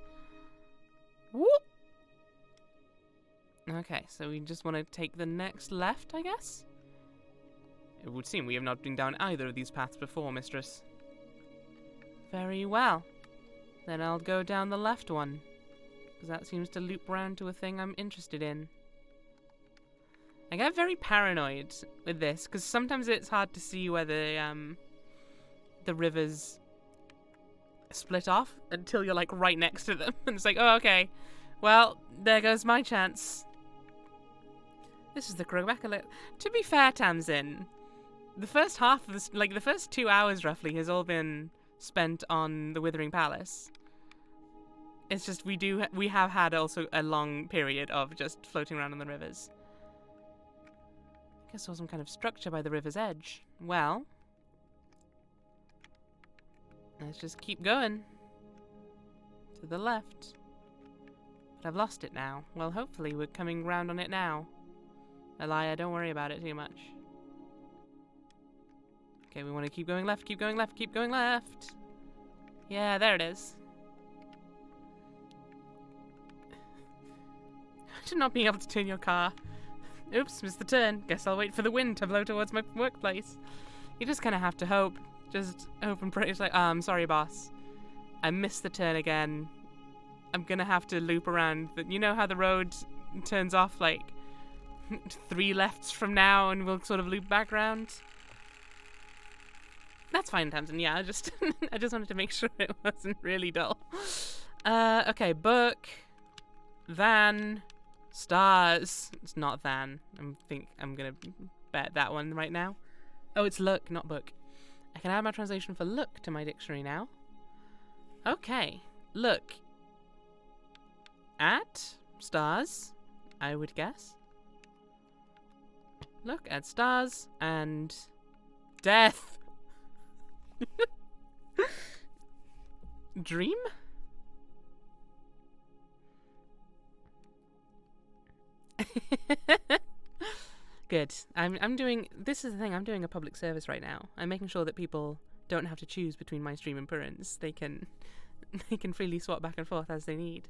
Whoop! Okay, so we just want to take the next left, I guess? It would seem we have not been down either of these paths before, mistress. Very well. Then I'll go down the left one, because that seems to loop round to a thing I'm interested in. I get very paranoid with this, because sometimes it's hard to see where the rivers split off until you're, like, right next to them. And it's like, oh, okay. Well, there goes my chance. This is the Crowback. To be fair, Tamsin, the first half of this, like, the first 2 hours, roughly, has all been spent on the Withering Palace. It's just we have had also a long period of just floating around on the rivers. I guess saw some kind of structure by the river's edge. Well, let's just keep going. To the left. But I've lost it now. Well, hopefully we're coming round on it now. Elia, don't worry about it too much. Okay, we want to keep going left, keep going left, keep going left. Yeah, there it is. To not being able to turn your car. Oops, missed the turn. Guess I'll wait for the wind to blow towards my workplace. You just kind of have to hope. Just hope and pray. It's like, I'm sorry, boss. I missed the turn again. I'm gonna have to loop around. You know how the road turns off, like, 3 lefts from now and we'll sort of loop back around? That's fine, Tamsin. Yeah, I just wanted to make sure it wasn't really dull. Okay, book. Van. Stars. It's not Van. I'm gonna bet that one right now. Oh, it's look, not book. I can add my translation for look to my dictionary now. Okay. Look. At stars, I would guess. Look at stars and death. Dream? Good. I'm doing, this is the thing, I'm doing a public service right now. I'm making sure that people don't have to choose between my stream and Purins. They can freely swap back and forth as they need.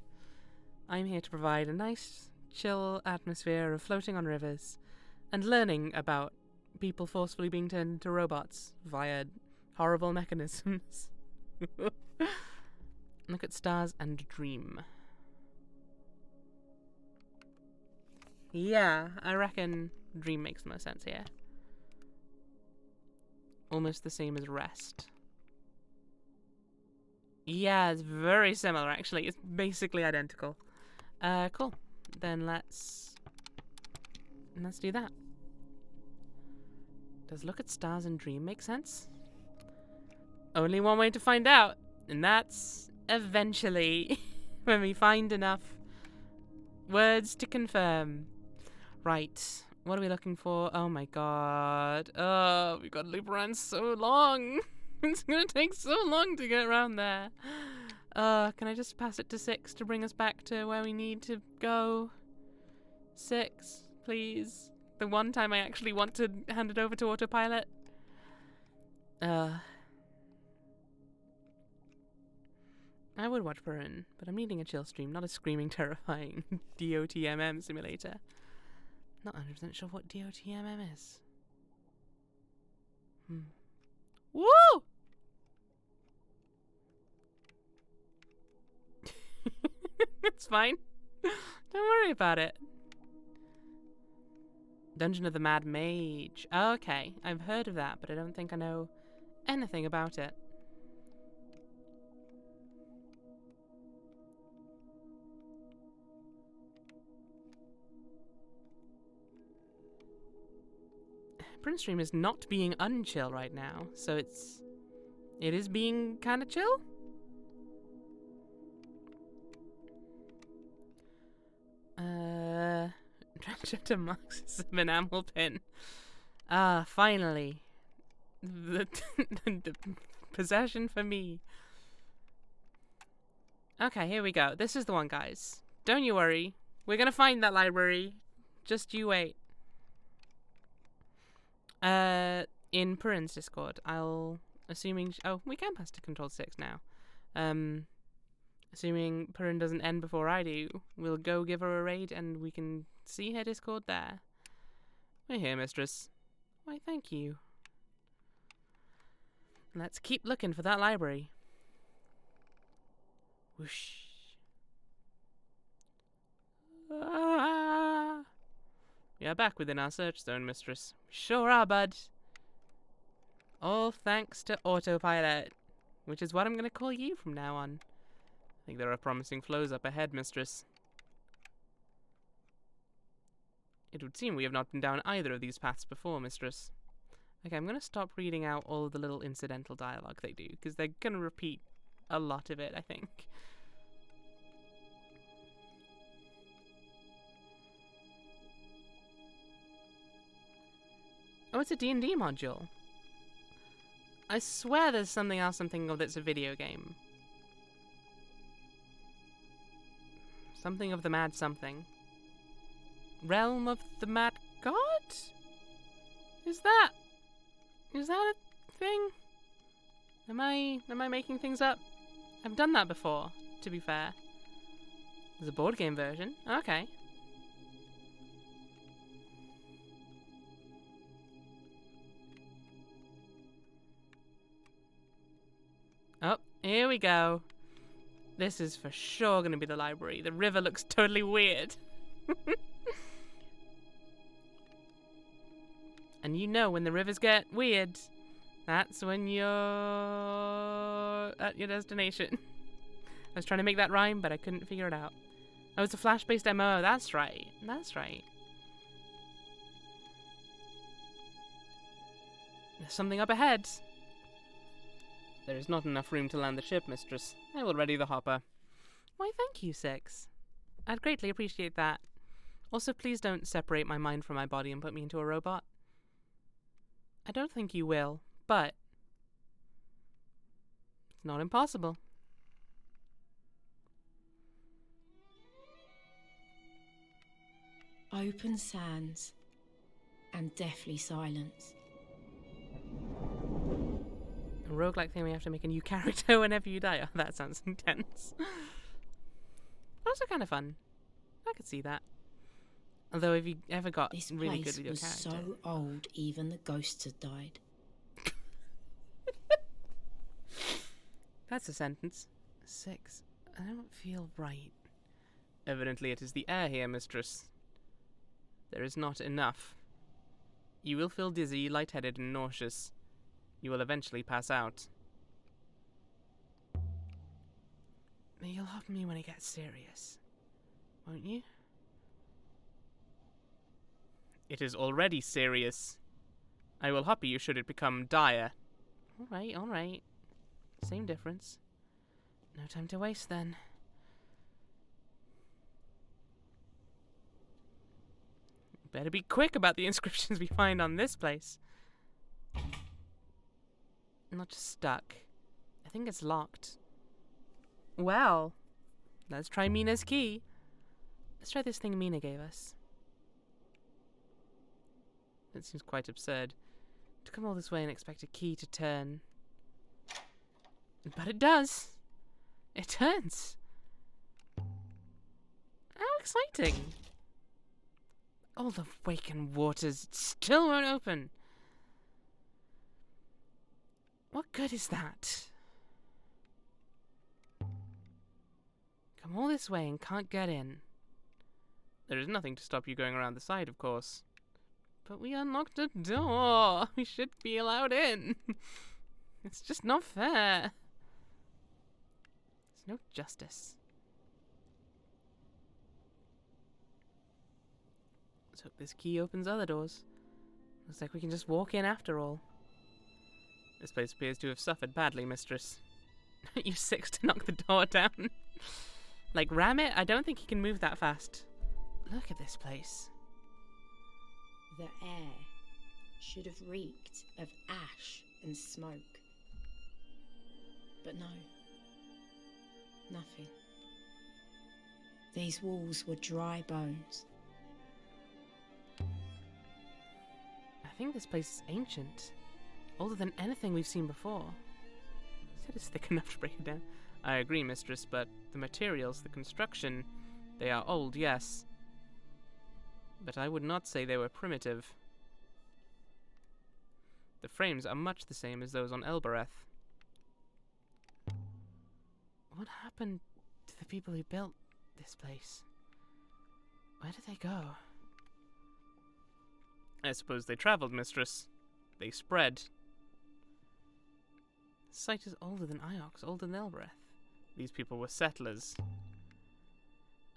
I'm here to provide a nice, chill atmosphere of floating on rivers and learning about people forcefully being turned into robots via horrible mechanisms. Look at stars and dream. Yeah, I reckon dream makes the most sense here. Almost the same as rest. Yeah, it's very similar, actually. It's basically identical. Cool. Then let's do that. Does look at stars and dream make sense? Only one way to find out, and that's eventually when we find enough words to confirm. Right, what are we looking for? Oh my god. Oh, we've got to loop around so long. It's gonna take so long to get around there. Can I just pass it to 6 to bring us back to where we need to go? 6, please. The one time I actually want to hand it over to autopilot. I would watch Burn, but I'm needing a chill stream, not a screaming, terrifying DOTMM simulator. Not 100% sure what DOTMM is. Woo! It's fine. Don't worry about it. Dungeon of the Mad Mage. Okay, I've heard of that, but I don't think I know anything about it. Prince Stream is not being unchill right now, so it is being kind of chill. Treasure to Marxism enamel pin. Ah, finally. The possession for me. Okay, here we go. This is the one, guys. Don't you worry. We're gonna find that library. Just you wait. In Perrin's Discord, assuming... oh, we can pass to Control 6 now. Assuming Perrin doesn't end before I do, we'll go give her a raid and we can see her Discord there. We're here, mistress. Why, thank you. Let's keep looking for that library. Whoosh. Ah. We are back within our search zone, mistress. Sure are, bud. All thanks to autopilot, which is what I'm going to call you from now on. I think there are promising flows up ahead, mistress. It would seem we have not been down either of these paths before, mistress. Okay, I'm going to stop reading out all of the little incidental dialogue they do, because they're going to repeat a lot of it, I think. Oh, it's a D&D module. I swear there's something else I'm thinking of that's a video game. Something of the Mad Something. Realm of the Mad God? Is that a thing? Am I making things up? I've done that before, to be fair. There's a board game version. Okay. Oh, here we go. This is for sure going to be the library. The river looks totally weird. And you know when the rivers get weird, that's when you're at your destination. I was trying to make that rhyme, but I couldn't figure it out. Oh, it's a Flash-based MMO. That's right. That's right. There's something up ahead. There is not enough room to land the ship, mistress. I will ready the hopper. Why, thank you, Six. I'd greatly appreciate that. Also, please don't separate my mind from my body and put me into a robot. I don't think you will, but it's not impossible. Open sands and deathly silence. A roguelike thing we have to make a new character whenever you die. Oh, that sounds intense. Also kind of fun. I could see that. Although, if you ever got This really good place with your was character... so old, even the ghosts had died. That's a sentence. 6. I don't feel right. Evidently it is the air here, mistress. There is not enough. You will feel dizzy, lightheaded, and nauseous. You will eventually pass out. You'll help me when it gets serious, won't you? It is already serious. I will hop you should it become dire. Alright, alright. Same difference. No time to waste then. Better be quick about the inscriptions we find on this place. Not just stuck. I think it's locked. Well, let's try Mina's key. Let's try this thing Mina gave us. That seems quite absurd. To come all this way and expect a key to turn. But it does. It turns. How exciting. All the Waken waters still won't open. What good is that? Come all this way and can't get in. There is nothing to stop you going around the side, of course. But we unlocked a door. We should be allowed in. It's just not fair. There's no justice. Let's hope this key opens other doors. Looks like we can just walk in after all. This place appears to have suffered badly, mistress. Use 6 to knock the door down. Like, ram it? I don't think he can move that fast. Look at this place. The air should have reeked of ash and smoke. But no. Nothing. These walls were dry bones. I think this place is ancient. Older than anything we've seen before. You said it's thick enough to break it down. I agree, mistress, but the materials, the construction, they are old, yes. But I would not say they were primitive. The frames are much the same as those on Elbereth. What happened to the people who built this place? Where did they go? I suppose they travelled, mistress. They spread. The site is older than Iox, older than Elbereth. These people were settlers.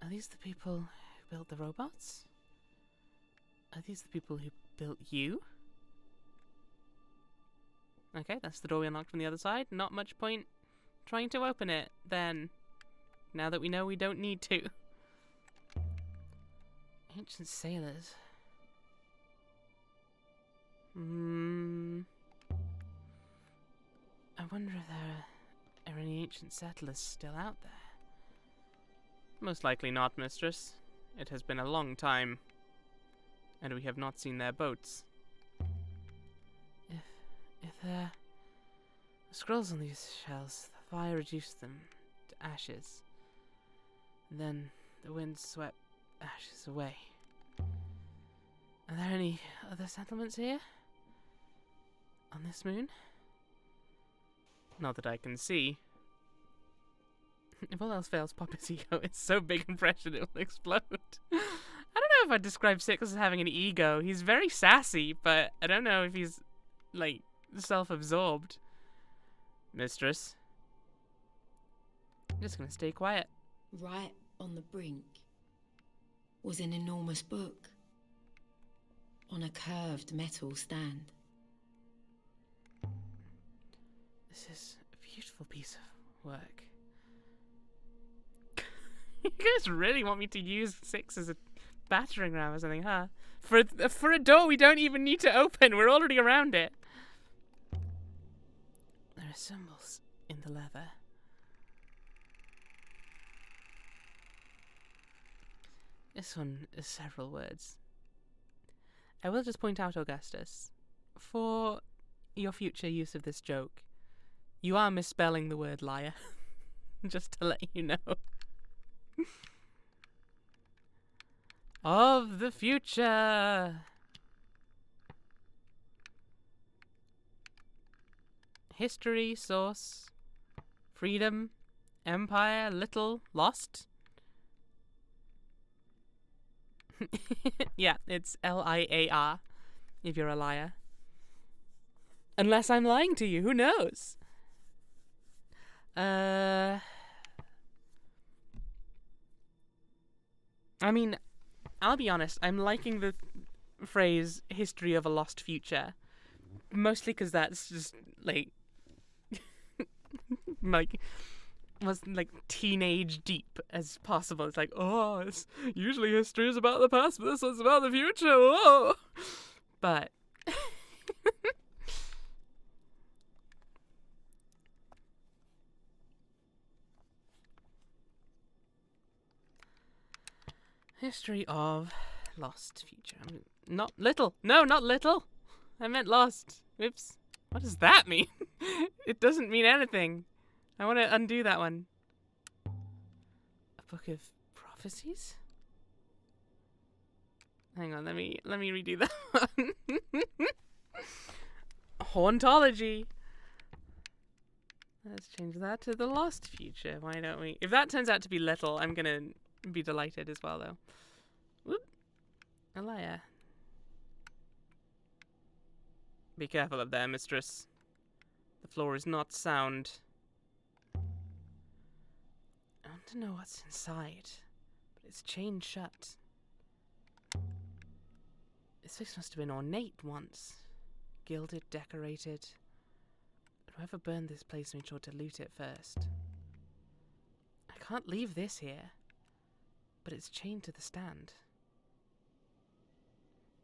Are these the people who built the robots? Are these the people who built you? Okay, that's the door we unlocked from the other side. Not much point trying to open it, then. Now that we know we don't need to. Ancient sailors. I wonder if there are any ancient settlers still out there. Most likely not, mistress. It has been a long time, and we have not seen their boats. If there are scrolls on these shells, the fire reduced them to ashes. And then the wind swept ashes away. Are there any other settlements here? On this moon? Not that I can see. If all else fails, pop his ego. It's so big and fresh that it will explode. I don't know if I'd describe Six as having an ego. He's very sassy, but I don't know if he's, like, self-absorbed. Mistress. I'm just gonna stay quiet. Right on the brink was an enormous book on a curved metal stand. This is a beautiful piece of work. You guys really want me to use Six as a battering ram or something, huh? For a door we don't even need to open. We're already around it. There are symbols in the leather. This one is several words. I will just point out, Augustus, for your future use of this joke, you are misspelling the word liar. Just to let you know. Of the future. History, source, freedom, empire, little, lost. Yeah, it's L-I-A-R, if you're a liar. Unless I'm lying to you, who knows? I mean, I'll be honest, I'm liking the phrase history of a lost future. Mostly because that's just, like, was like teenage deep as possible. It's like, oh, it's usually history is about the past, but this one's about the future. Oh, but history of lost future. Not little. No, not little. I meant lost. Oops. What does that mean? It doesn't mean anything. I want to undo that one. A book of prophecies? Hang on, let me redo that one. Hauntology. Let's change that to the lost future. Why don't we? If that turns out to be little, I'm gonna be delighted as well, though. Whoop. A liar. Be careful up there, mistress. The floor is not sound. I want to know what's inside, but it's chained shut. This place must have been ornate once. Gilded, decorated. But whoever burned this place made sure to loot it first. I can't leave this here, but it's chained to the stand.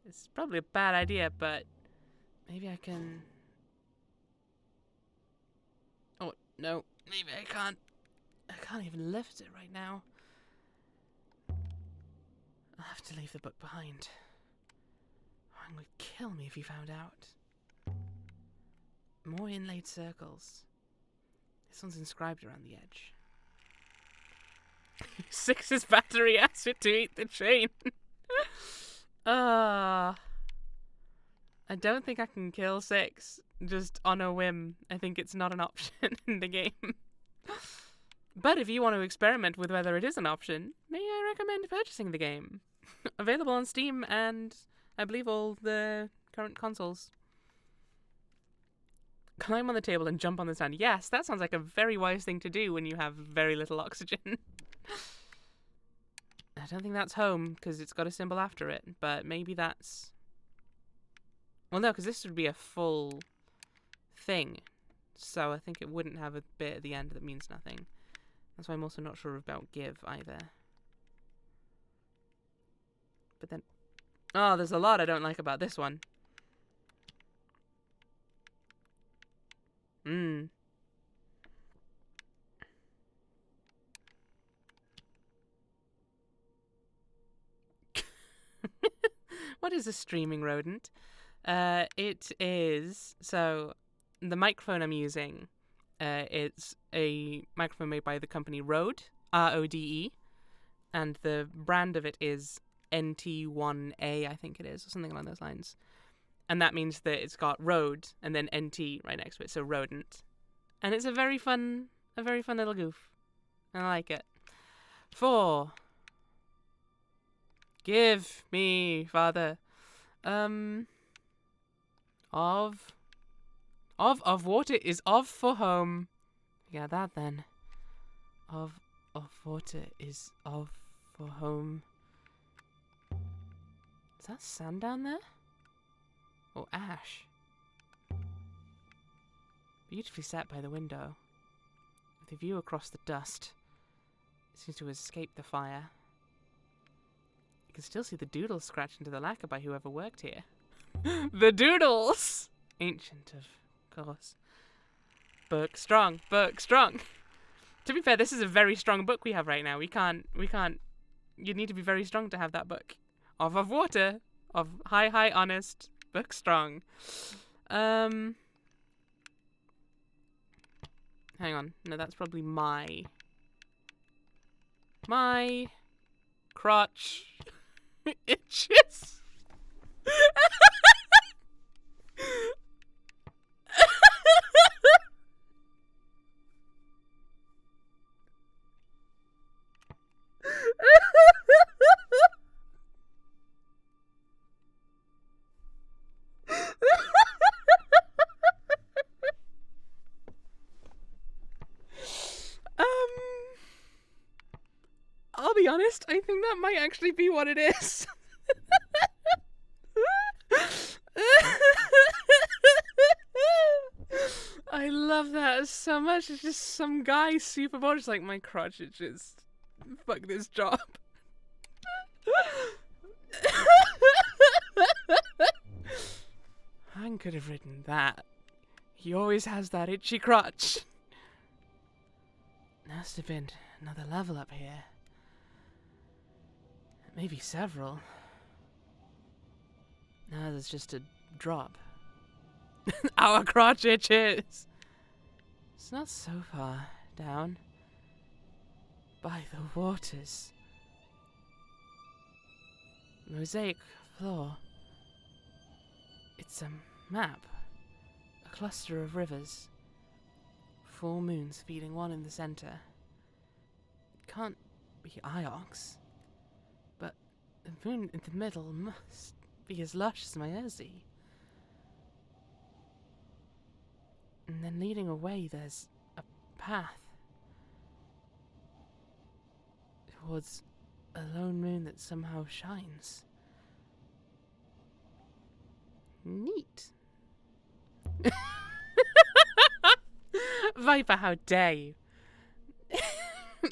It's probably a bad idea, but maybe I can... Oh, no. Maybe I can't. I can't even lift it right now. I'll have to leave the book behind. Wang would kill me if he found out. More inlaid circles. This one's inscribed around the edge. Six's battery acid to eat the chain. I don't think I can kill Six just on a whim. I think it's not an option in the game. But if you want to experiment with whether it is an option, may I recommend purchasing the game. Available on Steam and I believe all the current consoles. Climb on the table and jump on the sand. Yes, that sounds like a very wise thing to do when you have very little oxygen. I don't think that's home because it's got a symbol after it, but maybe that's... Well, no, because this would be a full thing. So I think it wouldn't have a bit at the end that means nothing. That's why I'm also not sure about give either. But then... Oh, there's a lot I don't like about this one. What is a streaming rodent? It is... So, the microphone I'm using, it's a microphone made by the company Rode, R-O-D-E, and the brand of it is NT1A, I think it is, or something along those lines. And that means that it's got Rode and then NT right next to it, so rodent. And it's a very fun little goof. I like it. 4. Give me, Father. Of water is of for home. Yeah, that then. Of water is of for home. Is that sand down there? Or ash? Beautifully set by the window. With a view across the dust. It seems to escape the fire. You can still see the doodles scratched into the lacquer by whoever worked here. The doodles! Ancient, of course. Book strong, book strong. To be fair, this is a very strong book we have right now. We can't, you'd need to be very strong to have that book. Of water, of high, honest, book strong. Hang on. No, that's probably my crotch itches. I'll be honest, I think that might actually be what it is. I love that so much. It's just some guy super bored, just like, my crotch itches. Fuck this job. I could have written that. He always has that itchy crotch. There must have been another level up here. Maybe several. No, there's just a drop. Our crotch itches! It's not so far down. By the waters. Mosaic floor. It's a map. A cluster of rivers. 4 moons feeding one in the center. It can't be Iox. But the moon in the middle must be as lush as Mairzy. And then leading away there's a path. Towards a lone moon that somehow shines. Neat. Viper, how dare you?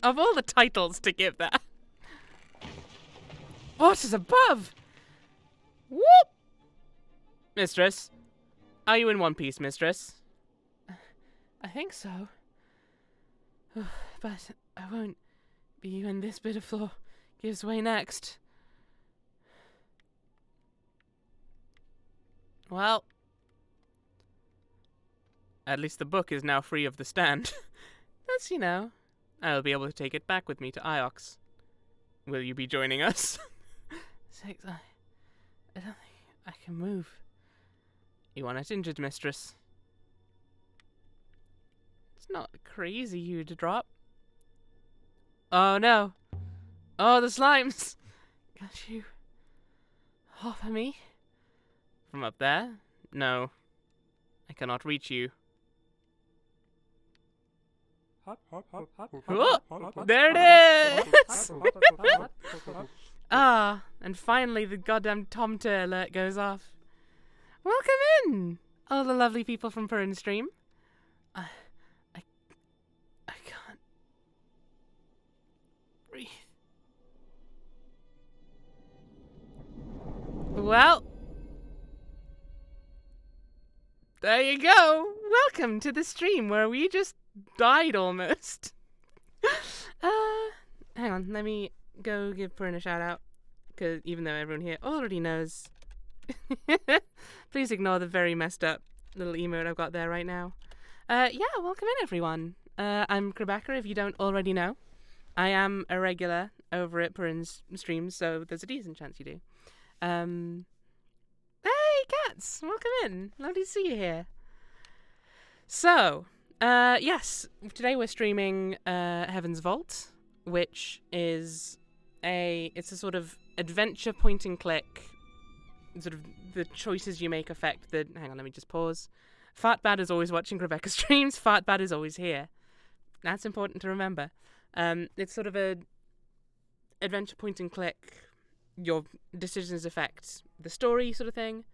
Of all the titles to give that. Waters above! Whoop! Mistress? Are you in one piece, mistress? I think so. But I won't be when this bit of floor gives way next. Well, at least the book is now free of the stand. That's, I'll be able to take it back with me to Iox. Will you be joining us? 6, I don't think I can move. You are not injured, mistress. It's not crazy you to drop. Oh no. Oh, the slimes. Can't you offer me? From up there? No. I cannot reach you. Oh, there it is! Ah, and finally the goddamn Tomter alert goes off. Welcome in, all the lovely people from Purin Stream. I can't breathe. Well, there you go. Welcome to the stream where we just died almost. Hang on, let me go give Purin a shout out, because even though everyone here already knows, please ignore the very messed up little emote I've got there right now. Yeah, welcome in everyone. I'm Rebecca, if you don't already know. I am a regular over at Purin's streams, so there's a decent chance you do. Hey, cats! Welcome in. Lovely to see you here. So, yes, today we're streaming Heaven's Vault, which is it's a sort of adventure point and click, sort of the choices you make affect the... Hang on, let me just pause. Fartbad is always watching Rebecca's streams. Fartbad is always here. That's important to remember. It's sort of a adventure point and click, your decisions affect the story sort of thing,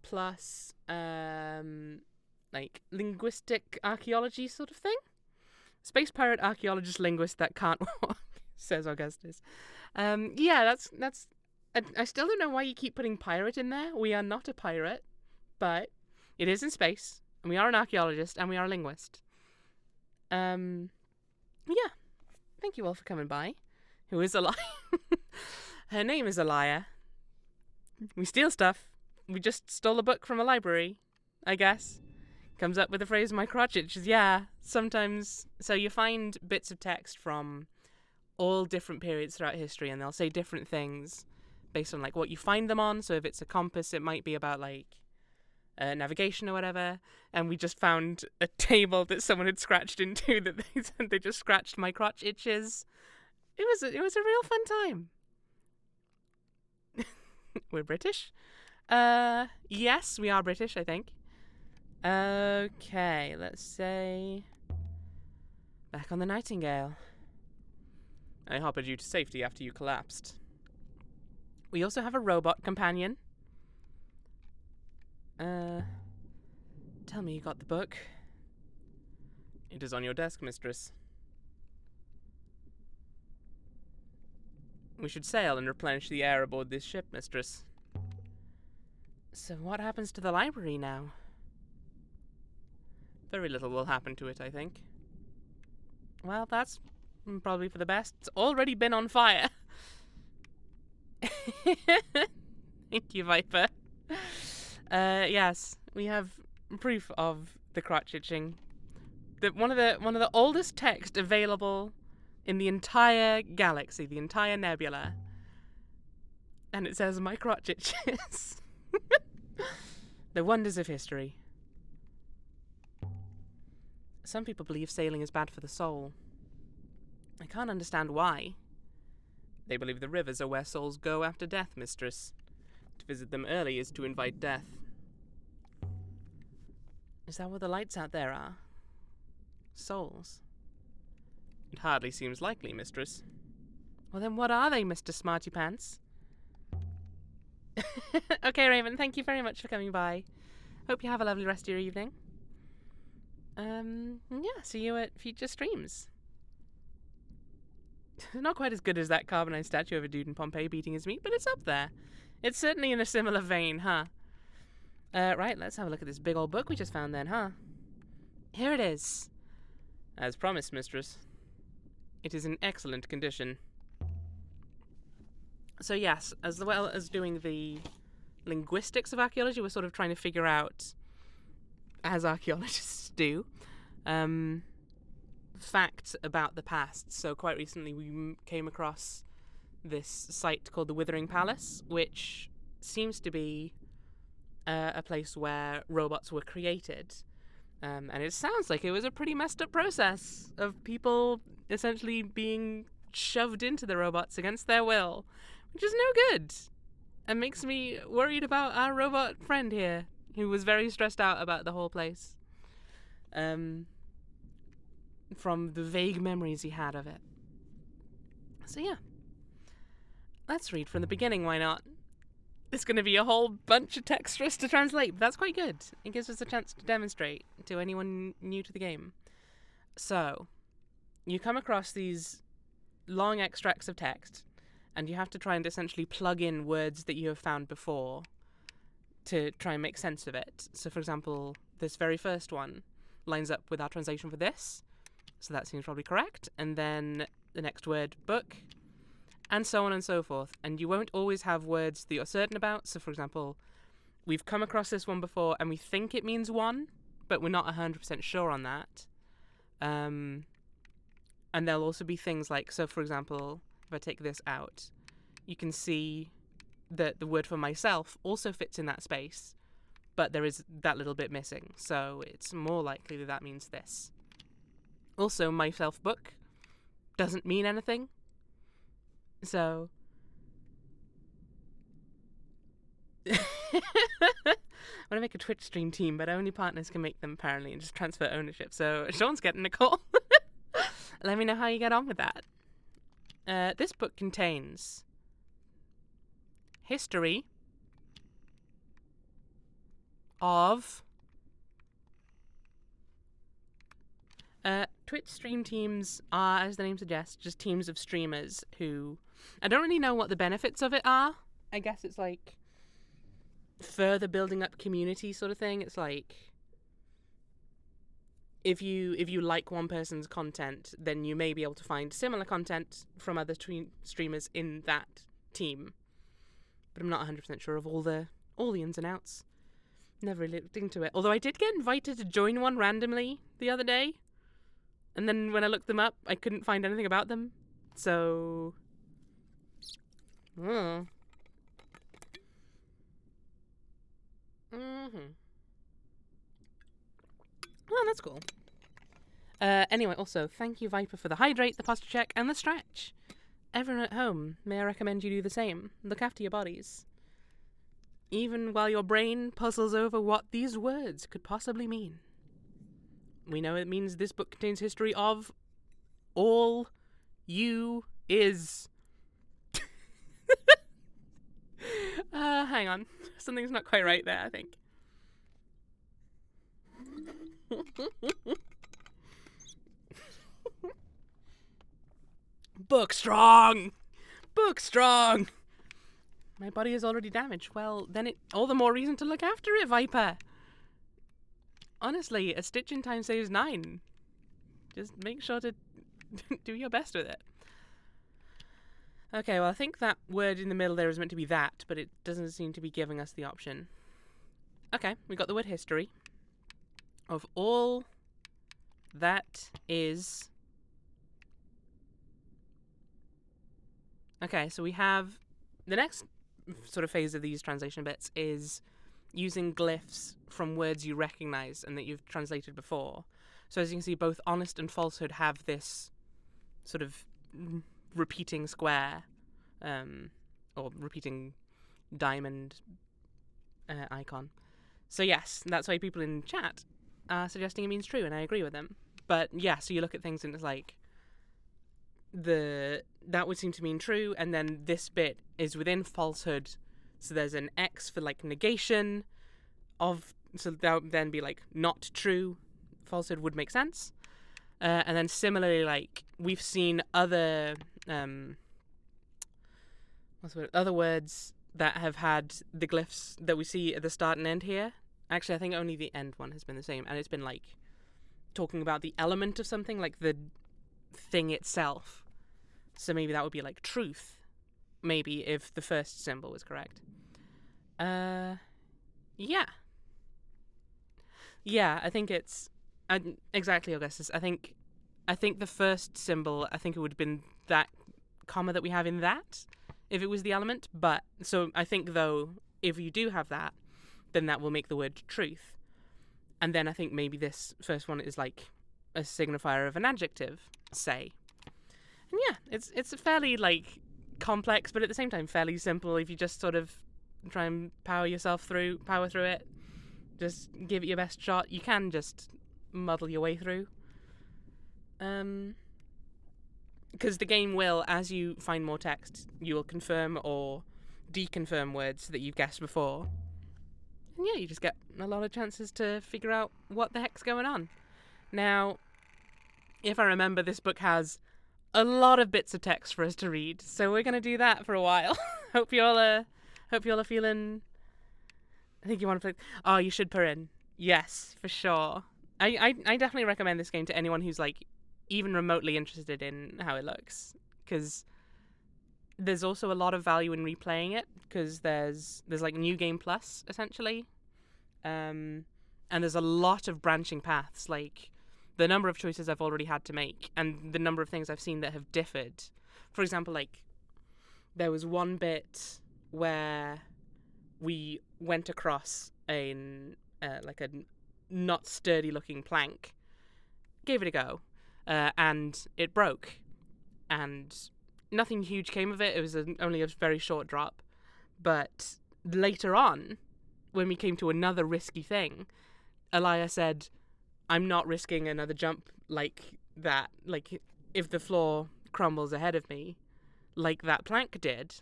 plus like linguistic archaeology sort of thing. Space pirate archaeologist linguist that can't walk, says Augustus. Yeah, that's I still don't know why you keep putting pirate in there. We are not a pirate, but it is in space, and we are an archaeologist, and we are a linguist. Yeah. Thank you all for coming by. Who is Elia? Her name is Elia. We steal stuff. We just stole a book from a library, I guess. Comes up with the phrase, my crotch itches. Yeah, sometimes. So you find bits of text from all different periods throughout history, and they'll say different things based on, like, what you find them on. So if it's a compass, it might be about, like, navigation or whatever. And we just found a table that someone had scratched into that they said they just scratched my crotch itches. It was a real fun time. We're British? Yes, we are British, I think. Okay, let's say... Back on the Nightingale. I hoppered you to safety after you collapsed. We also have a robot companion. Tell me you got the book. It is on your desk, mistress. We should sail and replenish the air aboard this ship, mistress. So what happens to the library now? Very little will happen to it, I think. Well, that's probably for the best. It's already been on fire. Thank you, Viper. Yes, we have proof of the crotch itching. One of the oldest text available in the entire galaxy, the entire nebula. And it says, my crotch itches. The wonders of history. Some people believe sailing is bad for the soul. I can't understand why. They believe the rivers are where souls go after death, mistress. To visit them early is to invite death. Is that what the lights out there are? Souls? It hardly seems likely, mistress. Well then what are they, Mr. Smarty Pants? Okay, Raven, thank you very much for coming by. Hope you have a lovely rest of your evening. Yeah, see you at future streams. Not quite as good as that carbonized statue of a dude in Pompeii beating his meat, but it's up there. It's certainly in a similar vein, huh? Right, let's have a look at this big old book we just found then, huh? Here it is. As promised, mistress. It is in excellent condition. So yes, as well as doing the linguistics of archaeology, we're sort of trying to figure out, as archaeologists do, facts about the past. So quite recently we came across this site called the Withering Palace, which seems to be a place where robots were created. And it sounds like it was a pretty messed up process of people essentially being shoved into the robots against their will, which is no good. And makes me worried about our robot friend here, who was very stressed out about the whole place. From the vague memories he had of it. So yeah. Let's read from the beginning, why not? There's going to be a whole bunch of text for us to translate, but that's quite good. It gives us a chance to demonstrate to anyone new to the game. So, you come across these long extracts of text, and you have to try and essentially plug in words that you have found before to try and make sense of it. So, for example, this very first one lines up with our translation for this, so that seems probably correct. And then the next word, book, and so on and so forth. And you won't always have words that you're certain about. So, for example, we've come across this one before and we think it means one, but we're not 100% sure on that. And there'll also be things like, so for example, if I take this out, you can see that the word for myself also fits in that space, but there is that little bit missing. So it's more likely that that means this. Also, myself book doesn't mean anything. So, I want to make a Twitch stream team, but only partners can make them apparently and just transfer ownership. So, Sean's getting a call. Let me know how you get on with that. This book contains history of Twitch stream teams are, as the name suggests, just teams of streamers who... I don't really know what the benefits of it are. I guess it's like further building up community sort of thing. It's like if you like one person's content, then you may be able to find similar content from other streamers in that team. But I'm not 100% sure of all the ins and outs. Never really looked into it. Although I did get invited to join one randomly the other day. And then when I looked them up, I couldn't find anything about them. So... Oh, that's cool. Anyway, also, thank you, Viper, for the hydrate, the posture check, and the stretch. Everyone at home, may I recommend you do the same. Look after your bodies. Even while your brain puzzles over what these words could possibly mean. We know it means this book contains history of all you is. Hang on. Something's not quite right there, I think. Book strong! Book strong! My body is already damaged. Well, then all the more reason to look after it, Viper. Honestly, a stitch in time saves 9. Just make sure to do your best with it. Okay, well, I think that word in the middle there is meant to be that, but it doesn't seem to be giving us the option. Okay, we got the word history of all that is... Okay, so we have... The next sort of phase of these translation bits is using glyphs from words you recognize and that you've translated before. So as you can see, both honest and falsehood have this sort of repeating square, or repeating diamond icon. So yes, that's why people in chat are suggesting it means true, and I agree with them. But yeah, so you look at things and it's like, that would seem to mean true, and then this bit is within falsehood, so there's an X for like negation of, so that would then be like not true. Falsehood would make sense. And then similarly, like we've seen other other words that have had the glyphs that we see at the start and end here, Actually, I think only the end one has been the same, and it's been like talking about the element of something, like the thing itself. So maybe that would be like truth. Maybe if the first symbol was correct. Yeah. Yeah, I think it's exactly, Augustus. I think the first symbol, I think it would have been that comma that we have in that, if it was the element. But so I think though, if you do have that, then that will make the word truth. And then I think maybe this first one is like a signifier of an adjective, say. And yeah, it's fairly like complex, but at the same time fairly simple if you just sort of try and power through it. Just give it your best shot. You can just muddle your way through. Because the game will, as you find more text, you will confirm or deconfirm words that you've guessed before. And yeah, you just get a lot of chances to figure out what the heck's going on. Now, if I remember, this book has a lot of bits of text for us to read, so we're going to do that for a while. Hope you all are feeling... I think you want to play... Oh, you should put in. Yes, for sure. I definitely recommend this game to anyone who's like even remotely interested in how it looks, because there's also a lot of value in replaying it, because there's like New Game Plus essentially, and there's a lot of branching paths, like the number of choices I've already had to make and the number of things I've seen that have differed. For example, like there was one bit where we went across a not sturdy looking plank, gave it a go, and it broke, and nothing huge came of it. It was only a very short drop. But later on, when we came to another risky thing, Elia said, I'm not risking another jump like that. Like, if the floor crumbles ahead of me, like that plank did,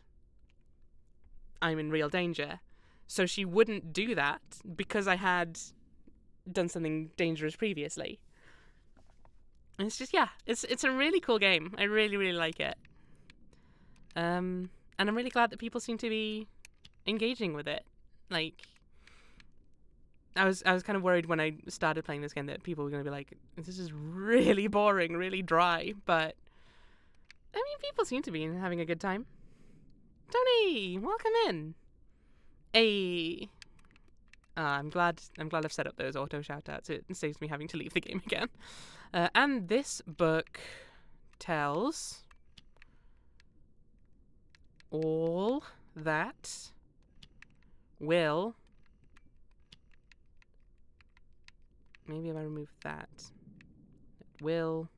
I'm in real danger. So she wouldn't do that because I had done something dangerous previously. And it's just, yeah, it's a really cool game. I really, really like it. And I'm really glad that people seem to be engaging with it. Like, I was kind of worried when I started playing this game that people were going to be like, this is really boring, really dry. But, I mean, people seem to be having a good time. Tony, welcome in. Hey. I'm glad I've set up those auto shoutouts. It saves me having to leave the game again. And this book tells all that will... Maybe if I remove that. Will...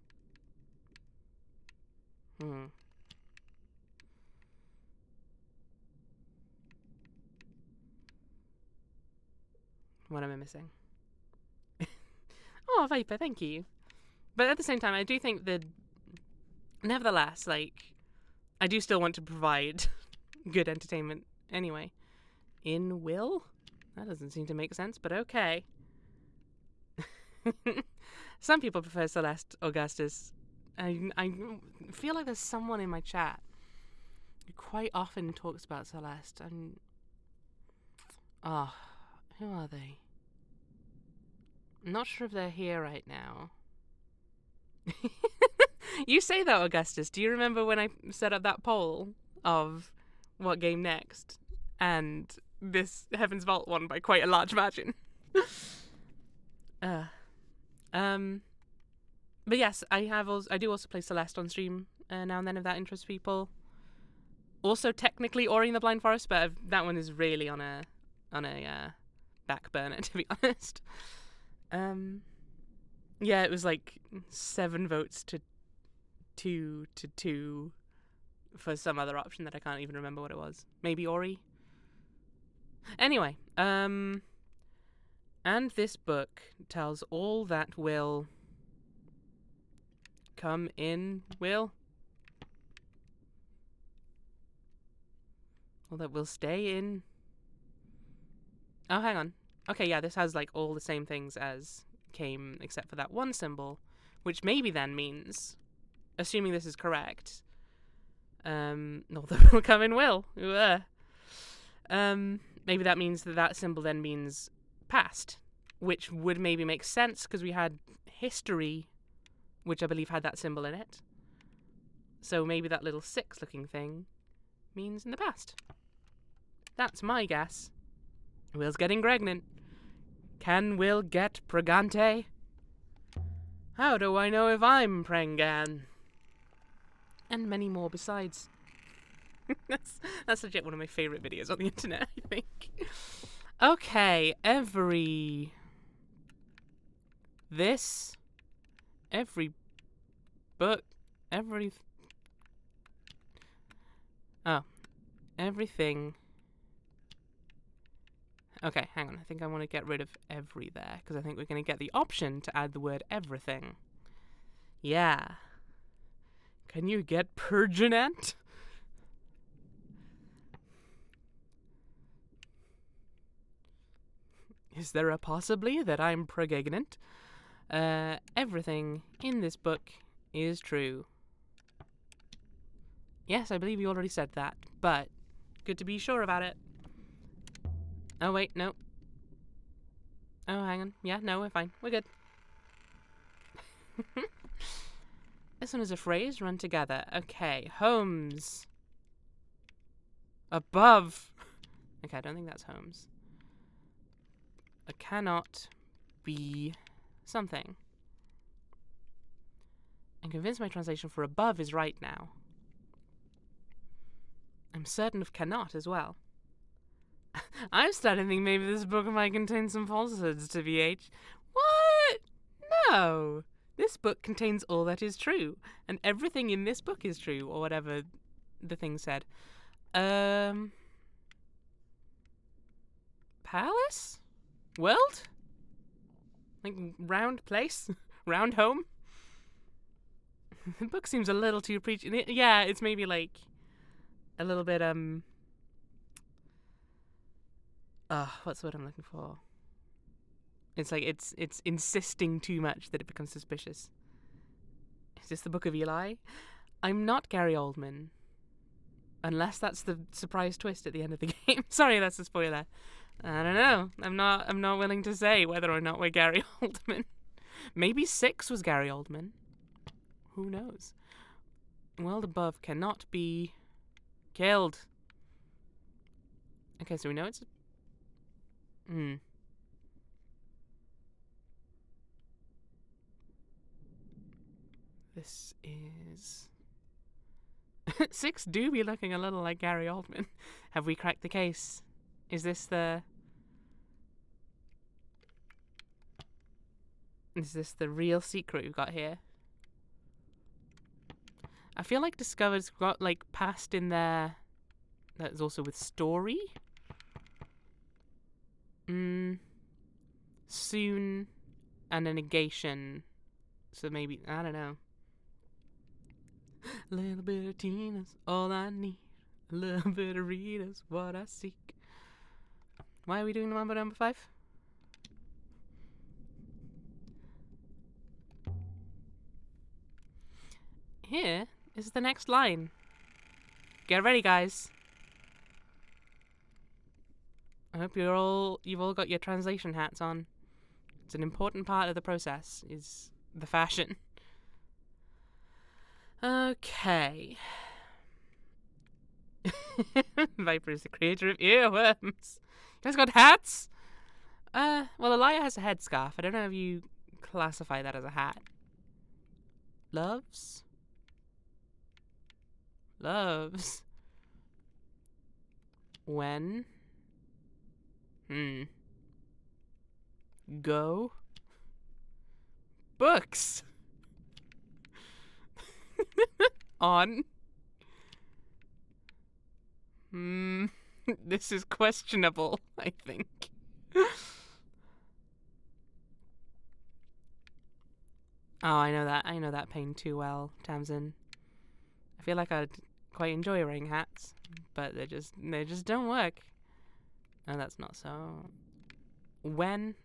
What am I missing? Oh, Viper, thank you. But at the same time, I do think that, nevertheless, like, I do still want to provide good entertainment anyway. In will? That doesn't seem to make sense, but okay. Some people prefer Celeste Augustus. I feel like there's someone in my chat who quite often talks about Celeste. Who are they? I'm not sure if they're here right now. You say that, Augustus. Do you remember when I set up that poll of what game next? And this Heaven's Vault won by quite a large margin. But yes, I do also play Celeste on stream now and then if that interests people. Also, technically Ori and the Blind Forest, but that one is really on a back burner, to be honest. Yeah, it was like 7 votes to 2 for some other option that I can't even remember what it was. Maybe Ori? Anyway, and this book tells all that will come in will. All that will stay in. Oh, hang on. Okay, yeah, this has like all the same things as came except for that one symbol, which maybe then means, assuming this is correct, all that will come in will. Maybe that means that symbol then means past, which would maybe make sense because we had history, which I believe had that symbol in it. So maybe that little 6 looking thing means in the past. That's my guess. Will's getting pregnant. Can Will get pregante? How do I know if I'm prengan? And many more besides. That's legit one of my favourite videos on the internet, I think. Okay, every book, everything. Okay, hang on. I think I want to get rid of every there, because I think we're going to get the option to add the word everything. Yeah. Can you get perginent? Is there a possibly that I'm pregnant? Everything in this book is true. Yes, I believe you already said that, but good to be sure about it. Oh, wait, no. Oh, hang on. Yeah, no, we're fine. We're good. This one is a phrase run together. Okay, homes. Above. Okay, I don't think that's homes. It cannot be something. I'm convinced my translation for above is right now. I'm certain of cannot as well. I'm starting to think maybe this book might contain some falsehoods, to BH. What? No. This book contains all that is true, and everything in this book is true, or whatever the thing said. Palace? World? Like, round place? Round home? The book seems a little too preachy. Yeah, it's maybe like a little bit, what's the word I'm looking for? It's like it's insisting too much that it becomes suspicious. Is this the Book of Eli? I'm not Gary Oldman. Unless that's the surprise twist at the end of the game. Sorry, that's a spoiler. I don't know. I'm not willing to say whether or not we're Gary Oldman. Maybe 6 was Gary Oldman. Who knows? World above cannot be killed. Okay, so we know it's... This is... 6 do be looking a little like Gary Oldman. Have we cracked the case? Is this the... Is this the real secret we've got here? I feel like Discovered's got, like, past in there that's also with story. Soon and a negation. So maybe, I don't know. A little bit of Tina's all I need. A little bit of Rita's what I seek. Why are we doing the Mambo number 5? Here is the next line. Get ready, guys. I hope you've all got your translation hats on. It's an important part of the process, is the fashion. Okay. Viper is the creator of earworms. You guys got hats? Well, Elia has a headscarf. I don't know if you classify that as a hat. Loves? Loves. When? Go? Books? On? This is questionable, I think. Oh, I know that pain too well, Tamsin. I feel like I'd quite enjoy wearing hats, but they just don't work. Oh, that's not so. When?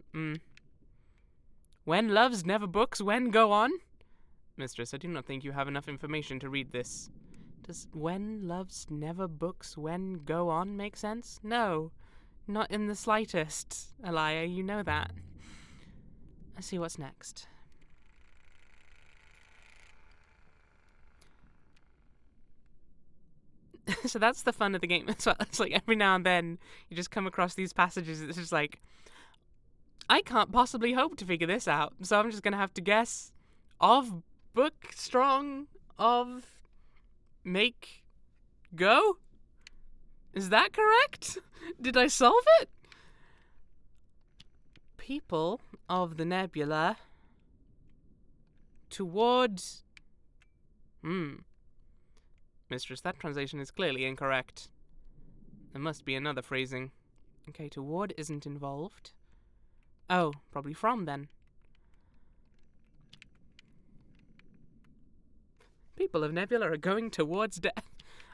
When loves never books, when go on? Mistress, I do not think you have enough information to read this. Does when loves never books, when go on make sense? No. Not in the slightest, Elia, you know that. Let's see what's next. So that's the fun of the game as well. It's like every now and then you just come across these passages that's just like, I can't possibly hope to figure this out, so I'm just going to have to guess of book strong of make go? Is that correct? Did I solve it? People of the nebula towards... Mistress, that translation is clearly incorrect. There must be another phrasing. Okay, toward isn't involved. Oh, probably from then. People of nebula are going towards death.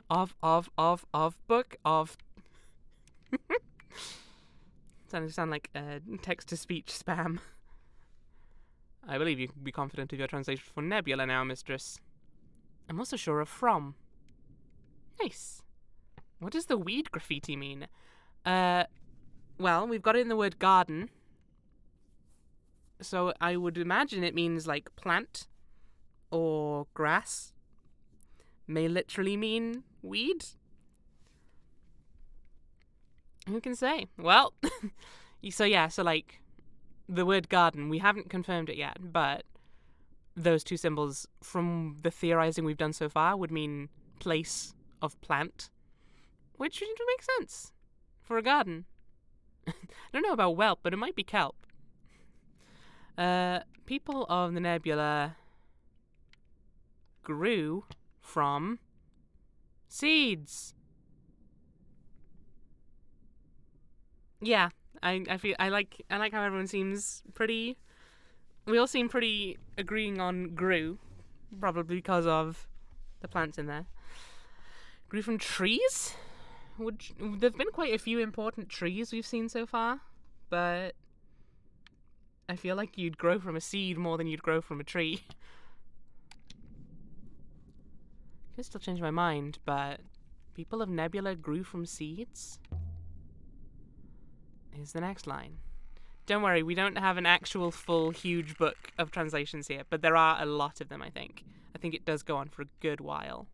Of book of... sound like text-to-speech spam. I believe you can be confident of your translation for nebula now, mistress. I'm also sure of from. Nice. What does the weed graffiti mean? Well, we've got it in the word garden. So I would imagine it means like plant or grass. May literally mean weed. Who can say? Well, so like the word garden, we haven't confirmed it yet, but those two symbols from the theorizing we've done so far would mean place of plant, which would make sense for a garden. I don't know about whelp, but it might be kelp. People of the nebula grew from seeds. Yeah, I like how everyone seems pretty. We all seem pretty agreeing on grew, probably because of the plants in there. Grew from trees. There've been quite a few important trees we've seen so far, but I feel like you'd grow from a seed more than you'd grow from a tree. Could still change my mind, but people of nebula grew from seeds? Here's the next line. Don't worry, we don't have an actual full huge book of translations here, but there are a lot of them, I think. I think it does go on for a good while.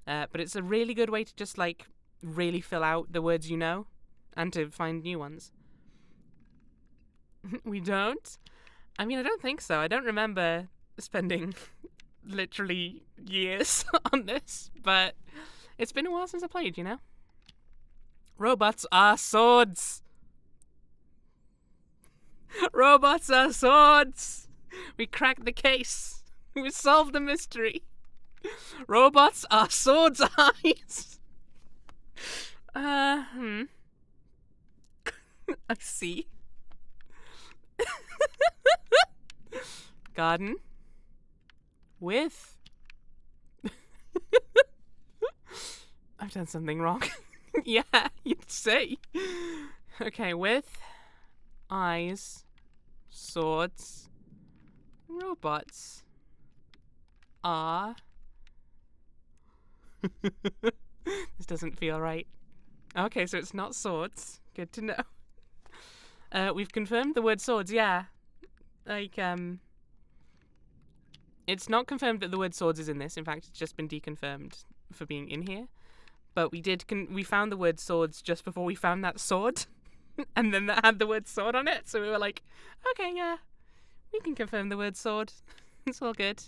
But it's a really good way to just, like, really fill out the words you know, and to find new ones. We don't? I mean, I don't think so. I don't remember spending literally years on this, but it's been a while since I played, you know? Robots are swords! Robots are swords! We cracked the case. We solved the mystery. Robots are swords' eyes. I see. Garden with... I've done something wrong. Yeah, you'd say. Okay, with eyes, swords, robots are... This doesn't feel right. Okay, so it's not swords. Good to know. We've confirmed the word swords, yeah. Like, it's not confirmed that the word swords is in this. In fact, it's just been deconfirmed for being in here. But we found the word swords just before we found that sword. And then that had the word sword on it. So we were like, okay, yeah, we can confirm the word sword. It's all good.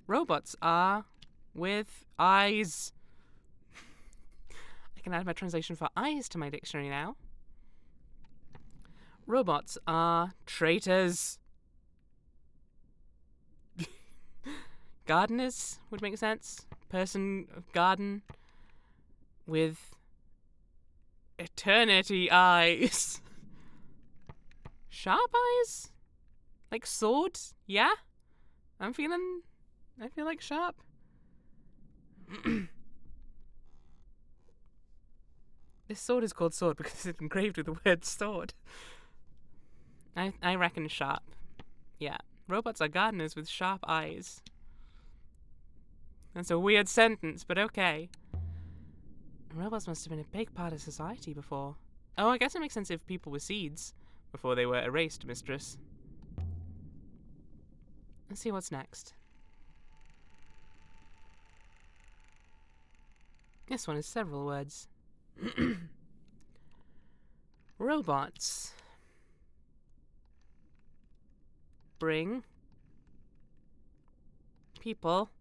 Robots are with eyes. I can add my translation for eyes to my dictionary now. Robots are traitors. Gardeners would make sense. Person of garden with eternity eyes. Sharp eyes? Like swords? Yeah? I feel like sharp. This sword is called sword because it's engraved with the word sword. I reckon sharp. Yeah. Robots are gardeners with sharp eyes. That's a weird sentence, but okay. Robots must have been a big part of society before. Oh, I guess it makes sense if people were seeds before they were erased, mistress. Let's see what's next. This one is several words. Robots. Bring. People.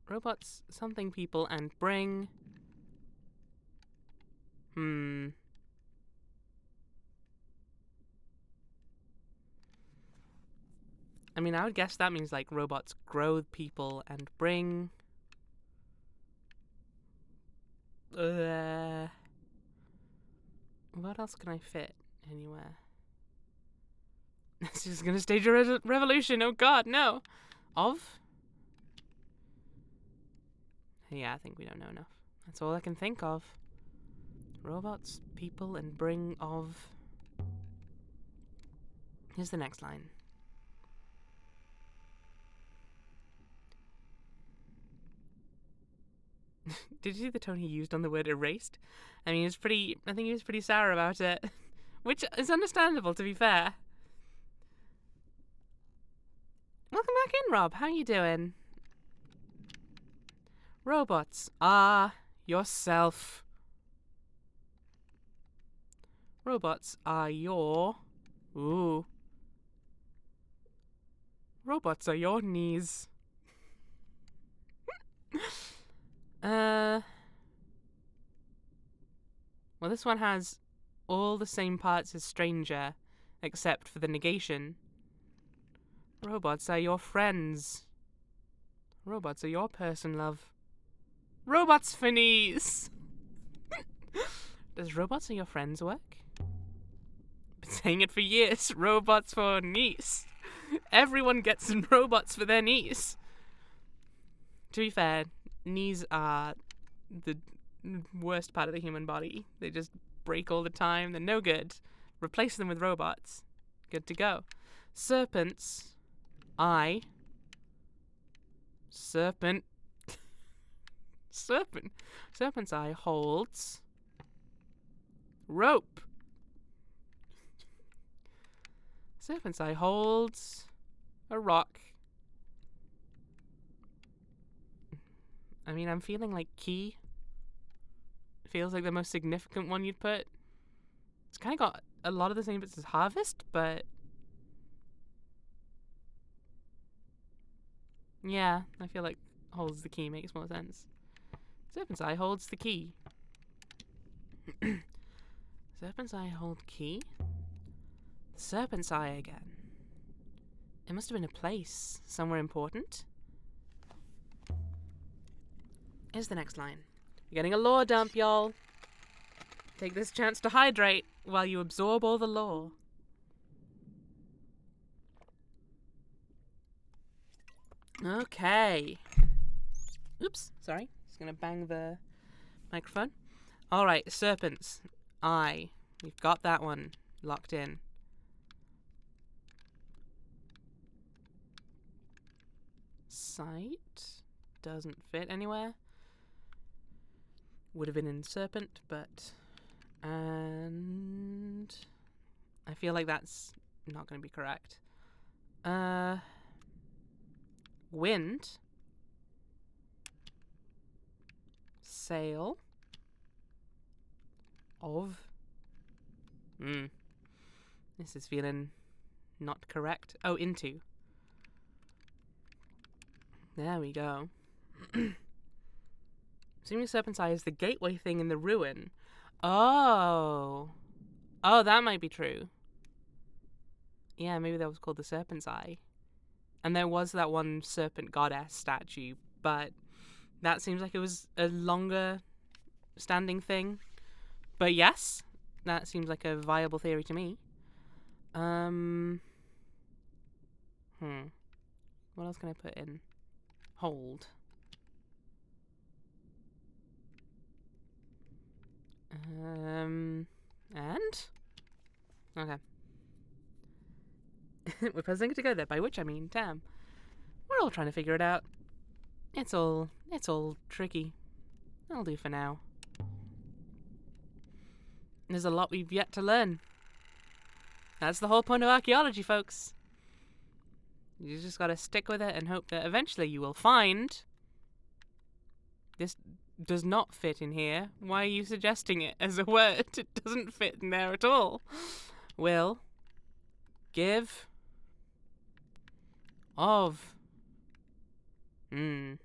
Robots, something people, and bring. I mean, I would guess that means like robots grow people and bring. What else can I fit anywhere? This is gonna stage a revolution. Oh God, no. Of? Yeah, I think we don't know enough. That's all I can think of. Robots, people, and bring of. Here's the next line. Did you see the tone he used on the word erased? I mean, I think he was pretty sour about it. Which is understandable, to be fair. Welcome back in, Rob. How you doing? Robots are yourself. Robots are your... Ooh. Robots are your knees. Well, this one has all the same parts as Stranger, except for the negation. Robots are your friends. Robots are your person, love. Robots for knees! Does robots are your friends work? Been saying it for years. Robots for knees. Everyone gets some robots for their knees. To be fair, knees are the worst part of the human body. They just break all the time. They're no good. Replace them with robots. Good to go. Serpents. Serpent. Serpent. Serpent's eye holds rope. Serpent's eye holds a rock. I mean, I'm feeling like key. Feels like the most significant one you'd put. It's kind of got a lot of the same bits as harvest, but yeah, I feel like holds the key makes more sense. Serpent's eye holds the key. Serpent's eye hold key? Serpent's eye again. It must have been a place, somewhere important. Here's the next line. You're getting a lore dump, y'all. Take this chance to hydrate while you absorb all the lore. Okay. Oops, sorry. Just gonna bang the microphone. Alright, serpents. Eye. We've got that one locked in. Sight. Doesn't fit anywhere. Would have been in serpent, but... And... I feel like that's not going to be correct. Wind. Sail. Of. This is feeling not correct. Oh, into. There we go. Assuming Serpent's Eye is the gateway thing in the ruin. Oh. Oh, that might be true. Yeah, maybe that was called the Serpent's Eye. And there was that one serpent goddess statue, but that seems like it was a longer standing thing. But yes, that seems like a viable theory to me. What else can I put in? Hold. And? Okay. We're puzzling together, by which I mean, damn. We're all trying to figure it out. It's all tricky. That'll do for now. There's a lot we've yet to learn. That's the whole point of archaeology, folks. You just gotta stick with it and hope that eventually you will find... This does not fit in here. Why are you suggesting it as a word? It doesn't fit in there at all. Will. Give. Of. That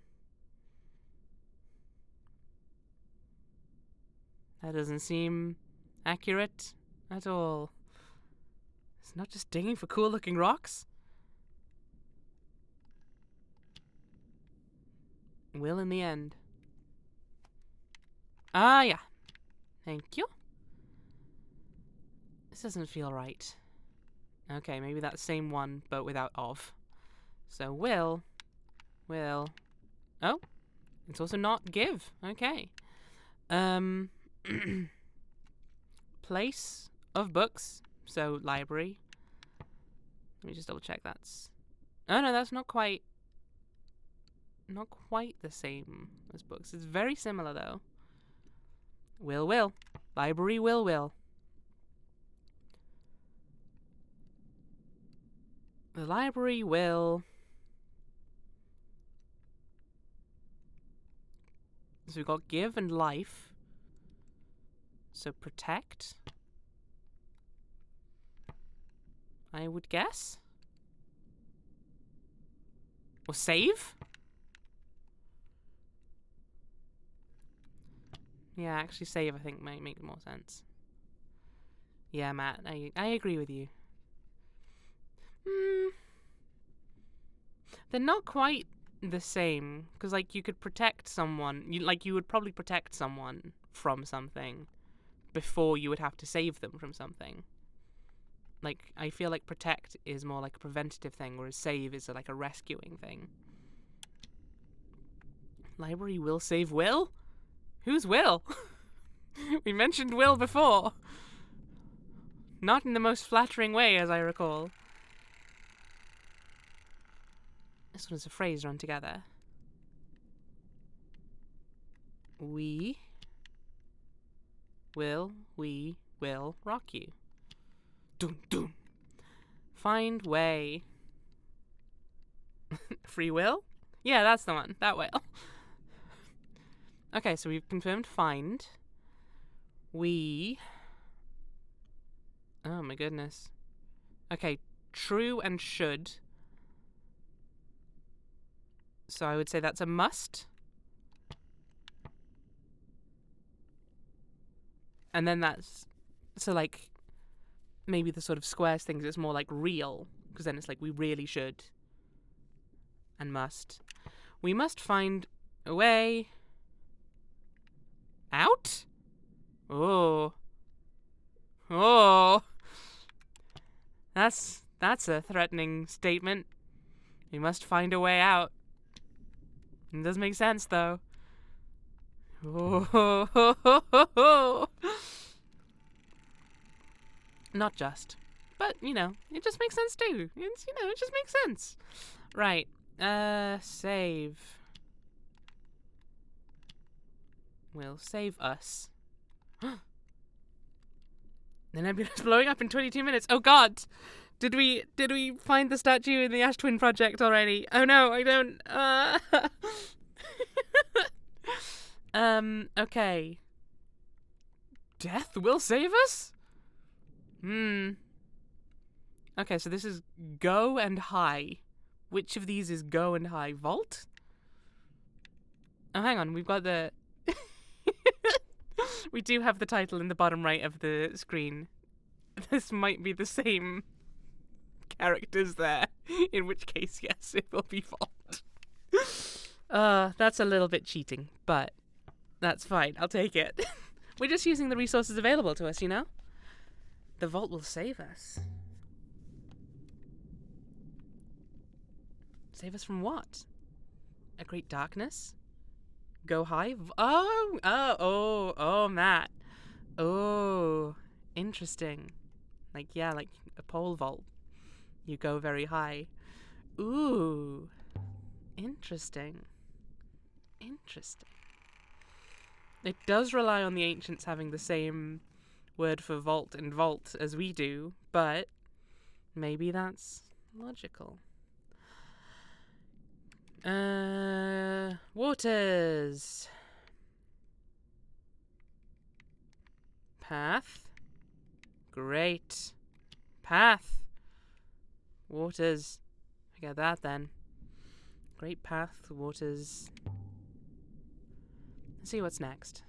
doesn't seem accurate at all. It's not just digging for cool looking rocks. Will in the end. Ah, yeah. Thank you. This doesn't feel right. Okay, maybe that same one, but without of. So will. Oh, it's also not give. Okay. Place of books. So library. Let me just double check that's... Oh no, that's not quite the same as books. It's very similar though. Will. Library will. The library will... So we've got give and life. So protect. I would guess. Or save? Yeah, actually save I think might make more sense. Yeah, Matt, I agree with you. They're not quite the same, because like you could protect someone, you would probably protect someone from something before you would have to save them from something. Like, I feel like protect is more like a preventative thing, whereas save is like a rescuing thing. Library will save Will? Who's Will? We mentioned Will before. Not in the most flattering way, as I recall. This one is a phrase run together. We will rock you. Dun dun. Find way. Free will? Yeah, that's the one. That will. Okay, so we've confirmed find. We... Oh my goodness. Okay, true and should. So I would say that's a must. And then that's... So like... Maybe the sort of squares things, it's more like real. Because then it's like we really should. And must. We must find a way... Out? Oh. That's a threatening statement. We must find a way out. It does make sense, though. Oh. Not just. But, you know, it just makes sense, too. It's, you know, it just makes sense. Right. Save. Will save us. The nebula's blowing up in 22 minutes. Oh god! Did we find the statue in the Ash Twin Project already? Oh no, I don't... Okay. Death will save us? Okay, so this is go and high. Which of these is go and high? Vault? Oh, hang on, we've got the... We do have the title in the bottom right of the screen. This might be the same characters there. In which case, yes, it will be Vault. That's a little bit cheating, but that's fine. I'll take it. We're just using the resources available to us, you know? The Vault will save us. Save us from what? A great darkness? Go high? Oh, Matt. Oh, interesting. Like, yeah, like a pole vault. You go very high. Ooh, interesting. It does rely on the ancients having the same word for vault and vault as we do, but maybe that's logical. Waters. Path. Great. Path. Waters. Forget that then. Great path, waters. Let's see what's next.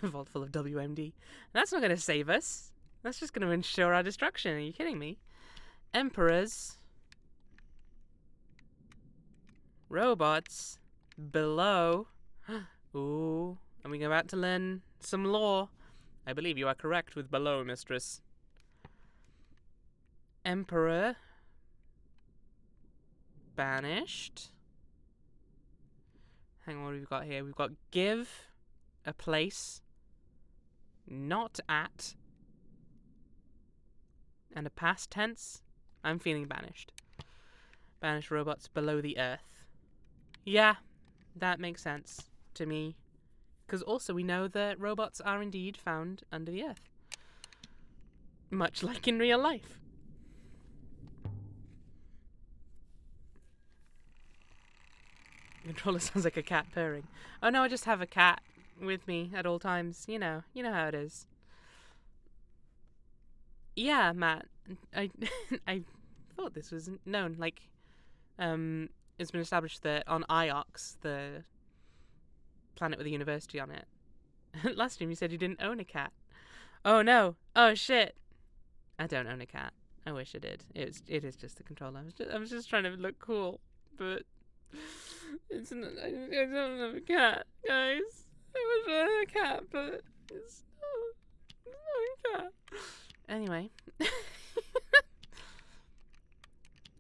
Vault full of WMD. That's not going to save us. That's just going to ensure our destruction. Are you kidding me? Emperors. Robots. Below. Ooh. And we're about to learn some lore. I believe you are correct with below, mistress. Emperor. Banished. Hang on, what have we got here? We've got give a place. Not at. And a past tense. I'm feeling banished. Banished robots below the earth. Yeah, that makes sense to me. Because also we know that robots are indeed found under the earth. Much like in real life. The controller sounds like a cat purring. Oh no, I just have a cat with me at all times. You know how it is. Yeah, Matt. I thought this was known. Like, it's been established that on Iox, the planet with a university on it. Last time you said you didn't own a cat. Oh no. Oh shit. I don't own a cat. I wish I did. It is just the controller. I was just trying to look cool, but I don't have a cat, guys. I wish I had a cat, but it's not a cat. Anyway. I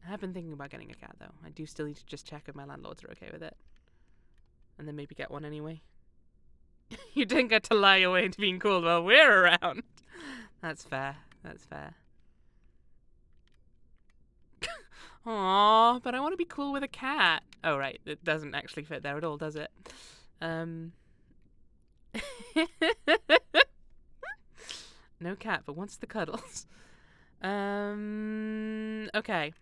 have been thinking about getting a cat, though. I do still need to just check if my landlords are okay with it. And then maybe get one anyway. You didn't get to lie away into being cool while we're around. That's fair. That's fair. Aww, but I want to be cool with a cat. Oh, right. It doesn't actually fit there at all, does it? No cat, but wants the cuddles. Okay.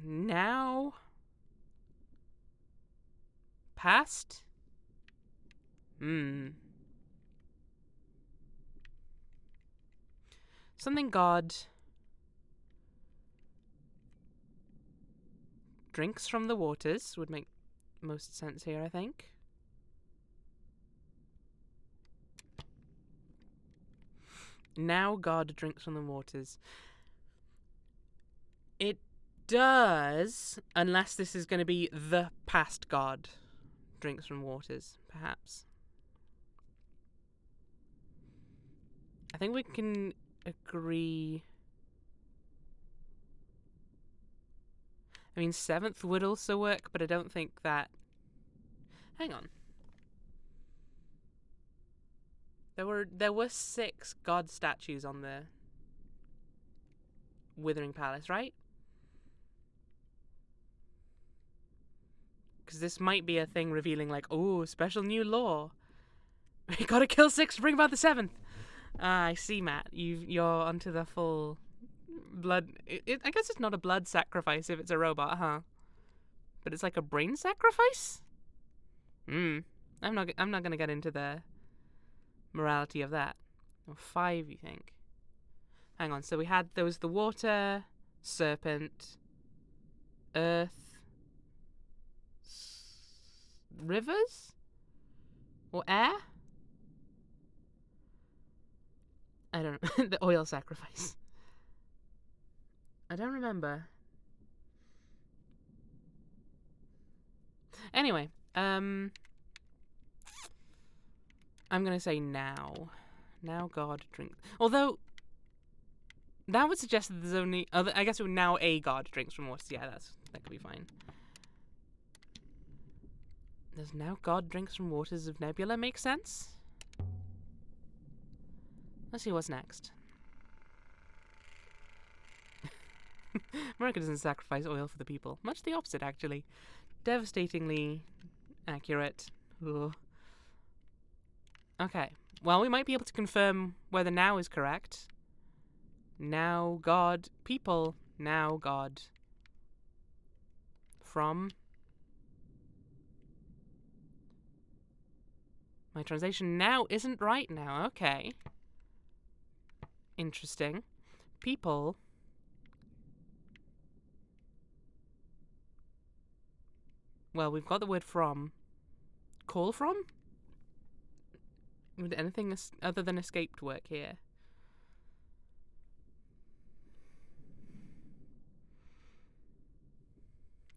Now. Past. Something God drinks from the waters would make most sense here, I think. Now God drinks from the waters. It does, unless this is going to be the past God drinks from waters, perhaps. I think we can agree. I mean, 7th would also work, but I don't think that... Hang on. There were 6 god statues on the Withering Palace, right? Because this might be a thing revealing, like, oh, special new lore. We gotta kill 6 to bring about the 7th. I see, Matt. You're onto the full blood. I guess it's not a blood sacrifice if it's a robot, huh? But it's like a brain sacrifice. I'm not gonna get into the morality of that. Or 5, you think? Hang on. So we had the water, serpent, earth, rivers, or air. I don't know. The oil sacrifice. I don't remember. Anyway, I'm gonna say now. Now God drink. Although that would suggest that there's only other. I guess now a God drinks from waters. Yeah, that could be fine. Does now God drinks from waters of Nebula make sense? Let's see what's next. America doesn't sacrifice oil for the people. Much the opposite, actually. Devastatingly accurate. Ugh. Okay. Well, we might be able to confirm whether now is correct. Now God. People. Now God. From. My translation now isn't right now. Okay. Interesting. People. Well, we've got the word from. Call from? Would anything other than escaped work here?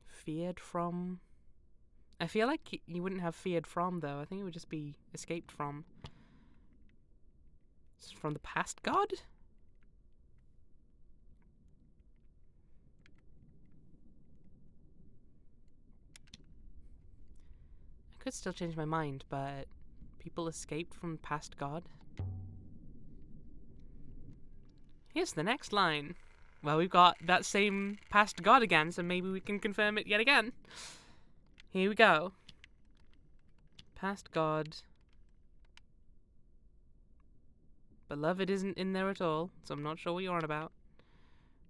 Feared from? I feel like you wouldn't have feared from, though. I think it would just be escaped from. It's from the past god? I could still change my mind, but people escaped from past god? Here's the next line. Well, we've got that same past god again, so maybe we can confirm it yet again. Here we go. Past god. Beloved isn't in there at all, so I'm not sure what you're on about.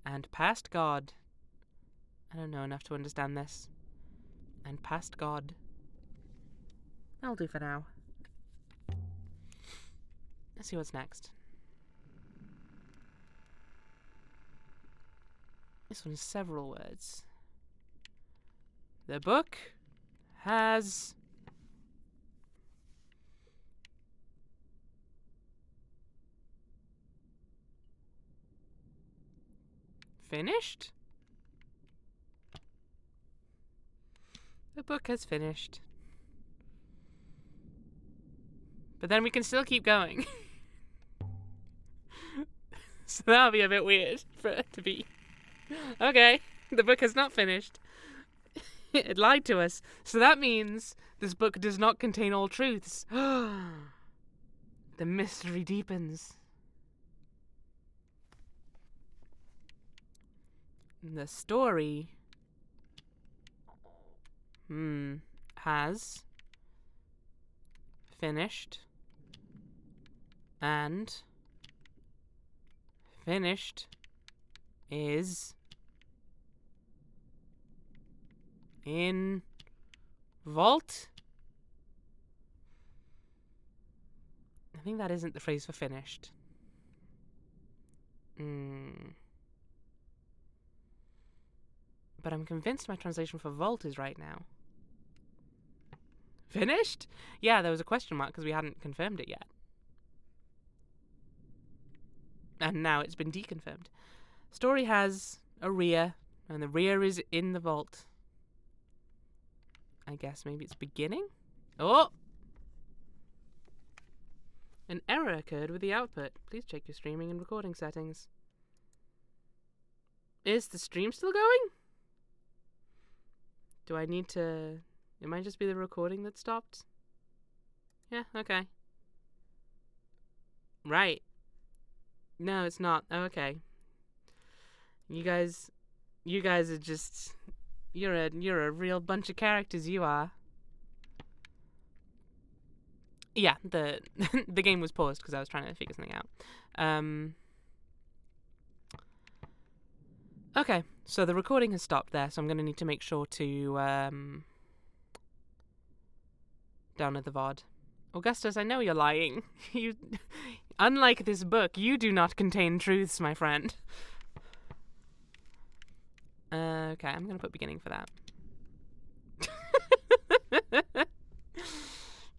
And past god. I don't know enough to understand this. And past god. That'll do for now. Let's see what's next. This one is several words. The book has finished? The book has finished. But then we can still keep going. So that'll be a bit weird for it to be. Okay, the book has not finished. It lied to us. So that means this book does not contain all truths. The mystery deepens. The story has finished and finished is in vault. I think that isn't the phrase for finished. But I'm convinced my translation for vault is right now. Finished? Yeah, there was a question mark because we hadn't confirmed it yet. And now it's been deconfirmed. Story has a rear, and the rear is in the vault. I guess maybe it's beginning? Oh! An error occurred with the output. Please check your streaming and recording settings. Is the stream still going? Do I need to... It might just be the recording that stopped. Yeah, okay. Right. No, it's not. Oh, okay. You guys are just... You're a real bunch of characters, you are. Yeah, the the game was paused because I was trying to figure something out. Okay, so the recording has stopped there, so I'm going to need to make sure to download the VOD. Augustus, I know you're lying. You, unlike this book, you do not contain truths, my friend. Okay, I'm going to put beginning for that.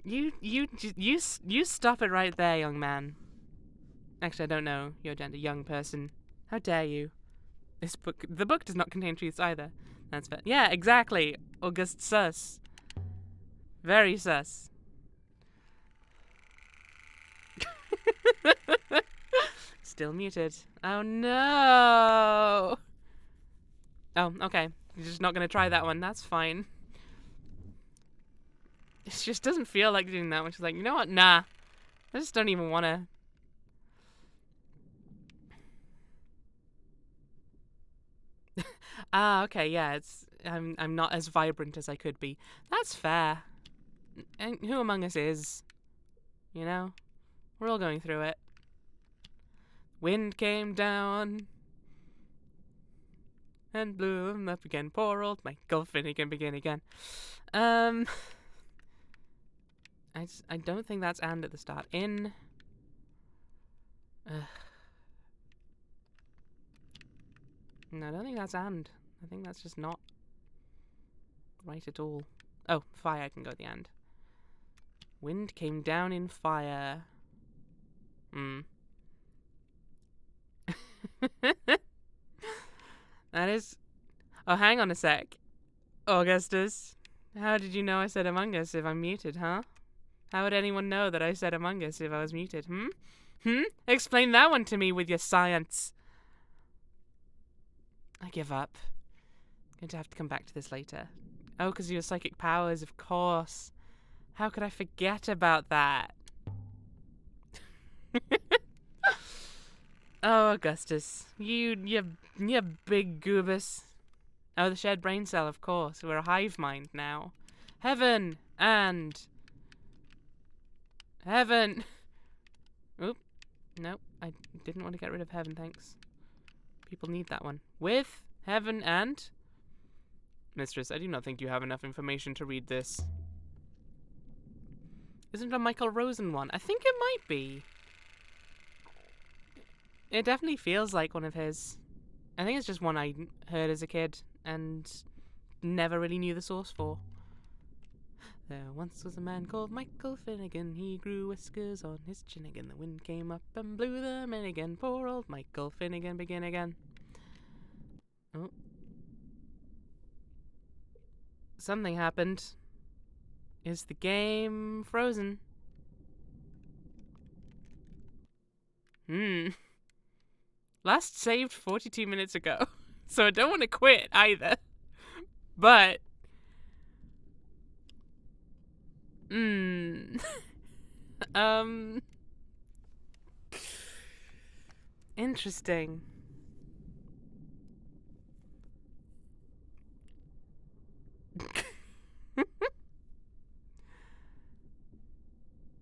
You stop it right there, young man. Actually, I don't know your gender, young person. How dare you? The book does not contain truths either. That's fair. Yeah, exactly. August sus. Very sus. Still muted. Oh no. Oh, okay. You're just not going to try that one. That's fine. It just doesn't feel like doing that one. She's like, you know what? Nah. I just don't even want to. Ah, okay, yeah, I'm not as vibrant as I could be. That's fair. And who among us is? You know? We're all going through it. Wind came down and blew him up again. Poor old Michael Finnegan begin again. I don't think that's and at the start. In. No, I don't think that's and. I think that's just not right at all. Oh, fire can go at the end. Wind came down in fire. That is... Oh, hang on a sec. Augustus, how did you know I said Among Us if I'm muted, huh? How would anyone know that I said Among Us if I was muted, Explain that one to me with your science. I give up. I'm going to have to come back to this later. Oh, because of your psychic powers, of course. How could I forget about that? Oh, Augustus. You big goobus. Oh, the shared brain cell, of course. We're a hive mind now. Heaven and... Heaven! Oop. Nope. I didn't want to get rid of heaven, thanks. People need that one. With heaven and... Mistress, I do not think you have enough information to read this. Isn't it a Michael Rosen one? I think it might be. It definitely feels like one of his. I think it's just one I heard as a kid and never really knew the source for. There once was a man called Michael Finnegan. He grew whiskers on his chin again. The wind came up and blew them in again. Poor old Michael Finnegan begin again. Oh. Something happened. Is the game frozen? Last saved 42 minutes ago. So I don't want to quit either. But... Interesting.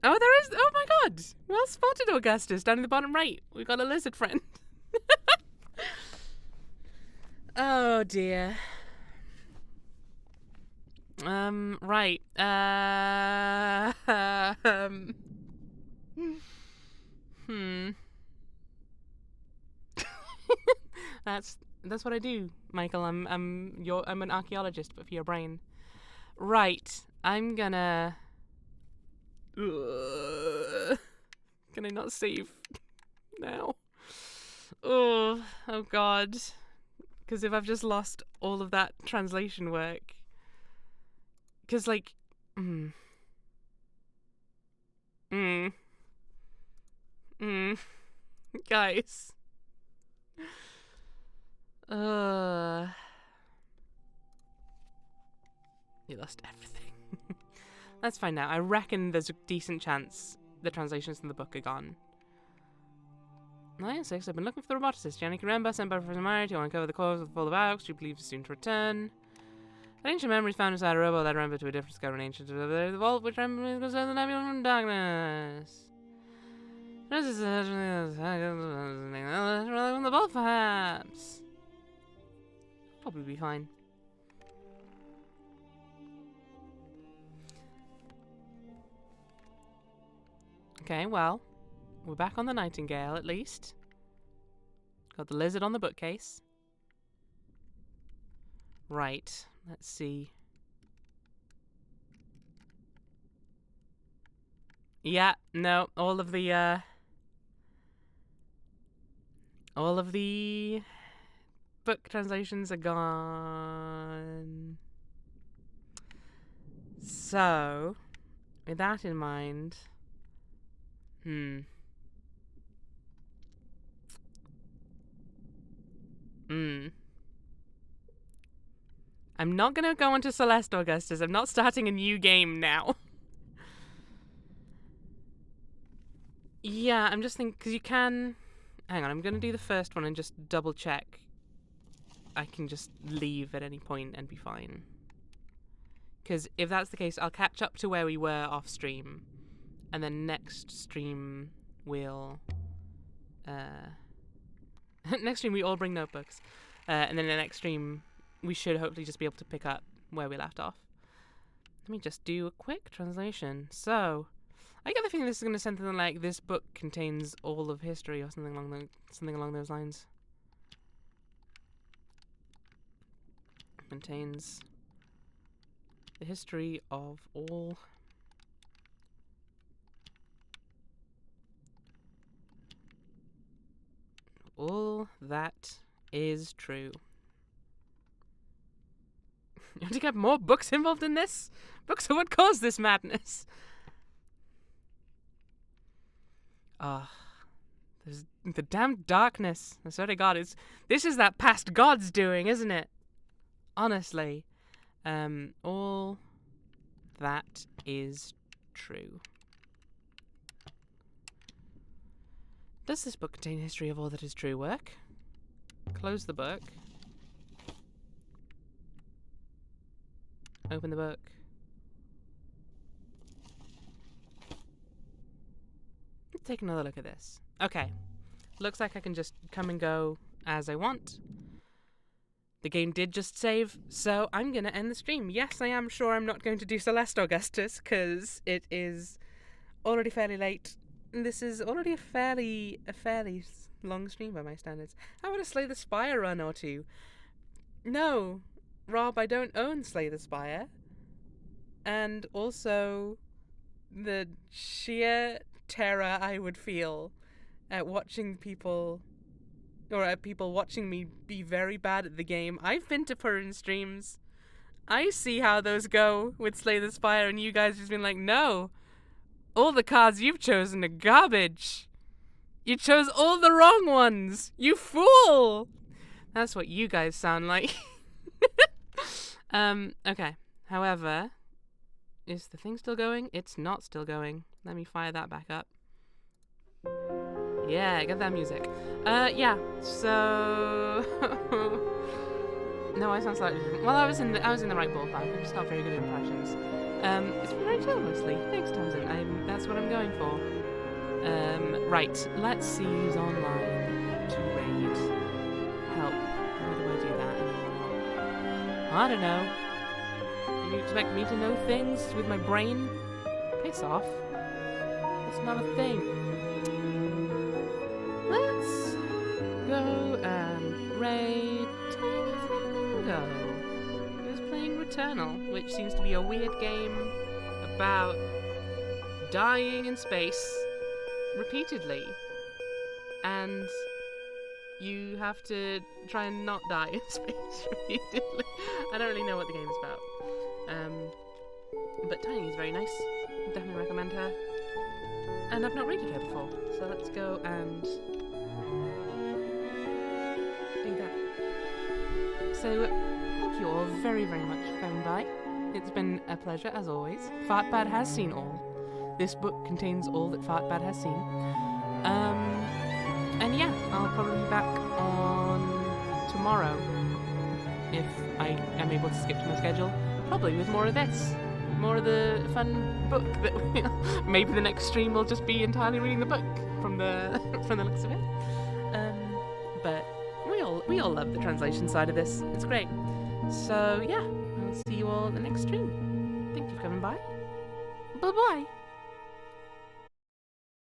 Oh, there is... Oh my god! Well spotted, Augustus. Down in the bottom right. We've got a lizard friend. Oh, dear. Right. That's what I do, Michael. I'm an archaeologist, but for your brain. Right. I'm gonna... Can I not save now? Oh god. Because if I've just lost all of that translation work. Because, like... Guys. You lost everything. That's fine now. I reckon there's a decent chance the translations in the book are gone. 9-6. I've been looking for the roboticist. Gianni Caremba, sent by Professor Mari to uncover the cause of the fall of Aux. She believes is soon to return. An ancient memory found inside a robot that Remember to a different discovery. An ancient the vault which Remember goes to the nebula from darkness. From the vault, perhaps. Probably be fine. Okay, well, we're back on the Nightingale at least. Got the lizard on the bookcase. Right, let's see. Yeah, no, all of the book translations are gone. So, with that in mind, I'm not gonna go on to Celeste, Augustus. I'm not starting a new game now. Yeah, I'm just thinking, because you can... Hang on, I'm gonna do the first one and just double check I can just leave at any point and be fine. Because if that's the case, I'll catch up to where we were off stream, and then next stream we'll next stream we all bring notebooks, and then the next stream we should hopefully just be able to pick up where we left off. Let me just do a quick translation. So I get the feeling this is going to say something like, this book contains all of history, or something along those lines. Contains the history of all that is true. You want to get more books involved in this? Books are what caused this madness. There's the damn darkness. I swear to God, this is that past God's doing, isn't it? Honestly. All that is true. Does this book contain history of all that is true? Work. Close the book. Open the book. Let's take another look at this. Okay. Looks like I can just come and go as I want. The game did just save, so I'm going to end the stream. Yes, I am sure I'm not going to do Celeste Augustus, because it is already fairly late. This is already a fairly long stream by my standards. How about a Slay the Spire run or two? No, Rob, I don't own Slay the Spire. And also, the sheer terror I would feel at watching people... or at people watching me be very bad at the game. I've been to Purin streams. I see how those go with Slay the Spire, and you guys just been like, no, all the cards you've chosen are garbage. You chose all the wrong ones, you fool! That's what you guys sound like. Okay. However, is the thing still going? It's not still going. Let me fire that back up. Yeah, get that music. Yeah, so... No, I sound slightly different. Well, I was in the right ballpark. I'm just not very good at impressions. It's been very chill, mostly. Thanks, Tamsin. That's what I'm going for. Right. Let's see who's online to raid. Help. How do I do that anymore? I don't know. You expect me to know things with my brain? Piss off. It's not a thing. Let's go and raid Tiny Flamingo, who's playing Returnal, which seems to be a weird game about dying in space repeatedly, and you have to try and not die in space repeatedly. I don't really know what the game is about. But Tiny's very nice. Definitely recommend her. And I've not rated her before, so let's go and do that. So, thank you all very, very much for coming by. It's been a pleasure, as always. Fartbad has seen all. This book contains all that Fartbad has seen. And yeah, I'll probably be back on tomorrow, if I am able to skip to my schedule. Probably with more of this. More of the fun book that maybe the next stream will just be entirely reading the book from the looks of it. But we all love the translation side of this. It's great. So yeah, I'll see you all in the next stream. Thank you for coming by. Bye bye.